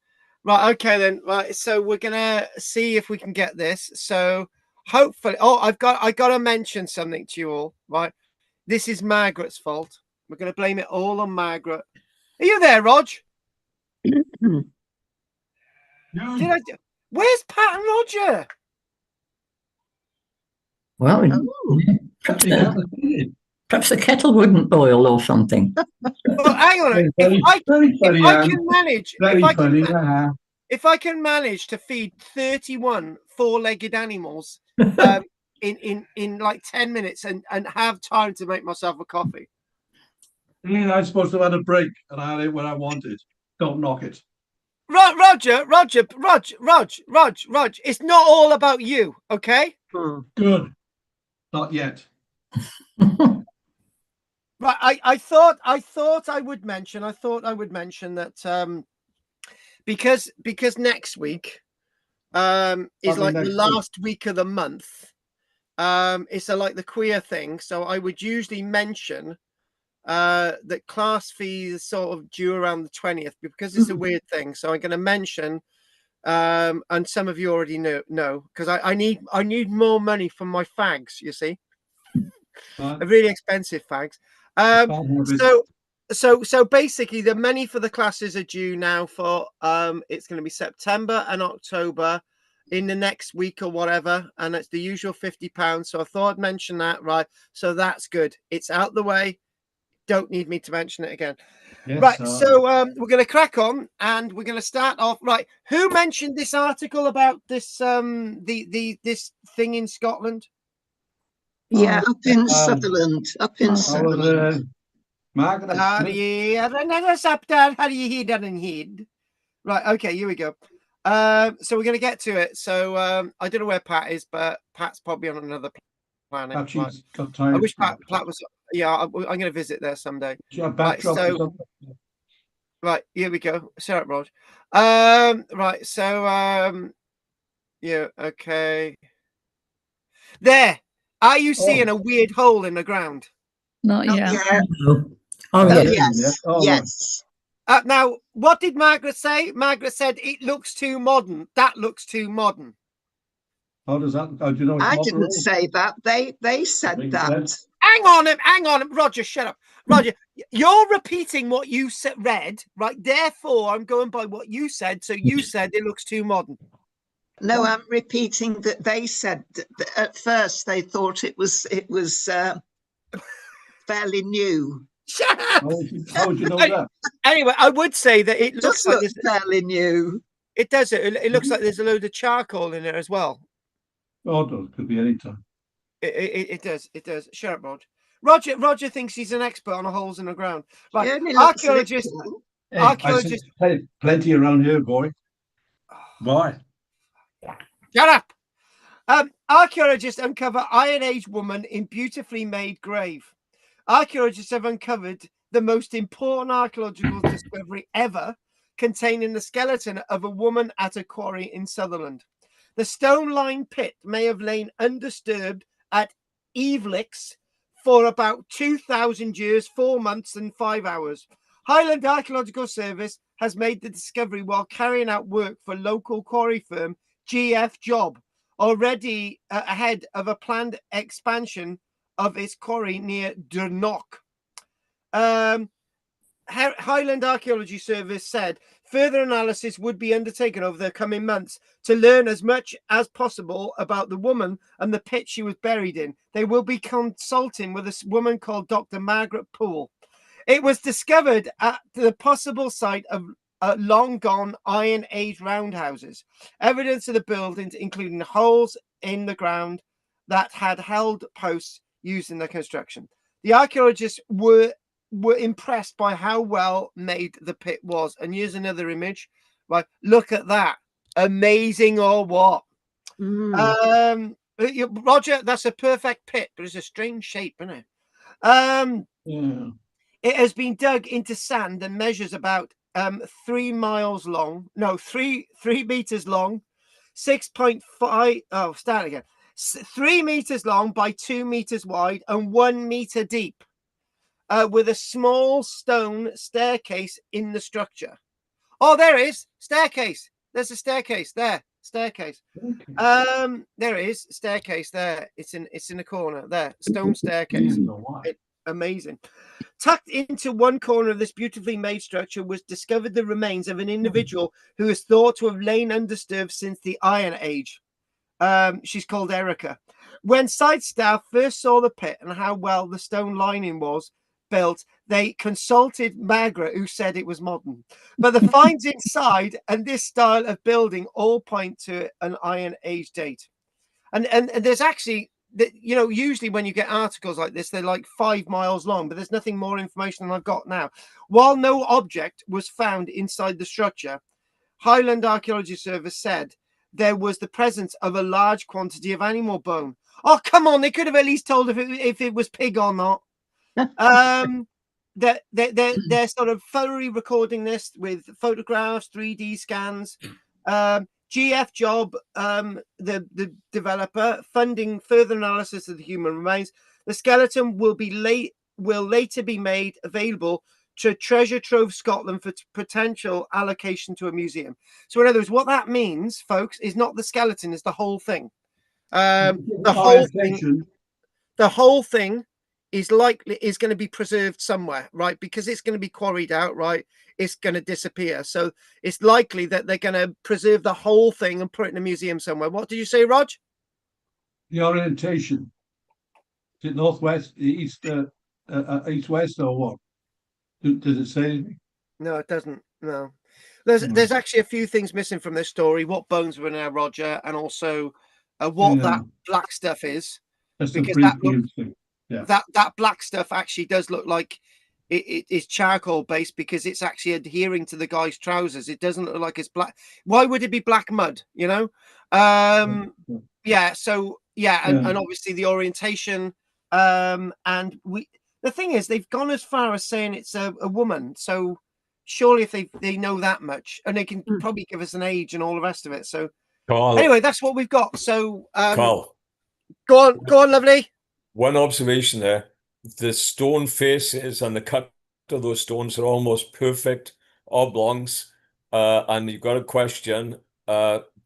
Speaker 1: Right. Okay then. Right. So we're gonna see if we can get this. So hopefully. Oh, I got to mention something to you all. Right. This is Margaret's fault. We're gonna blame it all on Margaret. Are you there, Rog?
Speaker 2: No.
Speaker 1: Where's Pat and Roger?
Speaker 9: Well, perhaps the kettle wouldn't boil or something.
Speaker 1: Well, hang on. If I can manage to feed 31 4-legged animals in like 10 minutes and have time to make myself a coffee.
Speaker 2: I'm supposed to have had a break and I had it when I wanted. Don't knock it.
Speaker 1: Roger. It's not all about you, okay?
Speaker 2: Good. Not yet.
Speaker 1: Right. I thought I would mention that because next week is like the last week of the month. It's like the queer thing. So I would usually mention that class fee is sort of due around the 20th because it's a weird thing. So I'm going to mention, and some of you already know because I need more money from my fags. You see, really expensive fags. So basically, the money for the classes are due now for it's going to be September and October in the next week or whatever, and it's the usual £50. So I thought I'd mention that, right? So that's good. It's out the way. Don't need me to mention it again. Yes, right. So we're going to crack on and we're going to start off. Right. Who mentioned this article about this this thing in Scotland?
Speaker 3: Yeah, up in Sutherland. Up in Sutherland.
Speaker 1: Margaret. Right. Okay. Here we go. So we're going to get to it. So I don't know where Pat is, but Pat's probably on another planet. Right. I wish Pat was. Yeah, I'm going to visit there someday.
Speaker 2: Right, so
Speaker 1: right, here we go. Shut up, Rod. Right, so yeah, okay. There. Are you seeing a weird hole in the ground?
Speaker 7: Not yet.
Speaker 3: Yeah.
Speaker 9: Oh,
Speaker 3: Oh,
Speaker 9: yeah.
Speaker 3: yes.
Speaker 2: Oh,
Speaker 3: Yes.
Speaker 1: Now, what did Margaret say? Margaret said it looks too modern. That looks too modern.
Speaker 2: How does that? How do you know?
Speaker 3: I didn't say that. They said that.
Speaker 1: Hang on, Roger, shut up. Roger, you're repeating what you read, right? Therefore, I'm going by what you said. So you said it looks too modern.
Speaker 3: No, I'm repeating that they said that at first they thought it was fairly new.
Speaker 1: Shut up.
Speaker 2: How would you know that?
Speaker 1: Anyway, I would say that it looks like
Speaker 3: this fairly new.
Speaker 1: It does. It looks like there's a load of charcoal in there as well.
Speaker 2: Oh, it could be any time.
Speaker 1: It does. It does. Shut up, Rod. Roger thinks he's an expert on holes in the ground. Right, archaeologist.
Speaker 2: Plenty around here, boy. Boy.
Speaker 1: Shut up. Archaeologists uncover Iron Age woman in beautifully made grave. Archaeologists have uncovered the most important archaeological discovery ever, containing the skeleton of a woman at a quarry in Sutherland. The stone-lined pit may have lain undisturbed at Evelix for about 2,000 years, 4 months and 5 hours. Highland Archaeological Service has made the discovery while carrying out work for local quarry firm GF Job, already ahead of a planned expansion of its quarry near Durnock. Highland Archaeology Service said further analysis would be undertaken over the coming months to learn as much as possible about the woman and the pit she was buried in. They will be consulting with a woman called Dr. Margaret Poole. It was discovered at the possible site of long gone Iron Age roundhouses. Evidence of the buildings, including holes in the ground that had held posts used in the construction. The archaeologists were impressed by how well made the pit was. And here's another image. Right, look at that. Amazing or what? Roger, that's a perfect pit, but it's a strange shape, isn't it? It has been dug into sand and measures about 3 miles long. No, 3 meters long, 6.5. Oh, start again. 3 meters long by 2 meters wide and 1 meter deep, with a small stone staircase in the structure. Oh, there is staircase. There's a staircase there. Staircase. There it is. Staircase there. It's in the corner there. Stone staircase. Amazing. Tucked into one corner of this beautifully made structure was discovered the remains of an individual who is thought to have lain undisturbed since the Iron Age. She's called Erica. When site staff first saw the pit and how well the stone lining was built, they consulted Margaret, who said it was modern. But the finds inside and this style of building all point to an Iron Age date. And there's actually, usually when you get articles like this, they're like 5 miles long, but there's nothing more information than I've got now. While no object was found inside the structure, Highland Archaeology Service said there was the presence of a large quantity of animal bone. Oh, come on. They could have at least told if it was pig or not. They're sort of thoroughly recording this with photographs, 3D scans. GF Job, the developer, funding further analysis of the human remains. The skeleton will later be made available to Treasure Trove Scotland for potential allocation to a museum. So in other words, what that means, folks, is not the skeleton, it's the whole thing. The whole thing is going to be preserved somewhere, right? Because it's going to be quarried out, right? It's going to disappear. So it's likely that they're going to preserve the whole thing and put it in a museum somewhere. What did you say, Rog?
Speaker 2: The orientation. Is it northwest, east, east-west, or what? Does it say anything?
Speaker 1: No, it doesn't. No. There's actually a few things missing from this story. What bones were in there, Roger, and also what that black stuff is.
Speaker 2: That's
Speaker 1: because
Speaker 2: that
Speaker 1: black stuff actually does look like it is charcoal based because it's actually adhering to the guy's trousers. It doesn't look like it's black. Why would it be black mud? And obviously the orientation, and the thing is, they've gone as far as saying it's a woman. So surely if they know that much, and they can probably give us an age and all the rest of it. So
Speaker 5: Carl,
Speaker 1: anyway, that's what we've got. So
Speaker 5: Carl,
Speaker 1: go on, lovely.
Speaker 5: one observation there. The stone faces and the cut of those stones are almost perfect oblongs. And you've got a question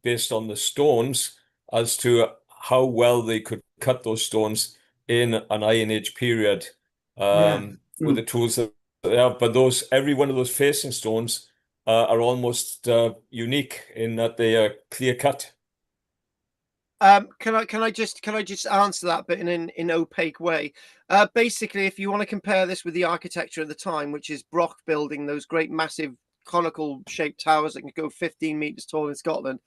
Speaker 5: based on the stones as to how well they could cut those stones in an Iron Age period with the tools that they have. But every one of those facing stones are almost unique in that they are clear cut.
Speaker 1: Can I just answer that, but in an opaque way? Basically, if you want to compare this with the architecture of the time, which is Brock building those great massive conical shaped towers that can go 15 meters tall in Scotland,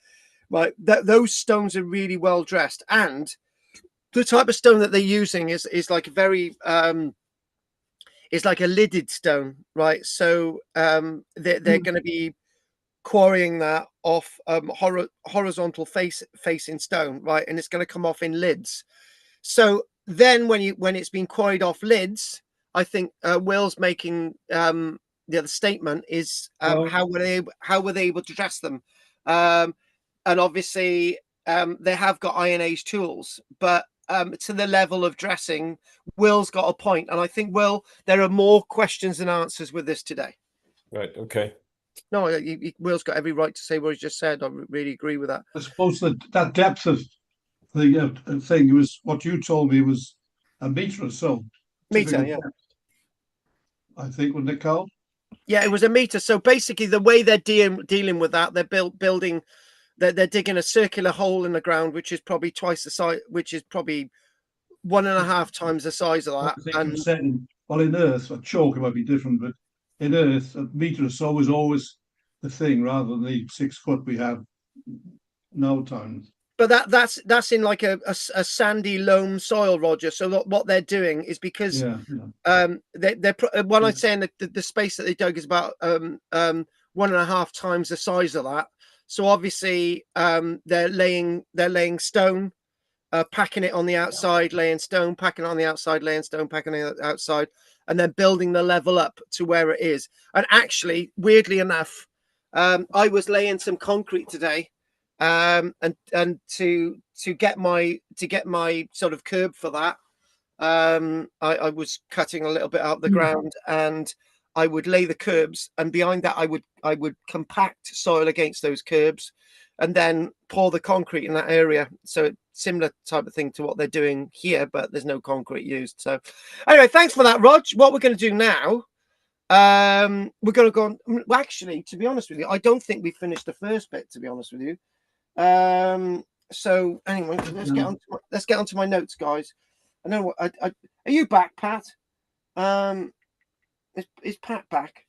Speaker 1: right? Those stones are really well dressed, and the type of stone that they're using is like a very is like a lidded stone, right? So they're going to be quarrying that off horizontal facing stone, right? And it's going to come off in lids. So then when it's been quarried off lids, I think Will's making the other statement is how were they able to dress them? And obviously they have got Iron Age tools, but to the level of dressing, Will's got a point. And I think, Will, there are more questions than answers with this today.
Speaker 5: Right, okay.
Speaker 1: No, Will's got every right to say what he just said. I really agree with that.
Speaker 2: I suppose that depth of the thing was what you told me was a meter or so.
Speaker 1: Meter, yeah.
Speaker 2: Depth, I think, wasn't it, Carl?
Speaker 1: Yeah, it was a meter. So basically, the way they're dealing with that, they're building, they're digging a circular hole in the ground, which is probably twice the size, which is probably 1.5 times the size of that.
Speaker 2: And setting, well, in Earth, a chalk might be different, but in Earth, a meter or so is always the thing, rather than the 6 foot we have nowadays.
Speaker 1: But that's in like a sandy loam soil, Roger. So what they're doing is because they're when I'm saying that the space that they dug is about 1.5 times the size of that. So obviously they're laying stone, packing it on the outside, laying stone, packing it on the outside, laying stone, packing it on the outside, and then building the level up to where it is. And actually, weirdly enough, I was laying some concrete today, and to get my sort of curb for that, I was cutting a little bit out of the ground, and I would lay the curbs, and behind that I would compact soil against those curbs, and then pour the concrete in that area. So similar type of thing to what they're doing here, but there's no concrete used. So anyway, thanks for that, Rog. What we're going to do now, we're going to go on. Well, actually, to be honest with you, I don't think we finished the first bit, to be honest with you. So anyway, let's get onto my notes, guys. I know what are you back, Pat? Is Pat back?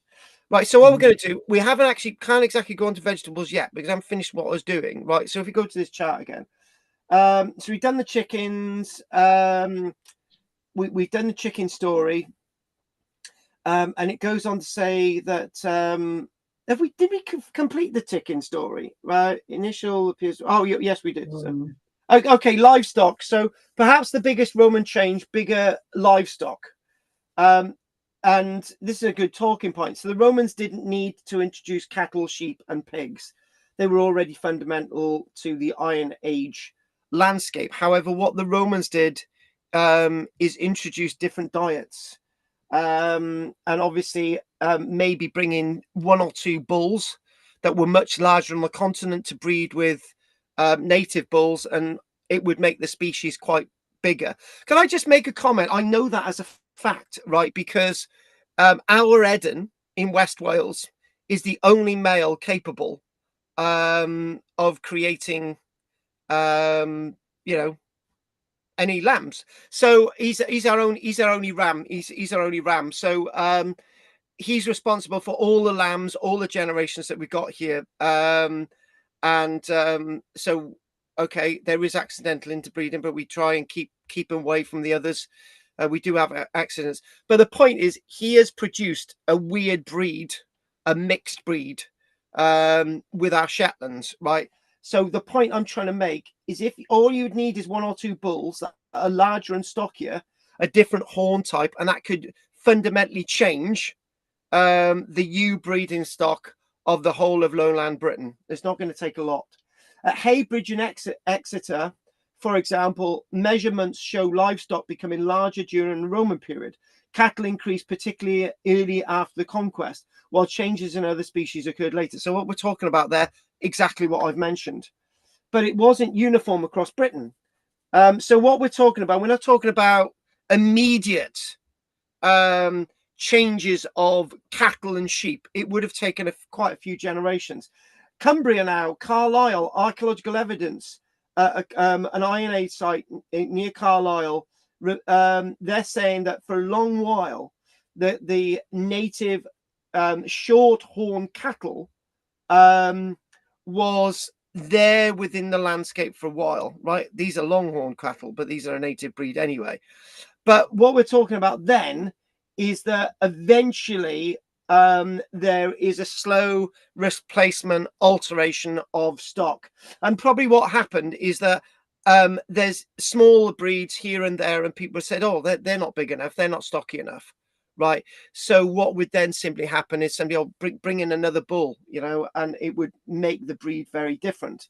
Speaker 1: Right, so what we're going to do, we can't exactly go on to vegetables yet because I haven't finished what I was doing. Right, so if we go to this chart again, so we've done the chickens. We've done the chicken story, and it goes on to say that did we complete the chicken story? Right, initial appears. Oh, yes, we did. So, okay, livestock. So perhaps the biggest Roman change, bigger livestock. And this is a good talking point. So the Romans didn't need to introduce cattle, sheep, and pigs. They were already fundamental to the Iron Age landscape. However, what the Romans did is introduce different diets. And obviously maybe bring in 1 or 2 bulls that were much larger on the continent to breed with native bulls, and it would make the species quite bigger. Can I just make a comment? I know that as a fact, right? Because our Eden in West Wales is the only male capable of creating any lambs. So he's our only ram. He's our only ram. So he's responsible for all the lambs, all the generations that we've got here. So okay, there is accidental interbreeding, but we try and keep away from the others. We do have accidents, but the point is he has produced a weird breed, a mixed breed with our Shetlands, right? So the point I'm trying to make is if all you'd need is 1 or 2 bulls that are larger and stockier, a different horn type, and that could fundamentally change the ewe breeding stock of the whole of lowland Britain. It's not going to take a lot. At Heybridge and Exeter, for example, measurements show livestock becoming larger during the Roman period. Cattle increased particularly early after the conquest, while changes in other species occurred later. So what we're talking about there, exactly what I've mentioned. But it wasn't uniform across Britain. So what we're talking about, we're not talking about immediate changes of cattle and sheep. It would have taken quite a few generations. Cumbria now, Carlisle, archaeological evidence, an Iron Age site near Carlisle. They're saying that for a long while, the native short-horn cattle was there within the landscape for a while, right? These are longhorn cattle, but these are a native breed anyway. But what we're talking about then is that eventually there is a slow replacement alteration of stock. And probably what happened is that there's smaller breeds here and there, and people said, oh, they're not big enough, they're not stocky enough, right? So what would then simply happen is somebody will bring in another bull, you know, and it would make the breed very different.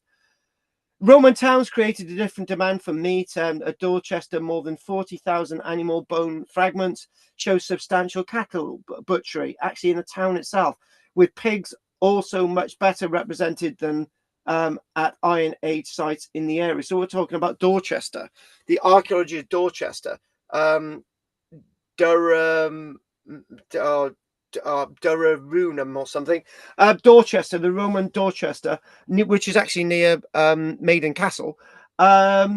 Speaker 1: Roman towns created a different demand for meat. At Dorchester, more than 40,000 animal bone fragments show substantial cattle butchery, actually in the town itself, with pigs also much better represented than at Iron Age sites in the area. So we're talking about Dorchester, the archaeology of Dorchester, Durham, Durham or something. Dorchester, the Roman Dorchester, which is actually near Maiden Castle. Yeah,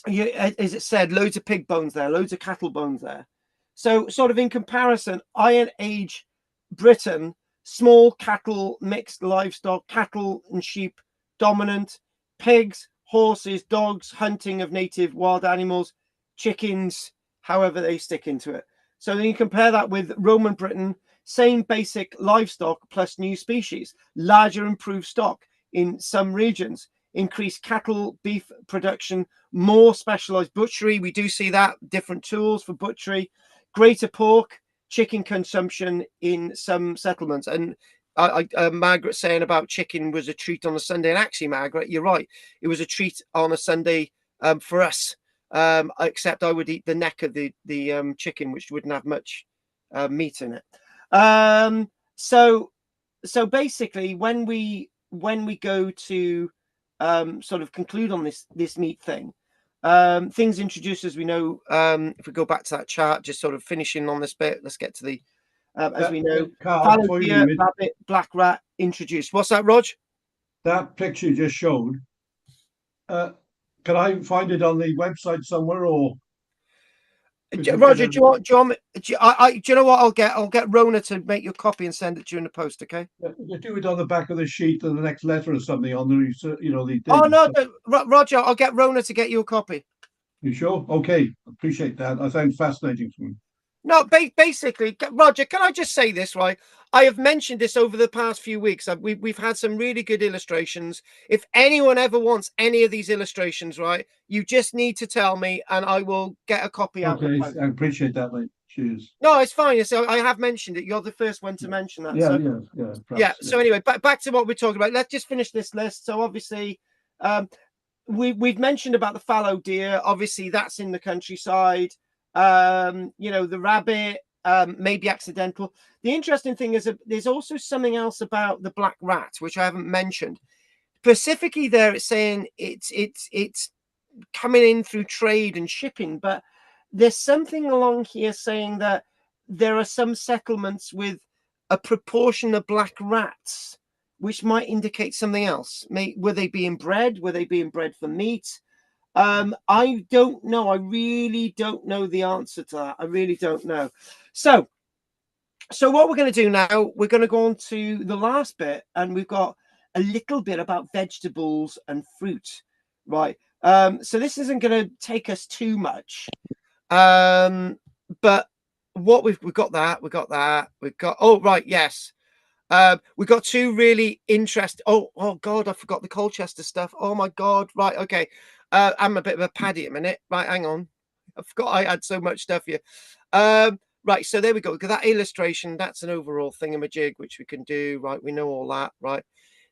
Speaker 1: as it said, loads of pig bones there, loads of cattle bones there. So sort of in comparison, Iron Age Britain, small cattle, mixed livestock, cattle and sheep dominant, pigs, horses, dogs, hunting of native wild animals, chickens, however they stick into it. So then you compare that with Roman Britain, same basic livestock plus new species, larger improved stock in some regions, increased cattle, beef production, more specialized butchery. We do see that, different tools for butchery, greater pork, chicken consumption in some settlements. And Margaret saying about chicken was a treat on a Sunday. And actually, Margaret, you're right. It was a treat on a Sunday for us. Except I would eat the neck of the chicken, which wouldn't have much meat in it. So basically, when we go to sort of conclude on this meat thing, things introduced, as we know, if we go back to that chart, just sort of finishing on this bit, let's get to the as we know, fallow deer, rabbit, black rat introduced. What's that, Rog?
Speaker 2: That picture you just showed. Can I find it on the website somewhere, or
Speaker 1: Roger? Do you want? Do you know what? I'll get Rona to make you a copy and send it to you in the post. Okay.
Speaker 2: You do it on the back of the sheet of the next letter or something on the, you know, the.
Speaker 1: Oh no, Roger! I'll get Rona to get you a copy.
Speaker 2: You sure? Okay, appreciate that. I find fascinating for me.
Speaker 1: No, basically, Roger, can I just say this, right? I have mentioned this over the past few weeks. We've had some really good illustrations. If anyone ever wants any of these illustrations, right, you just need to tell me and I will get a copy out.
Speaker 2: Okay, I appreciate that, mate. Cheers.
Speaker 1: No, it's fine. So I have mentioned it. You're the first one to mention that.
Speaker 2: Yeah,
Speaker 1: so, yeah. So anyway, back to what we're talking about. Let's just finish this list. So obviously, we've mentioned about the fallow deer. Obviously, that's in the countryside. You know, the rabbit, maybe accidental. The interesting thing is that there's also something else about the black rat, which I haven't mentioned. Specifically there, it's saying it's coming in through trade and shipping, but there's something along here saying that there are some settlements with a proportion of black rats, which might indicate something else. Were they being bred? Were they being bred for meat? I don't know. I really don't know the answer to that. I really don't know. So what we're going to do now, we're going to go on to the last bit, and we've got a little bit about vegetables and fruit, right? So this isn't going to take us too much, but what we've got that, oh right, yes. We've got two really interesting. Oh God, I forgot the Colchester stuff. Oh my God. Right. Okay. I'm a bit of a paddy a minute. Right. Hang on. I forgot I had so much stuff here. Right, so there we go. That illustration, that's an overall thingamajig, which we can do. Right, we know all that. Right,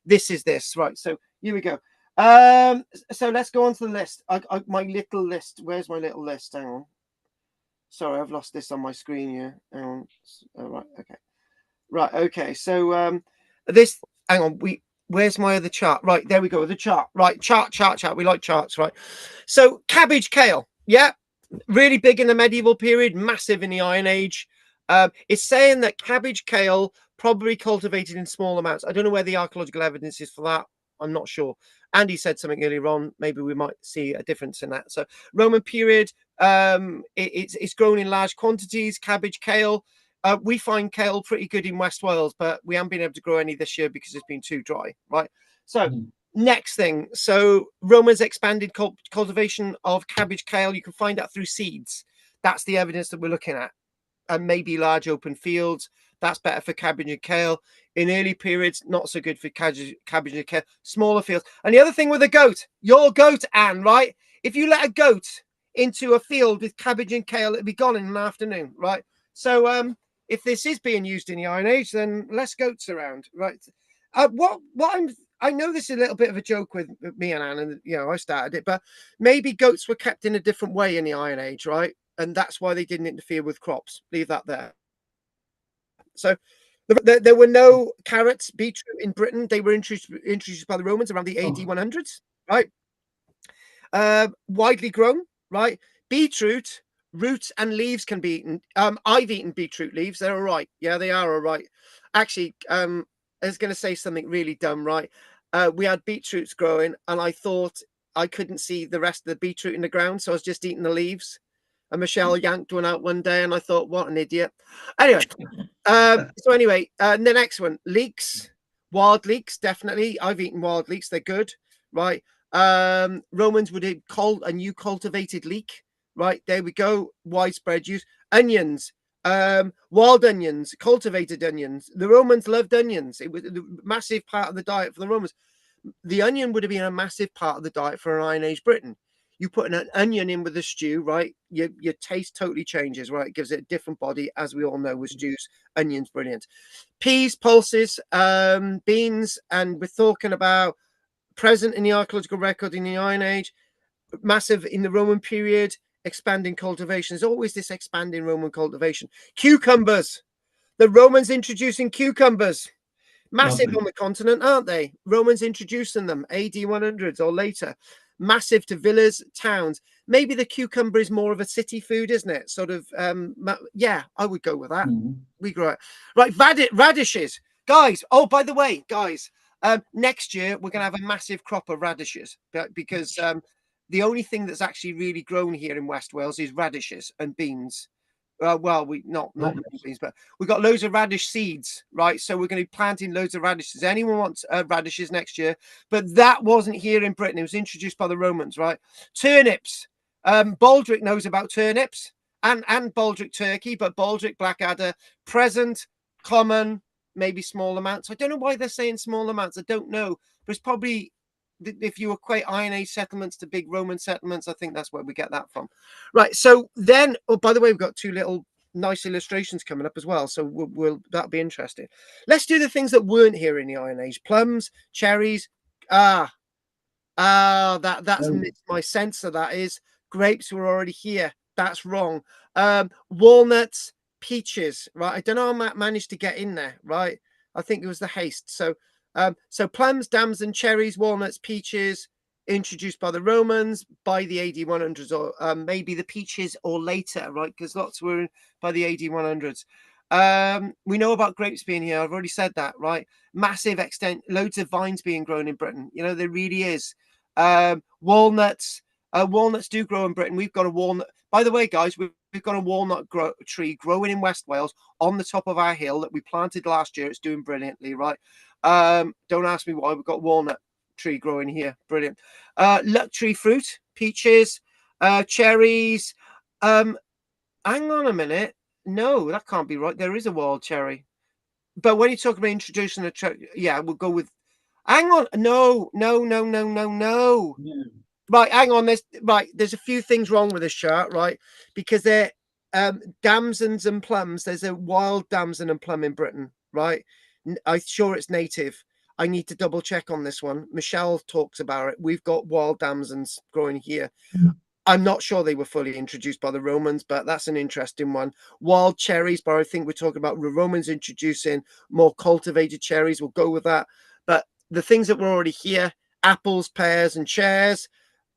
Speaker 1: this is this. Right, so here we go. So let's go on to the list. My little list. Where's my little list? Hang on. Sorry, I've lost this on my screen here. Hang on. Right, okay. Right, okay. So this. Hang on. Where's my other chart? Right, there we go. The chart. Right, chart. We like charts, right? So cabbage kale. Yeah. Really big in the medieval period, massive in the Iron Age. It's saying that cabbage kale probably cultivated in small amounts. I don't know where the archaeological evidence is for that. I'm not sure. Andy said something earlier on. Maybe we might see a difference in that. So Roman period, it's grown in large quantities. Cabbage, kale. We find kale pretty good in West Wales, but we haven't been able to grow any this year because it's been too dry. Right. So. Next thing, so Romans expanded cultivation of cabbage kale. You can find that through seeds. That's the evidence that we're looking at. And maybe large open fields. That's better for cabbage and kale. In early periods, not so good for cabbage and kale. Smaller fields. And the other thing with a goat, your goat, Anne, right? If you let a goat into a field with cabbage and kale, it'll be gone in an afternoon, right? So if this is being used in the Iron Age, then less goats around, right? I know this is a little bit of a joke with me and Anne, and I started it, but maybe goats were kept in a different way in the Iron Age, right? And that's why they didn't interfere with crops. Leave that there. So there were no carrots, beetroot in Britain. They were introduced by the Romans around the AD 100s, right? Widely grown, right? Beetroot, roots and leaves can be eaten. I've eaten beetroot leaves. They're all right. Yeah, they are all right. Actually, I was going to say something really dumb, right? We had beetroots growing, and I thought I couldn't see the rest of the beetroot in the ground, so I was just eating the leaves. And Michelle yanked one out one day, and I thought, what an idiot. Anyway, so anyway, the next one, leeks, wild leeks, definitely. I've eaten wild leeks. They're good, right? Romans would have a new cultivated leek, right? There we go. Widespread use. Onions. Wild onions, cultivated onions. The Romans loved onions. It was a massive part of the diet for the Romans. The onion would have been a massive part of the diet for an Iron Age Britain. You put an onion in with a stew, right? Your taste totally changes, right? It gives it a different body, as we all know with stews. Onions, brilliant. Peas, pulses, beans, and we're talking about present in the archaeological record in the Iron Age, massive in the Roman period. Expanding cultivation. There's always this expanding Roman cultivation. Cucumbers. The Romans introducing cucumbers. Massive on the continent, aren't they? Romans introducing them, AD 100s or later. Massive to villas, towns. Maybe the cucumber is more of a city food, isn't it? Sort of, yeah, I would go with that. We grow it. Right, radishes. Guys, oh, by the way, guys, next year we're going to have a massive crop of radishes because the only thing that's actually really grown here in West Wales is radishes and beans. Well, we not beans, but we've got loads of radish seeds, right? So we're going to be planting loads of radishes. Anyone wants radishes next year? But that wasn't here in Britain. It was introduced by the Romans, right? Turnips. Baldric knows about turnips and Baldric turkey, but Baldric blackadder, present, common, maybe small amounts. I don't know why they're saying small amounts. I don't know, but it's probably, if you equate Iron Age settlements to big Roman settlements, I think that's where we get that from. Right. So then, oh, by the way, we've got two little nice illustrations coming up as well. So that'll be interesting. Let's do the things that weren't here in the Iron Age. Plums, cherries. That's missed my sensor. That is. Grapes were already here. That's wrong. Walnuts, peaches. Right. I don't know how I managed to get in there. Right. I think it was the haste. So plums, dams, and cherries, walnuts, peaches, introduced by the Romans by the AD 100s, or maybe the peaches or later, right? Because lots were by the AD 100s. We know about grapes being here. I've already said that, right? Massive extent, loads of vines being grown in Britain. There really is. Walnuts. Walnuts do grow in Britain. We've got a walnut. By the way, guys, we've got a walnut tree growing in West Wales on the top of our hill that we planted last year. It's doing brilliantly, right? Don't ask me why. We've got walnut tree growing here. Brilliant. Luck tree fruit, peaches, cherries. Hang on a minute. No, that can't be right. There is a wild cherry. But when you talk about introducing a cherry, yeah, we'll go with. Hang on. No. Right, hang on. There's a few things wrong with this chart, right? Because they're damsons and plums. There's a wild damson and plum in Britain, right? I'm sure it's native. I need to double check on this one. Michelle talks about it. We've got wild damsons growing here. I'm not sure they were fully introduced by the Romans, but that's an interesting one. Wild cherries, but I think we're talking about the Romans introducing more cultivated cherries. We'll go with that. But the things that were already here, apples, pears, and chairs,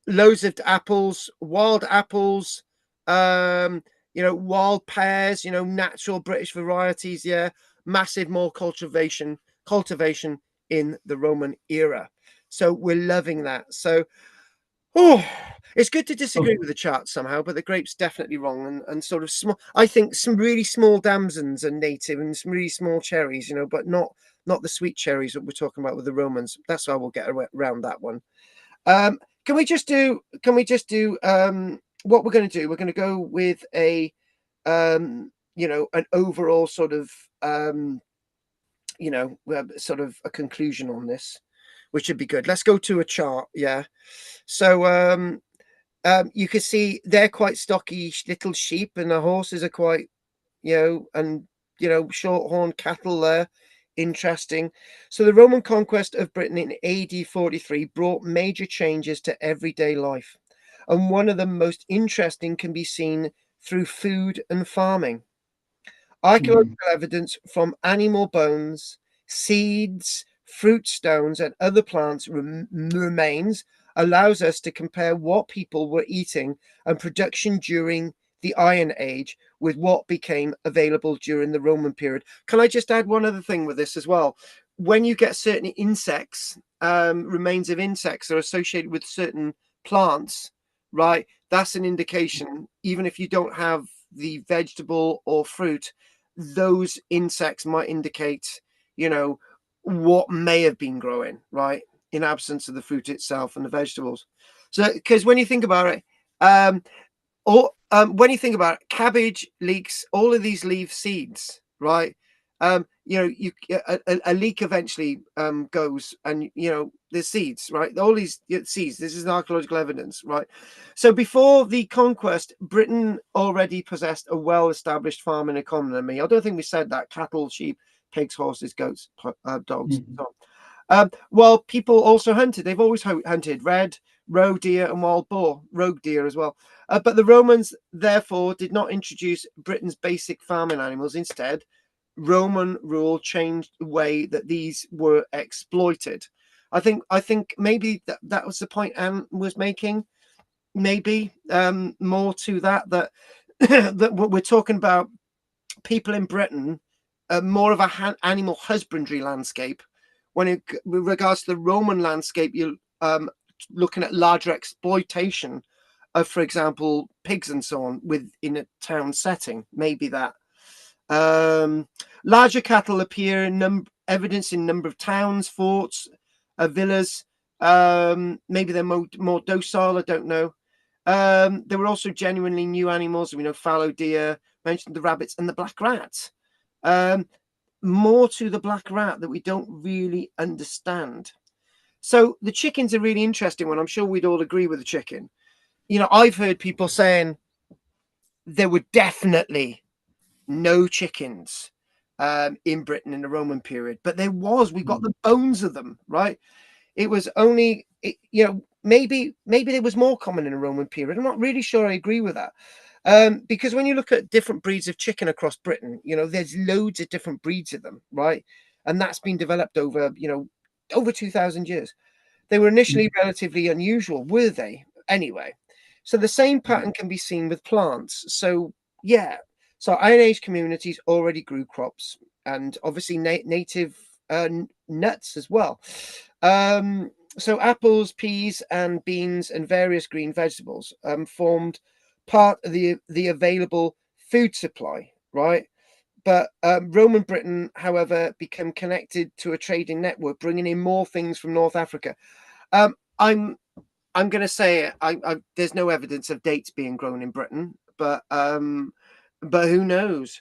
Speaker 1: loads of apples, wild apples, wild pears, natural British varieties. Yeah, massive more cultivation in the Roman era. So we're loving that. So, it's good to disagree with the chart somehow, but the grape's definitely wrong and sort of small. I think some really small damsons are native and some really small cherries, but not the sweet cherries that we're talking about with the Romans. That's why we'll get around that one. Can we just do what we're going to do? We're going to go with a an overall sort of sort of a conclusion on this, which would be good. Let's go to a chart. Yeah. So you can see they're quite stocky little sheep, and the horses are quite, short-horned cattle there. Interesting. So the Roman conquest of Britain in AD 43 brought major changes to everyday life. And one of the most interesting can be seen through food and farming. Archaeological evidence from animal bones, seeds, fruit stones, and other plants remains allows us to compare what people were eating and production during the Iron Age with what became available during the Roman period. Can I just add one other thing with this as well? When you get certain insects, remains of insects are associated with certain plants, right? That's an indication, even if you don't have the vegetable or fruit, those insects might indicate, what may have been growing, right? In absence of the fruit itself and the vegetables. So, because when you think about it, when you think about it, cabbage, leeks, all of these leave seeds, right? A leek eventually goes, and there's seeds, right? All these seeds. This is archaeological evidence, right? So before the conquest, Britain already possessed a well-established farming economy. I don't think we said that: cattle, sheep, pigs, horses, goats, dogs. Well, people also hunted. They've always hunted red, roe deer, and wild boar, rogue deer as well. But the Romans, therefore, did not introduce Britain's basic farming animals. Instead, Roman rule changed the way that these were exploited. I think maybe that was the point Anne was making. Maybe more to that that what we're talking about, people in Britain, more of a animal husbandry landscape. With regards to the Roman landscape, you're looking at larger exploitation of, for example, pigs and so on within a town setting. Maybe that. Larger cattle appear in evidence in number of towns, forts, villas. Maybe they're more docile. I don't know. There were also genuinely new animals. We know fallow deer, mentioned the rabbits and the black rat. More to the black rat that we don't really understand. So the chicken's a really interesting one. I'm sure we'd all agree with the chicken. I've heard people saying there were definitely no chickens in Britain in the Roman period, but there was. We've got the bones of them, right? It was only, maybe there was more common in the Roman period. I'm not really sure I agree with that. Because when you look at different breeds of chicken across Britain, there's loads of different breeds of them, right? And that's been developed over 2,000 years. They were initially relatively unusual, were they? Anyway, so the same pattern can be seen with plants. So yeah, so Iron Age communities already grew crops and obviously native nuts as well. So apples, peas, and beans, and various green vegetables formed part of the available food supply, right? But Roman Britain, however, became connected to a trading network, bringing in more things from North Africa. I'm going to say there's no evidence of dates being grown in Britain, but who knows?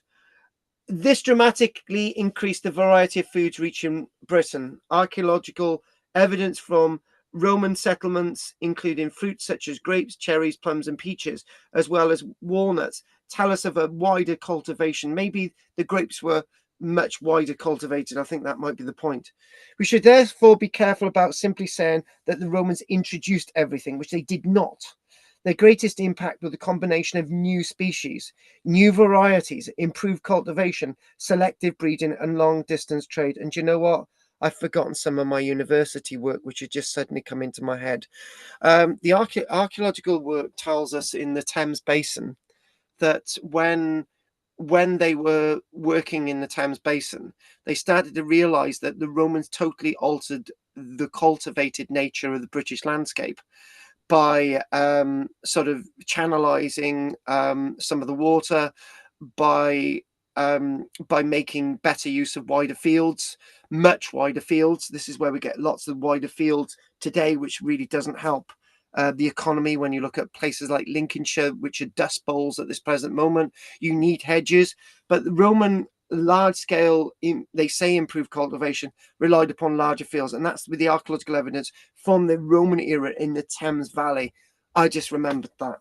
Speaker 1: This dramatically increased the variety of foods reaching Britain. Archaeological evidence from Roman settlements, including fruits such as grapes, cherries, plums, and peaches, as well as walnuts, tell us of a wider cultivation. Maybe the grapes were much wider cultivated. I think that might be the point. We should therefore be careful about simply saying that the Romans introduced everything, which they did not. Their greatest impact was the combination of new species, new varieties, improved cultivation, selective breeding, and long-distance trade. And you know what? I've forgotten some of my university work, which had just suddenly come into my head. The archaeological work tells us in the Thames Basin that when they were working in the Thames Basin, they started to realize that the Romans totally altered the cultivated nature of the British landscape by sort of channelizing some of the water, by making better use of wider fields, much wider fields. This is where we get lots of wider fields today, which really doesn't help the economy. When you look at places like Lincolnshire, which are dust bowls at this present moment, you need hedges. But the Roman large scale, they say, improved cultivation relied upon larger fields, and that's with the archaeological evidence from the Roman era in the Thames Valley. I just remembered that.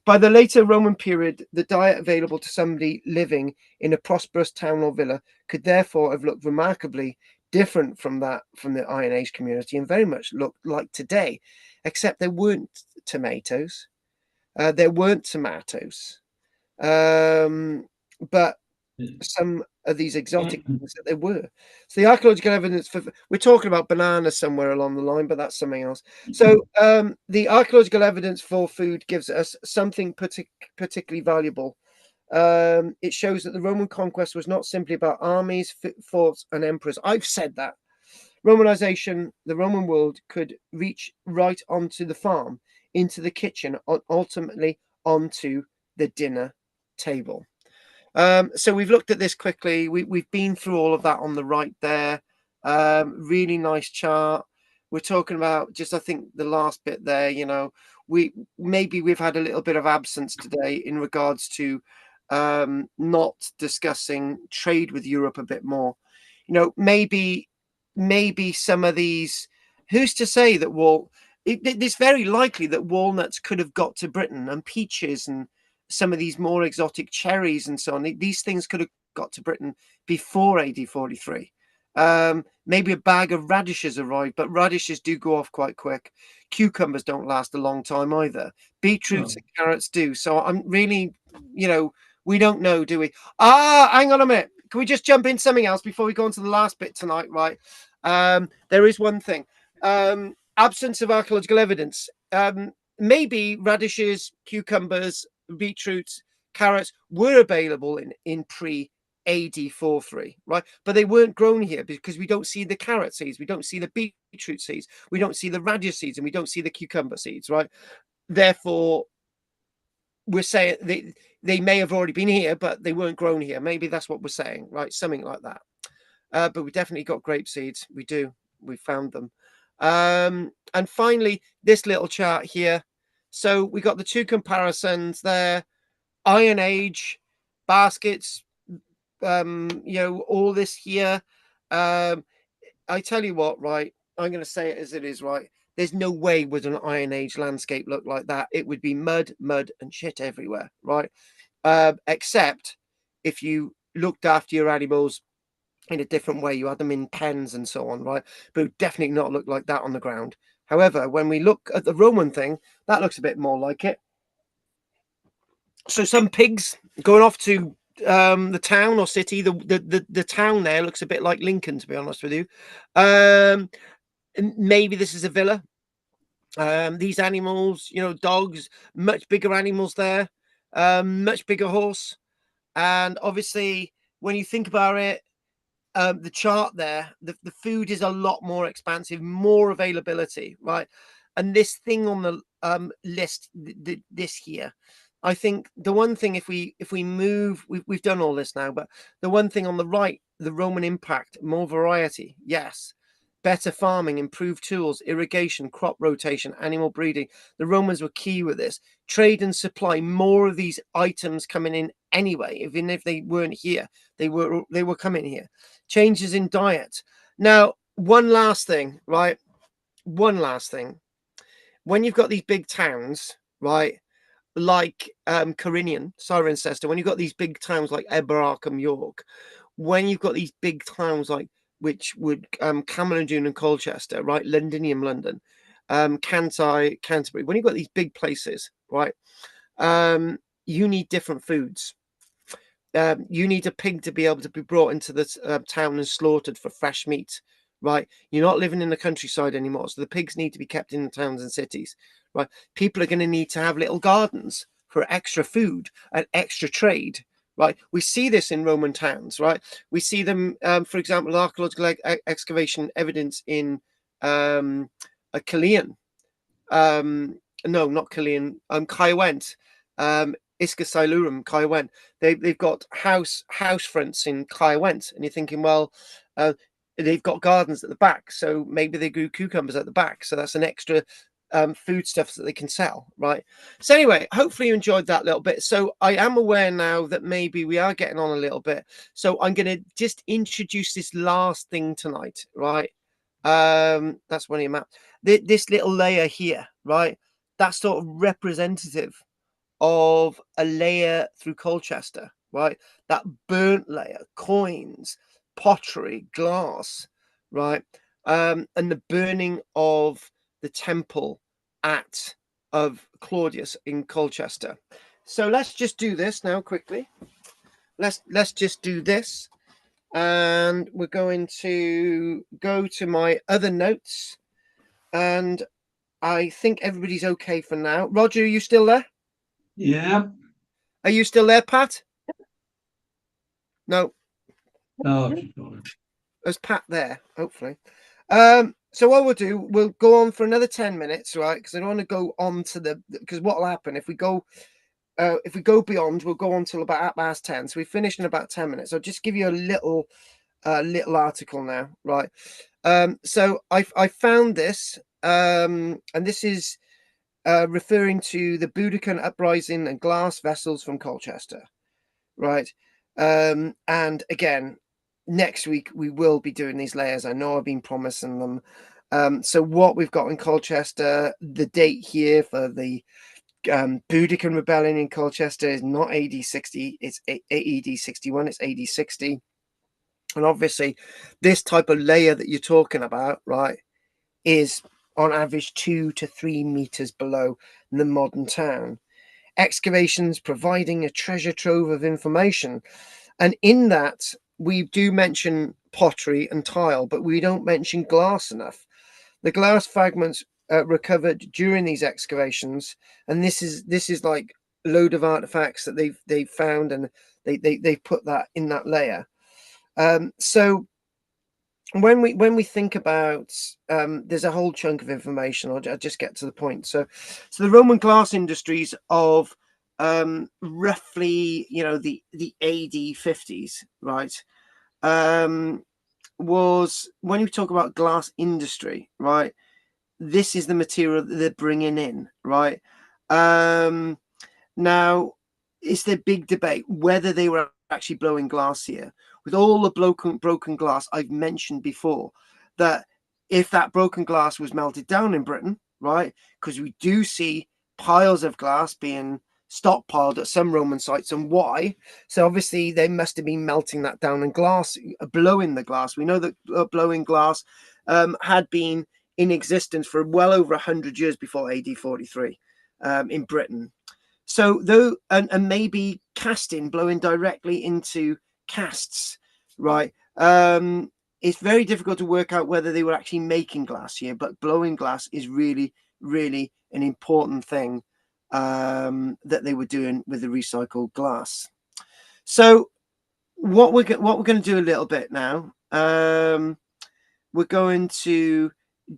Speaker 1: By the later Roman period, the diet available to somebody living in a prosperous town or villa could therefore have looked remarkably different from that from the Iron Age community, and very much looked like today, except there weren't tomatoes. But some of these exotic things that there were. So the archaeological evidence for, we're talking about bananas somewhere along the line, but that's something else. So the archaeological evidence for food gives us something particularly valuable. It shows that the Roman conquest was not simply about armies, forts, and emperors. I've said that. Romanization, the Roman world could reach right onto the farm, into the kitchen, ultimately onto the dinner table. So we've looked at this quickly. We've been through all of that on the right there. Really nice chart. We're talking about just, I think, the last bit there. You know, we've had a little bit of absence today in regards to not discussing trade with Europe a bit more. You know, maybe some of these. Who's to say that it's very likely that walnuts could have got to Britain, and peaches and some of these more exotic cherries and so on. These things could have got to Britain before AD 43. Maybe a bag of radishes arrived, but radishes do go off quite quick. Cucumbers don't last a long time either. Beetroots and carrots do. So I'm really, we don't know, do we? Hang on a minute. Can we just jump in something else before we go on to the last bit tonight, right? There is one thing. Absence of archaeological evidence. Maybe radishes, cucumbers, beetroots, carrots were available in pre-AD 43, right? But they weren't grown here because we don't see the carrot seeds, we don't see the beetroot seeds, we don't see the radish seeds, and we don't see the cucumber seeds, right? Therefore, we're saying they may have already been here, but they weren't grown here. Maybe that's what we're saying, right? Something like that. But we definitely got grape seeds. We do. We found them. And finally, this little chart here. So we got the two comparisons there. Iron Age, baskets, all this here. I tell you what, right? I'm going to say it as it is, right? There's no way would an Iron Age landscape look like that. It would be mud, and shit everywhere, right? Except if you looked after your animals in a different way. You had them in pens and so on, right? But it would definitely not look like that on the ground. However, when we look at the Roman thing, that looks a bit more like it. So some pigs going off to the town or city. The town there looks a bit like Lincoln, to be honest with you. Maybe this is a villa. These animals, dogs, much bigger animals there, much bigger horse. And obviously, when you think about it, the chart there, the food is a lot more expansive, more availability, right? And this thing on the list, this here, I think the one thing, if we move, we've done all this now, but the one thing on the right, the Roman impact, more variety, yes. Better farming, improved tools, irrigation, crop rotation, animal breeding. The Romans were key with this. Trade and supply, more of these items coming in anyway. Even if they weren't here, they were coming here. Changes in diet. Now, one last thing, right? one last thing. When you've got these big towns, right, like Carinian, Cirencester, when you've got these big towns like Eberarkham, York, when you've got these big towns like which would Camden and Colchester, right, Londinium, London, Canterbury, when you've got these big places, right, you need different foods. You need a pig to be able to be brought into the town and slaughtered for fresh meat, right? You're not living in the countryside anymore, so the pigs need to be kept in the towns and cities, right? People are going to need to have little gardens for extra food and extra trade, right? We see this in Roman towns, right? We see them, for example, archaeological excavation evidence in a Chilean, no, not Chilean, Caerwent, Isca Silurum, Caerwent. They've got house fronts in Caerwent, and you're thinking, well, they've got gardens at the back, so maybe they grew cucumbers at the back, so that's an extra foodstuffs that they can sell, right? So anyway, hopefully you enjoyed that little bit. So I am aware now that maybe we are getting on a little bit, so I'm going to just introduce this last thing tonight, right? That's one of your maps. This little layer here, right? That's sort of representative of a layer through Colchester, right? That burnt layer, coins, pottery, glass, right? And the burning of the temple of Claudius in Colchester. So let's just do this now quickly. Let's just do this. And we're going to go to my other notes. And I think everybody's okay for now. Roger, are you still there?
Speaker 2: Yeah.
Speaker 1: Are you still there, Pat? No.
Speaker 2: No.
Speaker 1: There's Pat there, hopefully. So what we'll do, we'll go on for another 10 minutes, right? Because I don't want to go on to because what will happen if we go beyond, we'll go on till about 10. So we finish in about 10 minutes. I'll just give you a little article now, right? So I found this, and this is referring to the Boudiccan uprising and glass vessels from Colchester, right? And again, next week we will be doing these layers. I know I've been promising them. So what we've got in Colchester, the date here for the Boudiccan rebellion in Colchester is not AD 60, it's AD 61, it's AD 60. And obviously this type of layer that you're talking about, right, is on average 2 to 3 meters below the modern town. Excavations providing a treasure trove of information. And in that, we do mention pottery and tile, but we don't mention glass enough. The glass fragments recovered during these excavations, and this is like a load of artifacts that they've found, and they've put that in that layer. So when we think about there's a whole chunk of information. I'll just get to the point. So the Roman glass industries of roughly, the AD 50s, right, was, when you talk about glass industry, right, this is the material that they're bringing in, right? Now it's the big debate whether they were actually blowing glass here. With all the broken glass I've mentioned before, that if that broken glass was melted down in Britain, right, because we do see piles of glass being stockpiled at some Roman sites, and why? So obviously they must have been melting that down, and blowing the glass. We know that blowing glass had been in existence for well over 100 years before AD 43 in Britain. So and maybe casting, blowing directly into casts, right? It's very difficult to work out whether they were actually making glass here, but blowing glass is really, really an important thing that they were doing with the recycled glass. So what we're going to do a little bit now, we're going to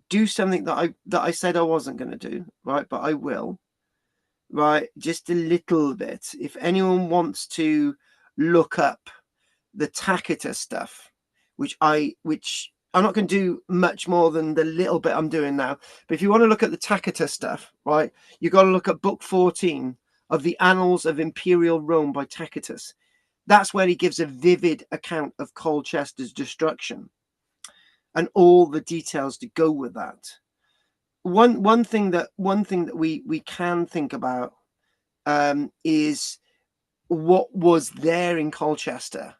Speaker 1: do something that I said I wasn't going to do, right? But I will, right? Just a little bit. If anyone wants to look up the Tacitus stuff, which I'm not going to do much more than the little bit I'm doing now. But if you want to look at the Tacitus stuff, right, you got to look at book 14 of the Annals of Imperial Rome by Tacitus. That's where he gives a vivid account of Colchester's destruction and all the details to go with that. one thing that we can think about is what was there in Colchester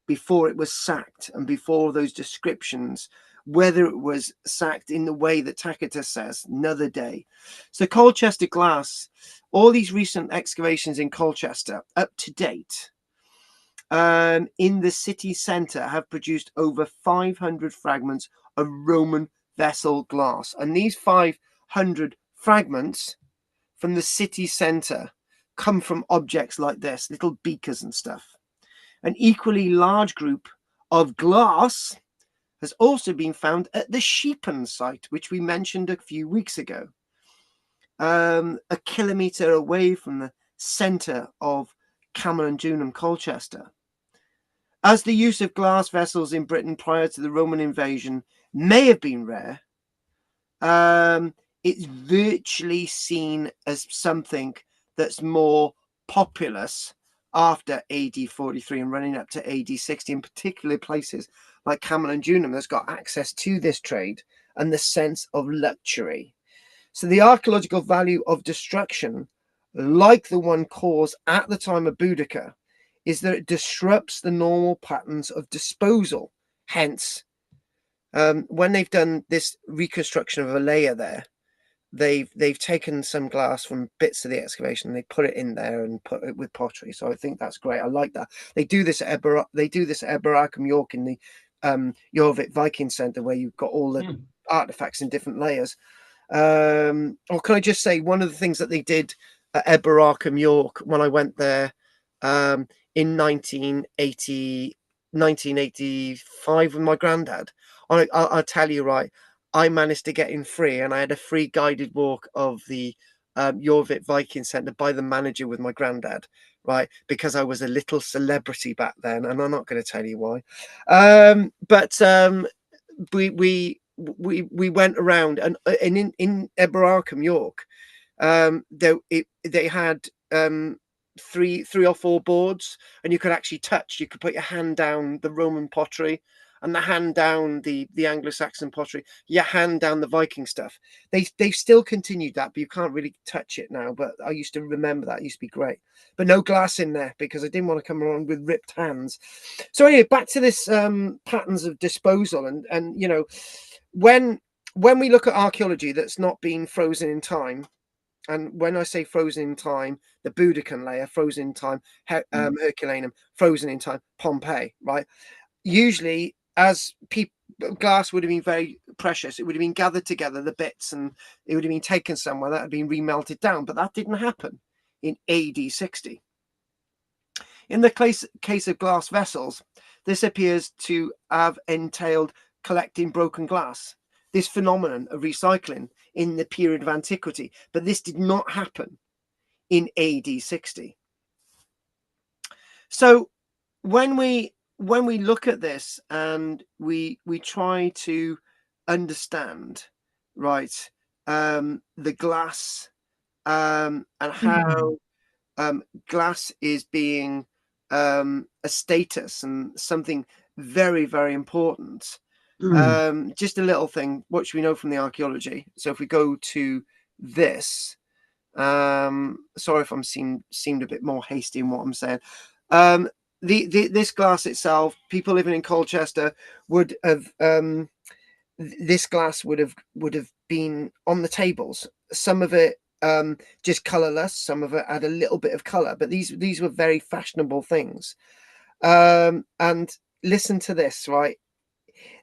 Speaker 1: before it was sacked, and before those descriptions, whether it was sacked in the way that Tacitus says, another day. So Colchester glass, all these recent excavations in Colchester up to date in the city centre have produced over 500 fragments of Roman vessel glass, and these 500 fragments from the city centre come from objects like this, little beakers and stuff. An equally large group of glass has also been found at the Sheepen site, which we mentioned a few weeks ago, a kilometre away from the centre of Camel-and-Dunham, Colchester. As the use of glass vessels in Britain prior to the Roman invasion may have been rare, it's virtually seen as something that's more populous after AD 43 and running up to AD 60, in particular places like Camel-and-Dunham that's got access to this trade and the sense of luxury. So the archaeological value of destruction, like the one caused at the time of Boudica, is that it disrupts the normal patterns of disposal. Hence, when they've done this reconstruction of a layer there, they've taken some glass from bits of the excavation and they put it in there and put it with pottery. So I think that's great. I like that. They do this at Eberacum, York, in the Jorvik Viking Centre, where you've got all the artifacts in different layers. Or can I just say, one of the things that they did at Eberacum, York, when I went there in 1985 with my granddad, I'll tell you, right, I managed to get in free, and I had a free guided walk of the Jorvik Viking Centre by the manager with my granddad, right? Because I was a little celebrity back then, and I'm not going to tell you why. But we went around, and in Eberacum, York, they had three or four boards, and you could actually touch. You could put your hand down the Roman pottery, and the hand down the Anglo-Saxon pottery, your hand down the Viking stuff. They've still continued that, but you can't really touch it now. But I used to remember that. It used to be great. But no glass in there because I didn't want to come around with ripped hands. So anyway, back to this patterns of disposal. And you know, when we look at archaeology that's not been frozen in time, and when I say frozen in time, the Boudiccan layer, frozen in time, Herculaneum, frozen in time, Pompeii, right? Usually, as glass would have been very precious, it would have been gathered together, the bits, and it would have been taken somewhere that had been remelted down. But that didn't happen in AD 60. In the case of glass vessels, this appears to have entailed collecting broken glass, this phenomenon of recycling in the period of antiquity. But this did not happen in AD 60. So when we look at this and we try to understand, right, the glass and how glass is being a status and something very, very important. Just a little thing, what should we know from the archaeology? So if we go to this, sorry if I'm seemed a bit more hasty in what I'm saying. This glass itself, people living in Colchester would have this glass would have been on the tables. Some of it just colorless, some of it had a little bit of color, but these were very fashionable things. And listen to this, right?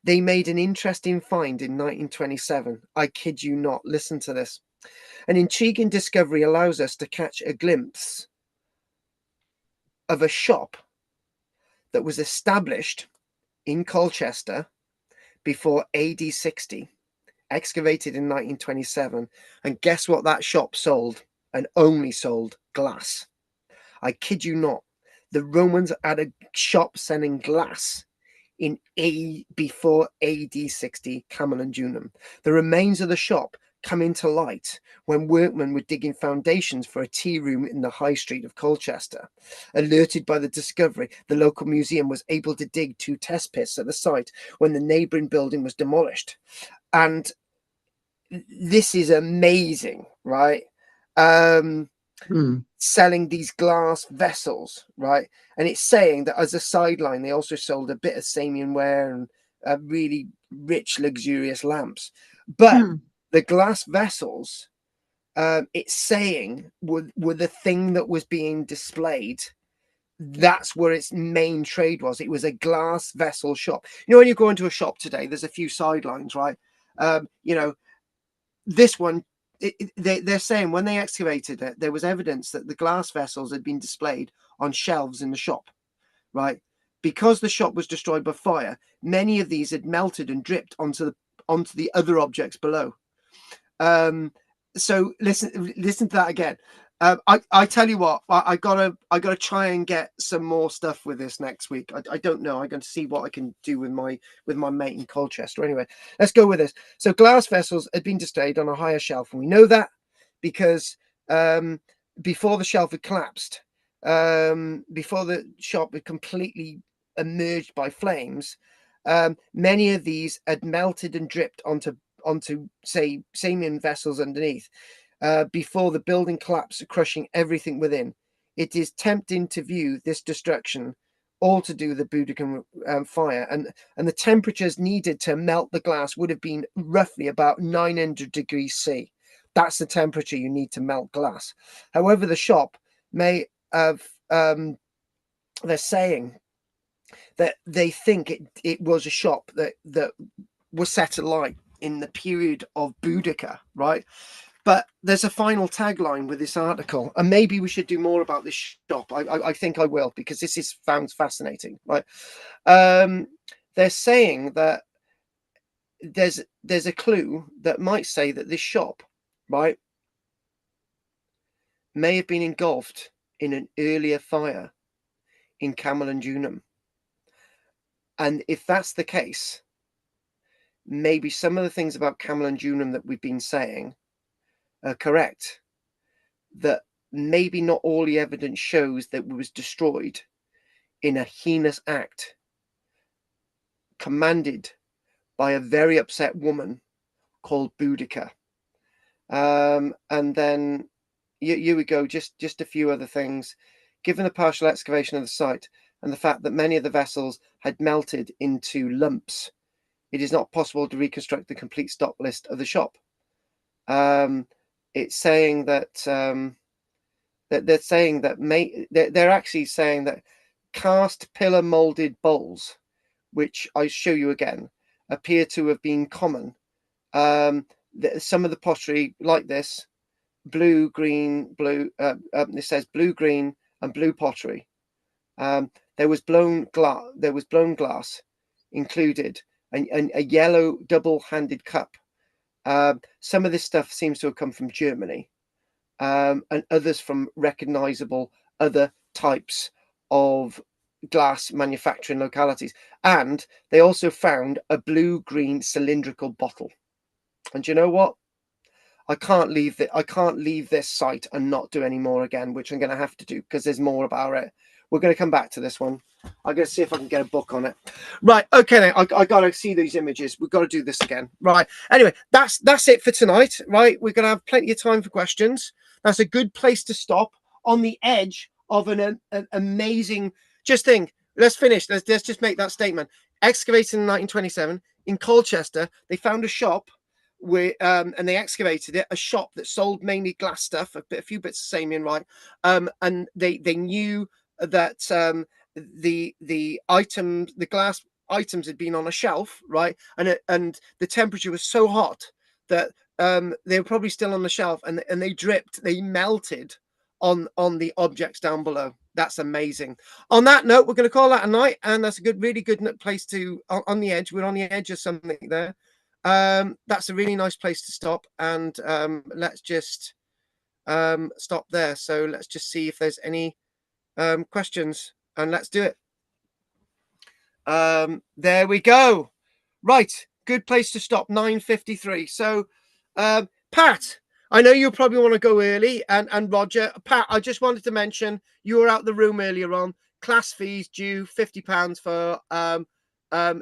Speaker 1: They made an interesting find in 1927. I kid you not. Listen to this. An intriguing discovery allows us to catch a glimpse of a shop that was established in Colchester before AD 60, excavated in 1927. And guess what that shop sold? And only sold glass. I kid you not. The Romans had a shop selling glass in before AD 60, Camel-and-Dunham. The remains of the shop come into light when workmen were digging foundations for a tea room in the high street of Colchester. Alerted by the discovery, the local museum was able to dig 2 test pits at the site when the neighbouring building was demolished. And this is amazing, right? Selling these glass vessels, right? And it's saying that as a sideline, they also sold a bit of Samian ware and really rich, luxurious lamps. But the glass vessels, it's saying were the thing that was being displayed. That's where its main trade was. It was a glass vessel shop. You know, when you go into a shop today, there's a few sidelines, right? You know, this one, they're saying when they excavated it, there was evidence that the glass vessels had been displayed on shelves in the shop, right? Because the shop was destroyed by fire, many of these had melted and dripped onto the other objects below. So listen to that again. I tell you what, I gotta try and get some more stuff with this next week. I don't know. I'm going to see what I can do with my mate in Colchester. Anyway, let's go with this. So glass vessels had been displayed on a higher shelf, and we know that because before the shelf had collapsed, before the shop had completely emerged by flames, many of these had melted and dripped onto say Samian vessels underneath before the building collapsed, crushing everything within. It is tempting to view this destruction all to do with the Boudican fire, and the temperatures needed to melt the glass would have been roughly about 900 degrees C. That's the temperature you need to melt glass. However, the shop may have they're saying that they think it was a shop that was set alight in the period of Boudica, right? But there's a final tagline with this article, and maybe we should do more about this shop. I think I will, because this is found fascinating, right? They're saying that there's a clue that might say that this shop, right, may have been engulfed in an earlier fire in Camel-and-Junum. And if that's the case, maybe some of the things about Camel-and-Junum that we've been saying are correct, that maybe not all the evidence shows that it was destroyed in a heinous act commanded by a very upset woman called Boudica. And then here we go, just a few other things. Given the partial excavation of the site and the fact that many of the vessels had melted into lumps, it is not possible to reconstruct the complete stock list of the shop. It's saying that they're saying that they're actually saying that cast pillar molded bowls, which I show you again, appear to have been common. Some of the pottery like this, blue, green, blue. It says blue, green, and blue pottery. There was blown glass included, and a yellow double-handed cup. Some of this stuff seems to have come from Germany, and others from recognizable other types of glass manufacturing localities. And they also found a blue-green cylindrical bottle. And do you know what? I can't leave this site and not do any more again, which I'm going to have to do because there's more about it. We're going to come back to this one. I'm going to see if I can get a book on it. Right. Okay. Then I got to see these images. We've got to do this again. Right. Anyway, that's it for tonight. Right. We're going to have plenty of time for questions. That's a good place to stop on the edge of an amazing. Just think. Let's finish. Let's just make that statement. Excavated in 1927 in Colchester, they found a shop and they excavated it, a shop that sold mainly glass stuff, a few bits of Samian, right? And they knew that the glass items had been on a shelf, right? And the temperature was so hot that they were probably still on the shelf, and they dripped, they melted on the objects down below. That's amazing. On that note, we're going to call that a night, and that's a really good place to on the edge. We're on the edge of something there. That's a really nice place to stop, and let's just stop there. So let's just see if there's any questions, and let's do it. There we go. Right, good place to stop. 9:53. So Pat, I know you probably want to go early, and Roger. Pat, I just wanted to mention you were out the room earlier on. Class fees due £50 for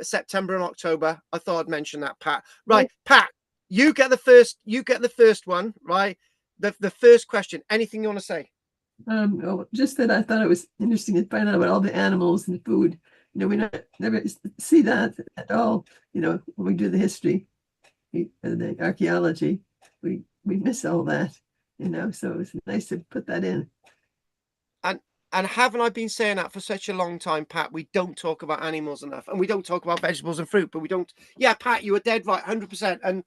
Speaker 1: September and October. I thought I'd mention that, Pat. Right, Pat, you get the first. You get the first one, right? The first question. Anything you want to say?
Speaker 8: Just that I thought it was interesting to find out about all the animals and food. You know, we never see that at all. You know, when we do the history, the archaeology, we miss all that. You know, so it's nice to put that in.
Speaker 1: And haven't I been saying that for such a long time, Pat? We don't talk about animals enough, and we don't talk about vegetables and fruit, but we don't. Yeah, Pat, you are dead right, 100%. And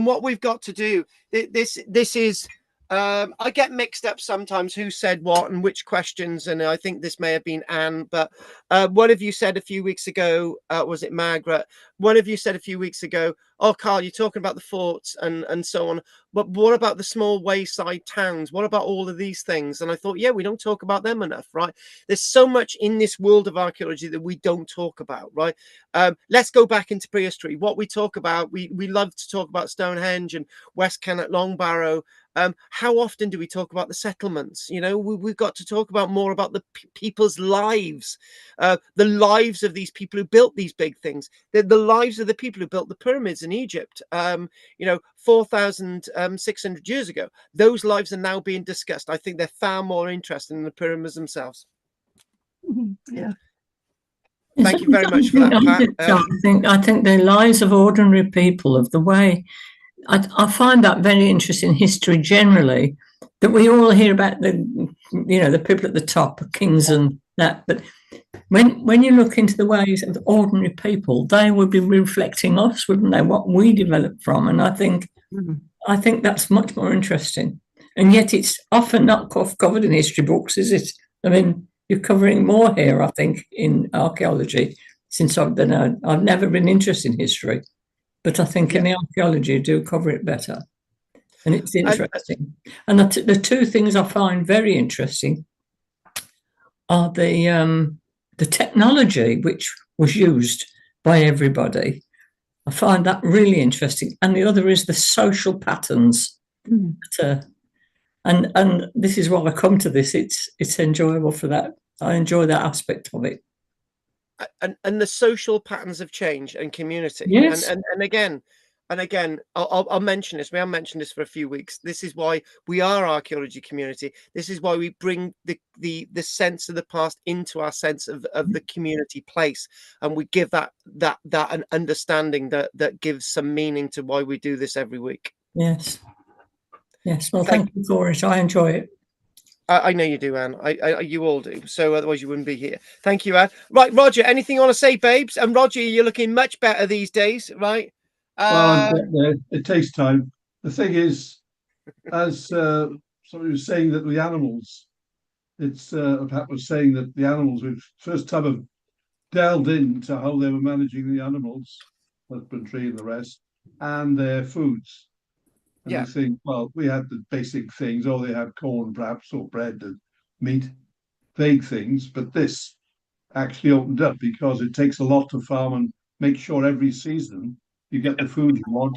Speaker 1: what we've got to do, this is. I get mixed up sometimes who said what and which questions, and I think this may have been Anne, but one of you said a few weeks ago, was it Margaret? One of you said a few weeks ago, oh, Carl, you're talking about the forts and so on, but what about the small wayside towns? What about all of these things? And I thought, yeah, we don't talk about them enough, right? There's so much in this world of archaeology that we don't talk about, right? Let's go back into prehistory. What we talk about, we love to talk about Stonehenge and West Kennet, Long Barrow. How often do we talk about the settlements? You know, we've got to talk about more about the people's lives, the lives of these people who built these big things, the lives of the people who built the pyramids in Egypt, you know, 4,600 years ago. Those lives are now being discussed. I think they're far more interesting than the pyramids themselves.
Speaker 8: Yeah.
Speaker 1: Thank you very much for that, Pat.
Speaker 9: I think the lives of ordinary people, of the way I find that very interesting in history generally, that we all hear about the people at the top, kings and that, but when you look into the ways of the ordinary people, they would be reflecting us, wouldn't they? What we developed from, and I think that's much more interesting. And yet, it's often not covered in history books, is it? I mean, you're covering more here, I think, in archaeology. Since I've never been interested in history. But I think in the archaeology, you do cover it better. And it's interesting. And the two things I find very interesting are the technology which was used by everybody. I find that really interesting. And the other is the social patterns. And this is why I come to this. It's enjoyable for that. I enjoy that aspect of it.
Speaker 1: And the social patterns of change and community.
Speaker 9: Yes.
Speaker 1: And again, I'll mention this. We haven't mentioned this for a few weeks. This is why we are archaeology community. This is why we bring the sense of the past into our sense of the community place, and we give that an understanding that gives some meaning to why we do this every week.
Speaker 9: Yes. Well, thank you for it. I enjoy it.
Speaker 1: I know you do, Anne. You all do. So otherwise you wouldn't be here. Thank you, Anne. Right, Roger, anything you want to say, babes? And Roger, you're looking much better these days, right?
Speaker 2: Well, it takes time. The thing is, as somebody was saying, that the animals, Pat was saying that the animals, we first time have delved into how they were managing the animals, husbandry and the rest, and their foods. And you think, well, we had the basic things, or they had corn perhaps, or bread and meat, vague things, but this actually opened up because it takes a lot to farm and make sure every season you get the food you want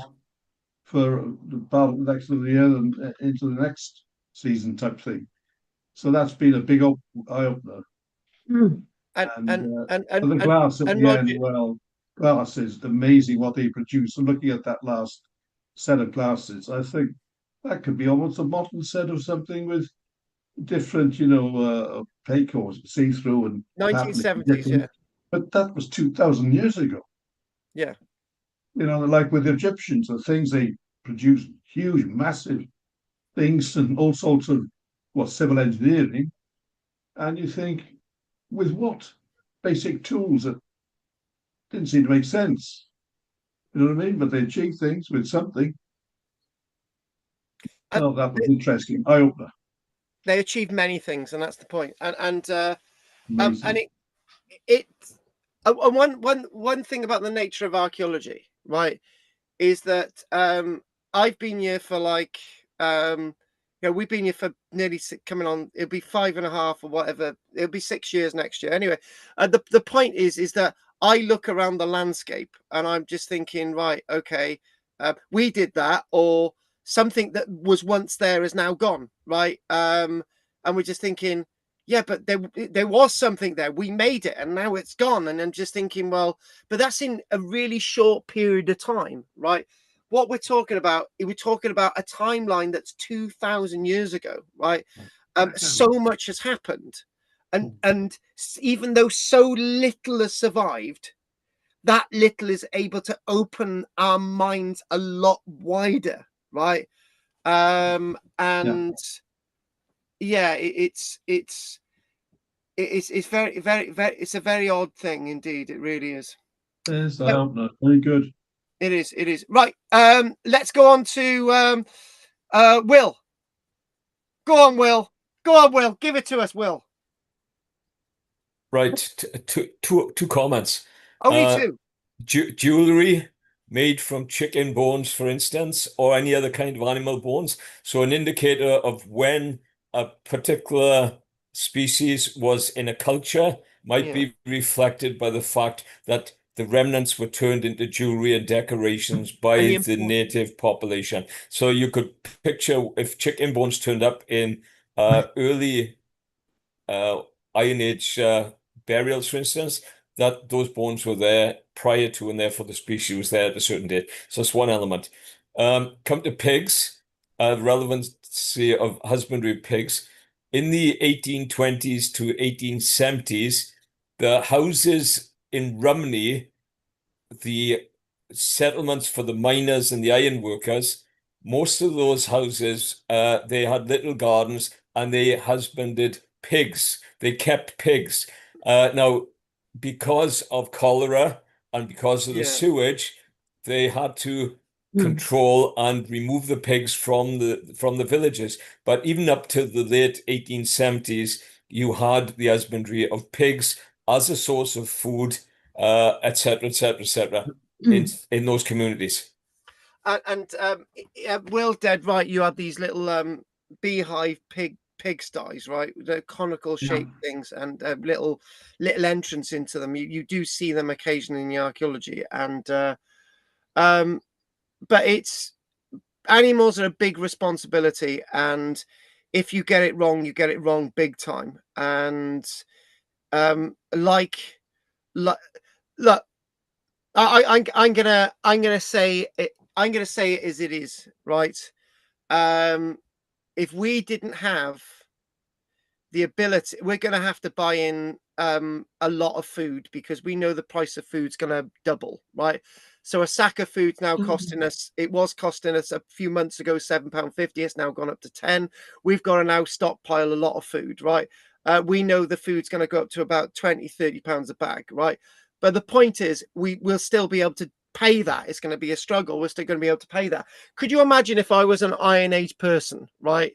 Speaker 2: for the next of the year and into the next season type thing. So that's been a big eye-opener.
Speaker 1: And
Speaker 2: the glass at the end, well, glass is amazing what they produce. And looking at that last set of glasses, I think that could be almost a modern set of something with different, opaque or see-through and
Speaker 1: 1970s, yeah.
Speaker 2: But that was 2,000 years ago.
Speaker 1: Yeah.
Speaker 2: Like with the Egyptians, the things they produced, huge, massive things and all sorts of civil engineering. And you think, with what basic tools that didn't seem to make sense. You know what I mean? But they achieved things with something. Oh, that was interesting. Eye-opener.
Speaker 1: They achieved many things, and that's the point. One thing about the nature of archaeology, right, is that I've been here for we've been here for nearly coming on. It'll be 5.5 or whatever. It'll be 6 years next year. Anyway, the point is that I look around the landscape and I'm just thinking, right, okay, we did that, or something that was once there is now gone, right? And we're just thinking, yeah, but there was something there. We made it, and now it's gone. And I'm just thinking, well, but that's in a really short period of time, right? what we're talking about, we're talking about a timeline that's 2,000 years ago, right? So much has happened, and even though so little has survived, that little is able to open our minds a lot wider, right? And yeah, it's very, very, very, it's a very odd thing indeed. It really is.
Speaker 2: There's the opener. Very good.
Speaker 1: It is. Right. Let's go on to Will. Go on, Will. Give it to us, Will.
Speaker 5: Right. Two comments.
Speaker 1: Only two.
Speaker 5: Jewelry made from chicken bones, for instance, or any other kind of animal bones. So an indicator of when a particular species was in a culture might be reflected by the fact that the remnants were turned into jewelry and decorations by the native population. So you could picture if chicken bones turned up in early Iron Age burials, for instance, that those bones were there prior to, and therefore the species was there at a certain date. So that's one element. Come to pigs, the relevancy of husbandry of pigs. In the 1820s to 1870s, the houses in Rumney, the settlements for the miners and the iron workers, most of those houses, they had little gardens and they husbanded pigs. They kept pigs. Now, because of cholera and because of the sewage, they had to control and remove the pigs from the villages. But even up to the late 1870s, you had the husbandry of pigs as a source of food, etc., etc., etc., in those communities.
Speaker 1: And Will, dead right. You had these little beehive pigsties, right? The conical shaped things and little entrance into them. You do see them occasionally in the archaeology, and but it's animals are a big responsibility, and if you get it wrong, you get it wrong big time. And look, I'm gonna say it. I'm gonna say it as it is, right? If we didn't have the ability, we're going to have to buy in a lot of food because we know the price of food's going to double, right? So a sack of food's now costing us, it was costing us a few months ago £7.50. It's now gone up to 10. We've got to now stockpile a lot of food, right? We know the food's going to go up to about 20, 30 pounds a bag, right? But the point is, we will still be able to pay that. It's going to be a struggle. We're still going to be able to pay that. Could you imagine if I was an Iron Age person, right?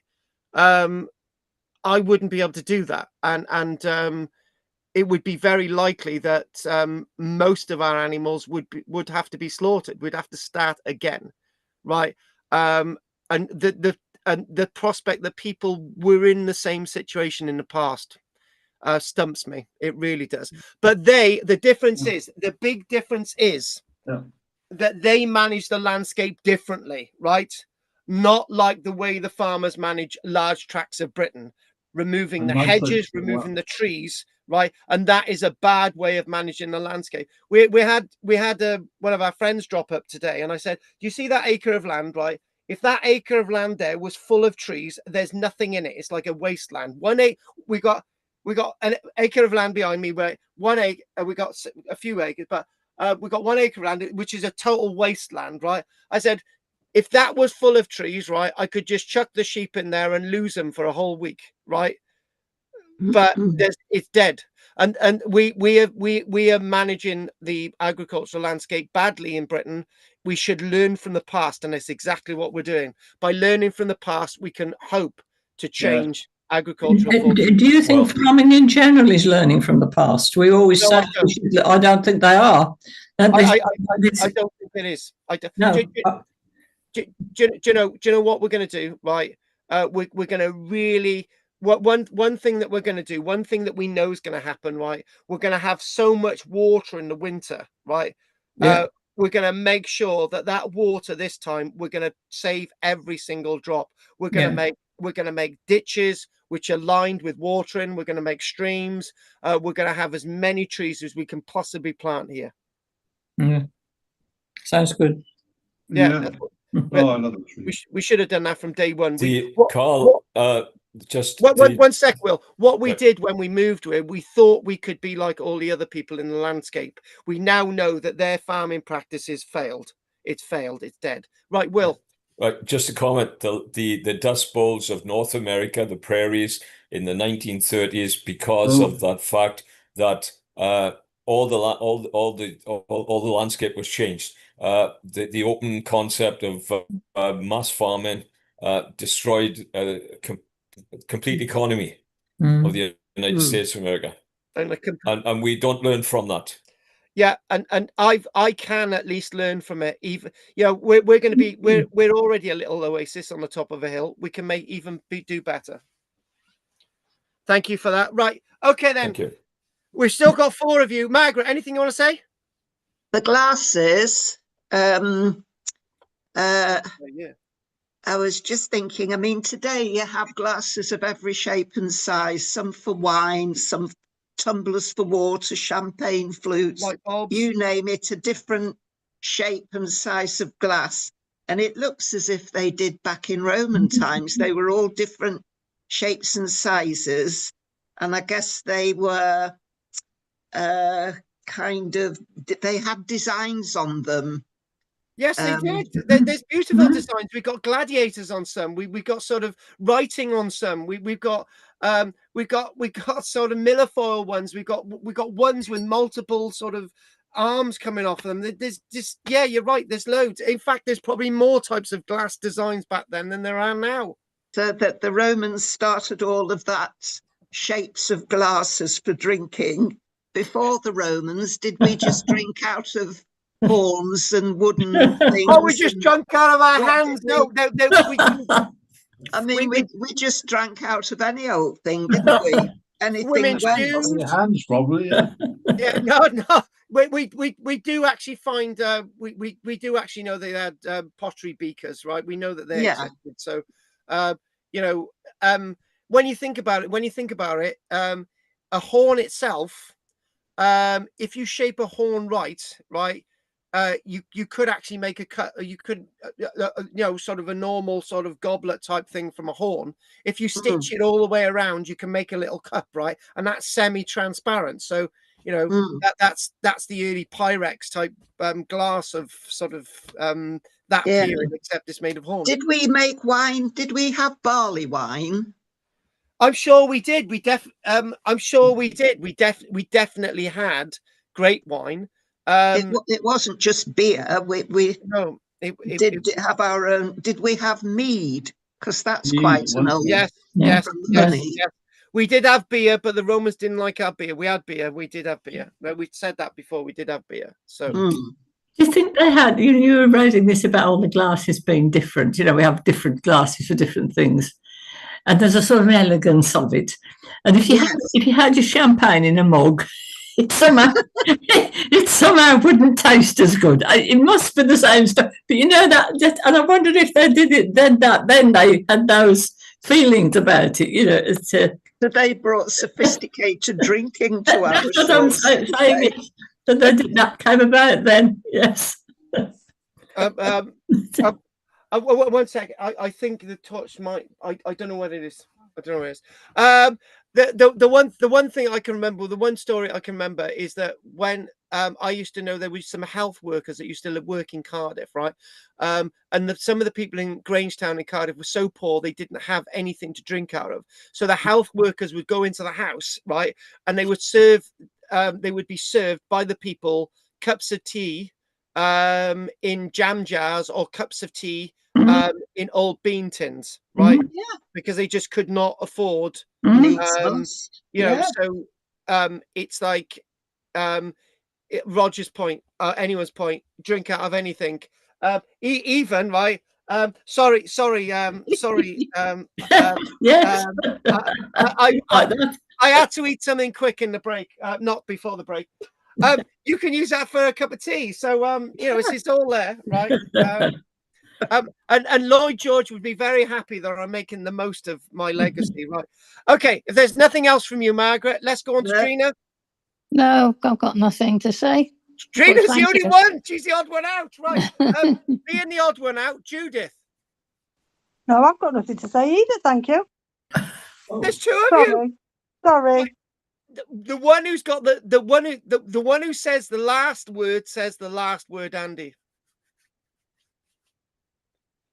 Speaker 1: I wouldn't be able to do that, and it would be very likely that most of our animals would have to be slaughtered. We'd have to start again, right? And the prospect that people were in the same situation in the past stumps me. It really does. But the big difference is that they manage the landscape differently, right? Not like the way the farmers manage large tracts of Britain, removing the hedges, removing the trees, right? And that is a bad way of managing the landscape. We had one of our friends drop up today, and I said, "Do you see that acre of land, right? If that acre of land there was full of trees, there's nothing in it. It's like a wasteland. We got an acre of land behind me, where 1 acre, we got a few acres, but we got 1 acre of land, which is a total wasteland, right?" I said, if that was full of trees, right, I could just chuck the sheep in there and lose them for a whole week, right? But it's dead, and we are managing the agricultural landscape badly in Britain. We should learn from the past, and that's exactly what we're doing. By learning from the past, we can hope to change agricultural.
Speaker 9: Do you think farming in general is learning from the past? We always say I don't think they are.
Speaker 1: I don't think it is. Do you know what we're going to do, right? We're going to really one thing that we're going to do, one thing that we know is going to happen, right? We're going to have so much water in the winter, right? We're going to make sure that water this time, we're going to save every single drop. We're going to make ditches which are lined with watering. We're going to make streams. We're going to have as many trees as we can possibly plant here.
Speaker 9: Sounds good.
Speaker 1: Yeah.
Speaker 2: Oh, I love the tree.
Speaker 1: We should have done that from day one.
Speaker 5: Carl,
Speaker 1: one sec, Will. What we
Speaker 5: Right.
Speaker 1: did when we moved here, we thought we could be like all the other people in the landscape. We now know that their farming practices failed. It's failed. It's dead. Right, Will.
Speaker 5: Right, just a comment. The Dust Bowls of North America, the prairies in the 1930s, because of that fact that all the landscape was changed. The open concept of mass farming destroyed complete economy of the United States of America, and we don't learn from that.
Speaker 1: Yeah, and I can at least learn from it. Even we're going to be we're already a little oasis on the top of a hill. We can do better. Thank you for that. Right, okay then.
Speaker 5: Thank you.
Speaker 1: We've still got 4 of you. Margaret, anything you want to say?
Speaker 3: The glasses. I was just thinking, I mean, today you have glasses of every shape and size, some for wine, some tumblers for water, champagne flutes,
Speaker 1: light bulbs,
Speaker 3: you name it, a different shape and size of glass. And it looks as if they did back in Roman times. They were all different shapes and sizes. And I guess they were they had designs on them.
Speaker 1: Yes, they did. There's beautiful designs. We've got gladiators on some. We've got sort of writing on some. We've got sort of milfoil ones. We've got ones with multiple sort of arms coming off them. There's just, yeah, you're right. There's loads. In fact, there's probably more types of glass designs back then than there are now.
Speaker 3: So that the Romans started all of that shapes of glasses for drinking. Before the Romans, did we just drink out of horns and wooden things?
Speaker 1: Oh, we just drank out of our hands. No,
Speaker 3: I mean, we just drank out of any old thing, didn't we? Anything
Speaker 1: women's
Speaker 3: went.
Speaker 1: shoes.
Speaker 2: Your hands, probably. Yeah.
Speaker 1: Yeah, no. We do actually find we do actually know they had pottery beakers, right? We know that they existed. So, when you think about it, a horn itself, if you shape a horn right, you could actually make a cut. You could, sort of a normal sort of goblet type thing from a horn. If you stitch it all the way around, you can make a little cup, right? And that's semi-transparent. So, that's the early Pyrex type glass of sort of that period, except it's made of horn.
Speaker 3: Did we make wine? Did we have barley wine?
Speaker 1: I'm sure we did. I'm sure we did. We definitely had great wine.
Speaker 3: It wasn't just beer. We did have our own. Did we have mead? Because that's quite an old.
Speaker 1: Yes. We did have beer, but the Romans didn't like our beer. We had beer. We did have beer. We said that before. We did have beer. So,
Speaker 9: do you think they had? You were raising this about all the glasses being different. We have different glasses for different things, and there's a sort of elegance of it. And if you had your champagne in a mug, it somehow wouldn't taste as good. It must be the same stuff. But and I wondered if they did it then they had those feelings about it.
Speaker 3: So they brought sophisticated drinking to our
Speaker 9: shores. That's what I'm saying. So that came about then. Yes.
Speaker 1: One second. I think the torch might. I don't know what it is. The one thing I can remember, the one story I can remember is that when I used to know there was some health workers that used to work in Cardiff, right? And some of the people in Grangetown in Cardiff were so poor they didn't have anything to drink out of. So the health workers would go into the house, right, and they would be served by the people cups of tea in jam jars or cups of tea in old bean tins, right? Because they just could not afford. So it's like Roger's point, anyone's point, drink out of anything, even right. Sorry.
Speaker 9: Yes.
Speaker 1: I had to eat something quick in the break, not before the break. You can use that for a cup of tea. So it's all there, right? And Lloyd George would be very happy that I'm making the most of my legacy, right? Okay, if there's nothing else from you, Margaret, let's go on to Trina.
Speaker 7: No, I've got nothing to say.
Speaker 1: Trina's
Speaker 7: Well,
Speaker 1: the
Speaker 7: thank
Speaker 1: only
Speaker 7: you.
Speaker 1: one. She's the odd one out, right? Being the odd one out, Judith.
Speaker 4: No, I've got nothing to say either, thank you.
Speaker 1: There's two of you.
Speaker 4: Sorry. Sorry.
Speaker 1: The one who's got the one who says the last word says the last word, Andy.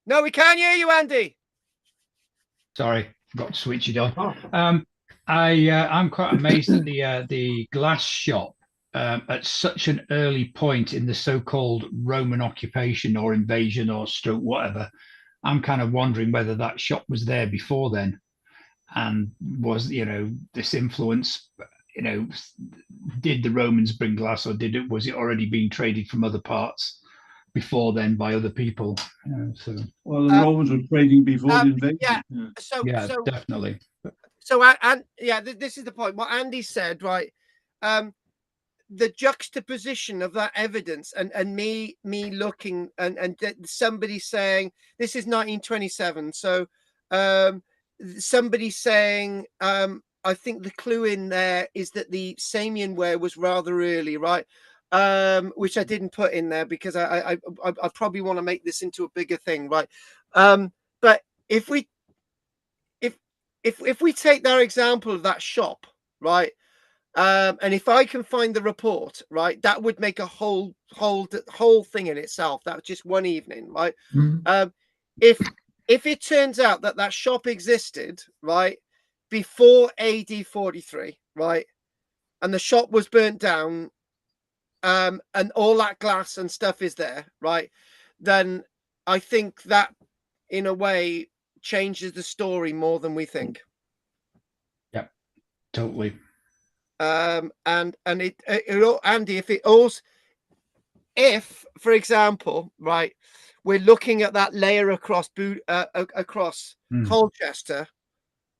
Speaker 1: No, we can't hear you, Andy.
Speaker 6: Sorry, forgot to switch it on. I'm quite amazed at the glass shop at such an early point in the so-called Roman occupation or invasion or stroke whatever. I'm kind of wondering whether that shop was there before then, and was this influence. Did the Romans bring glass, or was it already being traded from other parts before then by other people?
Speaker 2: Well, the Romans were trading before the invasion.
Speaker 1: Yeah.
Speaker 6: So definitely.
Speaker 1: So and this is the point. What Andy said, right? The juxtaposition of that evidence and me looking and somebody saying this is 1927. So somebody saying I think the clue in there is that the Samian ware was rather early, right? Which I didn't put in there because I probably want to make this into a bigger thing, right? But if we take that example of that shop, right? And if I can find the report, right, that would make a whole thing in itself. That was just one evening, right? If it turns out that that shop existed, right, before AD 43, right, and the shop was burnt down, and all that glass and stuff is there, right, then I think that in a way changes the story more than we think.
Speaker 6: Yeah, totally.
Speaker 1: And it Andy, if for example, right, we're looking at that layer across Colchester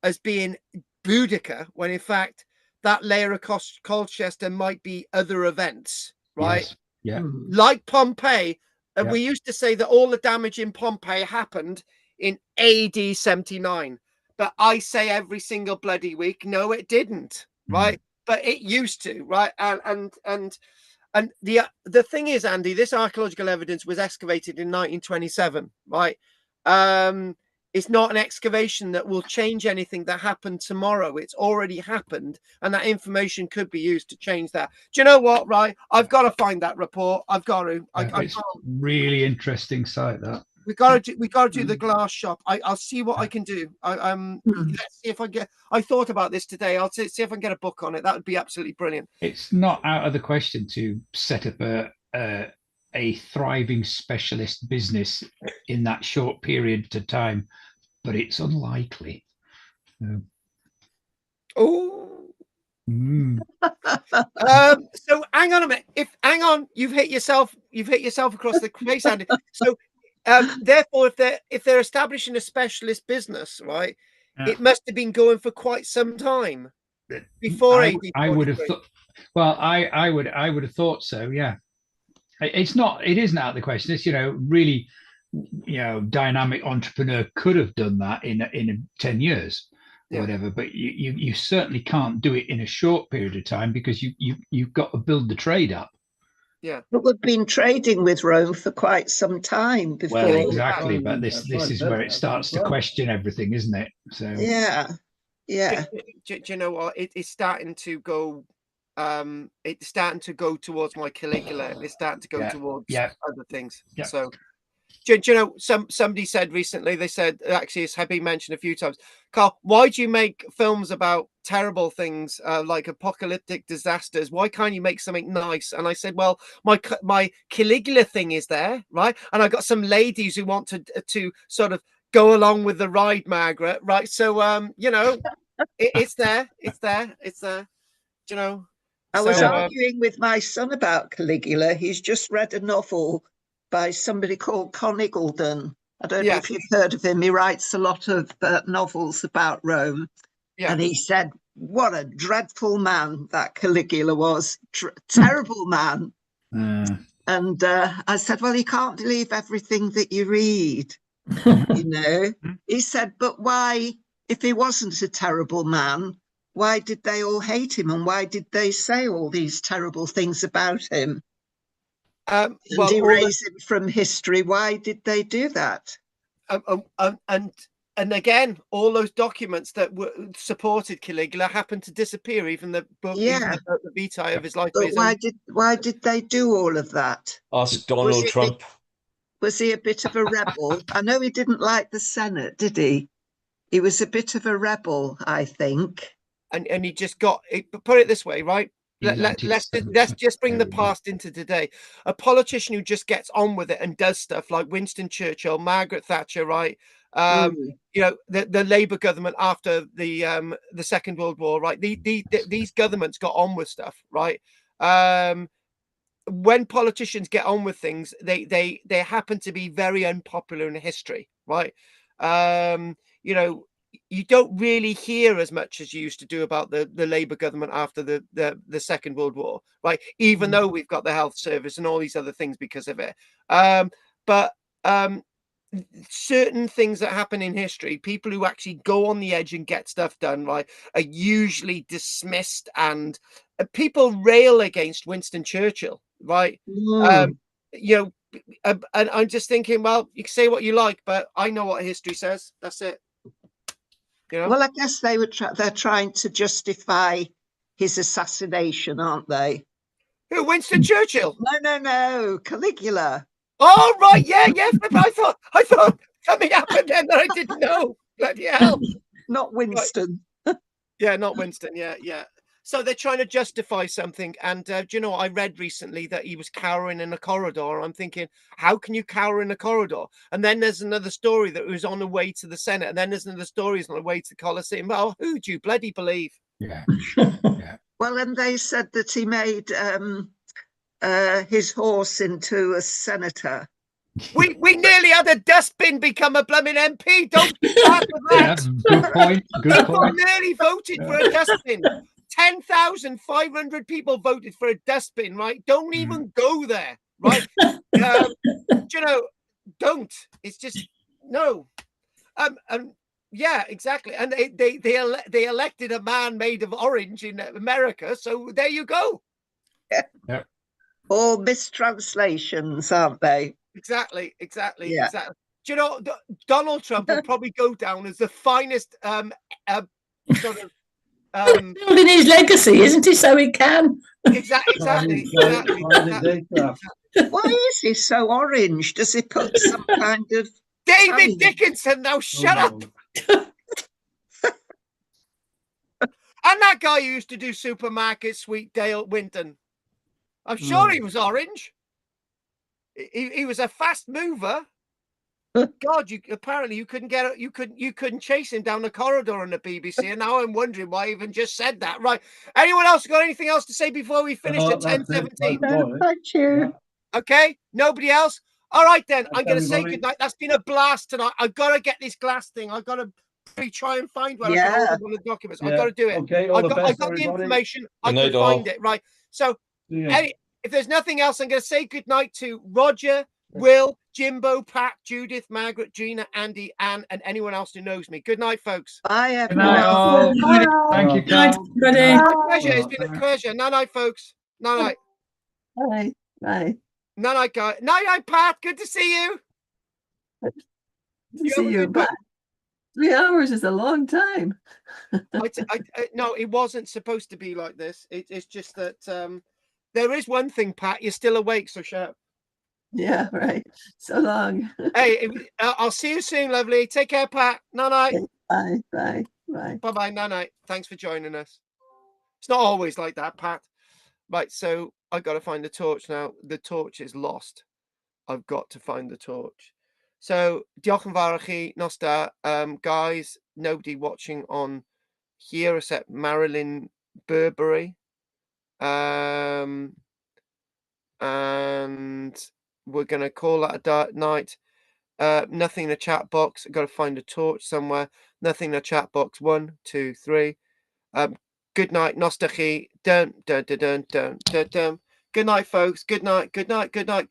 Speaker 1: as being Boudica, when in fact that layer across Colchester might be other events, right?
Speaker 6: Yes. Yeah.
Speaker 1: Like Pompeii. And we used to say that all the damage in Pompeii happened in AD 79. But I say every single bloody week, no, it didn't, right? But it used to, right? And the thing is, Andy, this archaeological evidence was excavated in 1927, right? It's not an excavation that will change anything that happened tomorrow. It's already happened, and that information could be used to change that. Do you know what, right? I've got to find that report. I've got to.
Speaker 6: It's really interesting site, that.
Speaker 1: We got to do the glass shop. I'll see what I can do. Let's see if I get. I thought about this today. I'll see if I can get a book on it. That would be absolutely brilliant.
Speaker 6: It's not out of the question to set up a thriving specialist business in that short period of time, but it's unlikely.
Speaker 1: Oh. So hang on a minute. You've hit yourself across the face, Andy. So therefore, if they're establishing a specialist business, right, it must have been going for quite some time before AD.
Speaker 6: I would have thought. Well, I would have thought so. Yeah, it isn't out of the question. It's really, dynamic entrepreneur could have done that in 10 years. Or whatever, but you certainly can't do it in a short period of time because you've got to build the trade up.
Speaker 3: Yeah, but we've been trading with Rome for quite some time before.
Speaker 6: Well, exactly, but this is where it starts to question everything, isn't it? So
Speaker 3: yeah.
Speaker 1: Do you know what? It's starting to go. It's starting to go towards my Caligula. It's starting to go towards other things. Yeah. So. Do you know, somebody said recently, they said, actually it's been mentioned a few times, Karl, why do you make films about terrible things like apocalyptic disasters? Why can't you make something nice? And I said, well, my Caligula thing is there, right? And I got some ladies who want to sort of go along with the ride, Margaret, right? So it's there. Do you know?
Speaker 3: I was arguing with my son about Caligula. He's just read a novel by somebody called Conigleden. I don't know if you've heard of him. He writes a lot of novels about Rome. Yeah. And he said, what a dreadful man that Caligula was. Terrible man. And I said, well, you can't believe everything that you read. He said, but why, if he wasn't a terrible man, why did they all hate him? And why did they say all these terrible things about him? and erase him from history. Why did they do that?
Speaker 1: And again, all those documents that were supported Caligula happened to disappear. Even the book,
Speaker 3: yeah,
Speaker 1: even the vitae of his life.
Speaker 3: But why did they do all of that?
Speaker 5: Ask Donald Trump.
Speaker 3: Was he a bit of a rebel? I know he didn't like the Senate, did he? He was a bit of a rebel, I think.
Speaker 1: And he just got it. Put it this way, right? Let's just bring the past into today. A politician who just gets on with it and does stuff like Winston Churchill, Margaret Thatcher, right? You know, the Labour government after the Second World War, right? These governments got on with stuff, right? When politicians get on with things, they happen to be very unpopular in history, right? You know, you don't really hear as much as you used to do about the Labour government after the Second World War, right? Even though we've got the health service and all these other things because of it. But certain things that happen in history, people who actually go on the edge and get stuff done, right, are usually dismissed, and people rail against Winston Churchill, right? You know, and I'm just thinking, well, you can say what you like, but I know what history says. That's it. You know?
Speaker 3: Well, I guess they're trying to justify his assassination, aren't they?
Speaker 1: Who, Winston Churchill?
Speaker 3: No, Caligula.
Speaker 1: Oh, right, yeah. I thought something happened then that I didn't know. Bloody hell.
Speaker 3: Not Winston.
Speaker 1: Right. Yeah, not Winston. Yeah. So they're trying to justify something. And do you know, I read recently that he was cowering in a corridor. I'm thinking, how can you cower in a corridor? And then there's another story that he was on the way to the Senate. And then there's another story he's on the way to the Colosseum. Well, who do you bloody believe?
Speaker 6: Yeah.
Speaker 3: Well, and they said that he made his horse into a senator.
Speaker 1: We nearly had a dustbin become a blooming MP. Don't start with that.
Speaker 6: Yeah, good point. Good point.
Speaker 1: Nearly voted for a dustbin. 10,500 people voted for a dustbin, right? Don't even go there, right? You know, don't. It's just no. Yeah, exactly. And they elected a man made of orange in America, so there you go.
Speaker 6: Yeah.
Speaker 3: All mistranslations, aren't they?
Speaker 1: Exactly. Do you know, Donald Trump will probably go down as the finest sort of
Speaker 9: building his legacy, isn't he? So he can.
Speaker 1: Exactly.
Speaker 3: Why is he so orange? Does he put some kind of
Speaker 1: David Dickinson? Now shut up. And that guy who used to do supermarket, Sweet Dale Winton. I'm sure he was orange. He was a fast mover. God, you couldn't chase him down the corridor on the BBC, and now I'm wondering why I even just said that. Right? Anyone else got anything else to say before we finish at 10:17?
Speaker 3: Thank you.
Speaker 1: Okay, nobody else. All right then, I'm going to say goodnight. That's been a blast tonight. I've got to get this glass thing. I've got to try and find where I can order one of the documents. I've got to do it.
Speaker 2: Okay,
Speaker 1: I got the information. I can find it. Right. So, if there's nothing else, I'm going to say goodnight to Roger, Will, Jimbo, Pat, Judith, Margaret, Gina, Andy, Anne, and anyone else who knows me. Good night, folks.
Speaker 3: Bye, everyone.
Speaker 6: Good night, all. Thank you, Carl.
Speaker 1: My pleasure. It's been a pleasure. Night, folks. Night.
Speaker 8: Bye. Bye.
Speaker 1: Night, guys. Night, Pat. Good to see you.
Speaker 8: Good to see you. But 3 hours is a long time.
Speaker 1: No, it wasn't supposed to be like this. It's just that there is one thing, Pat. You're still awake, so shut up.
Speaker 8: Yeah, right. So long.
Speaker 1: Hey, I'll see you soon, lovely. Take care, Pat. Night.
Speaker 8: Bye.
Speaker 1: Bye. Night. Thanks for joining us. It's not always like that, Pat. Right, so I got to find the torch now. The torch is lost. I've got to find the torch. So, diolch yn fawr chi, nos da. Guys, nobody watching on here except Marilyn Burberry. And we're going to call that a dark night. Nothing in the chat box. I've got to find a torch somewhere. Nothing in the chat box. 1, 2, 3. Good night. Nos da chi. Dun. Good night, folks. Good night. Good night. Night.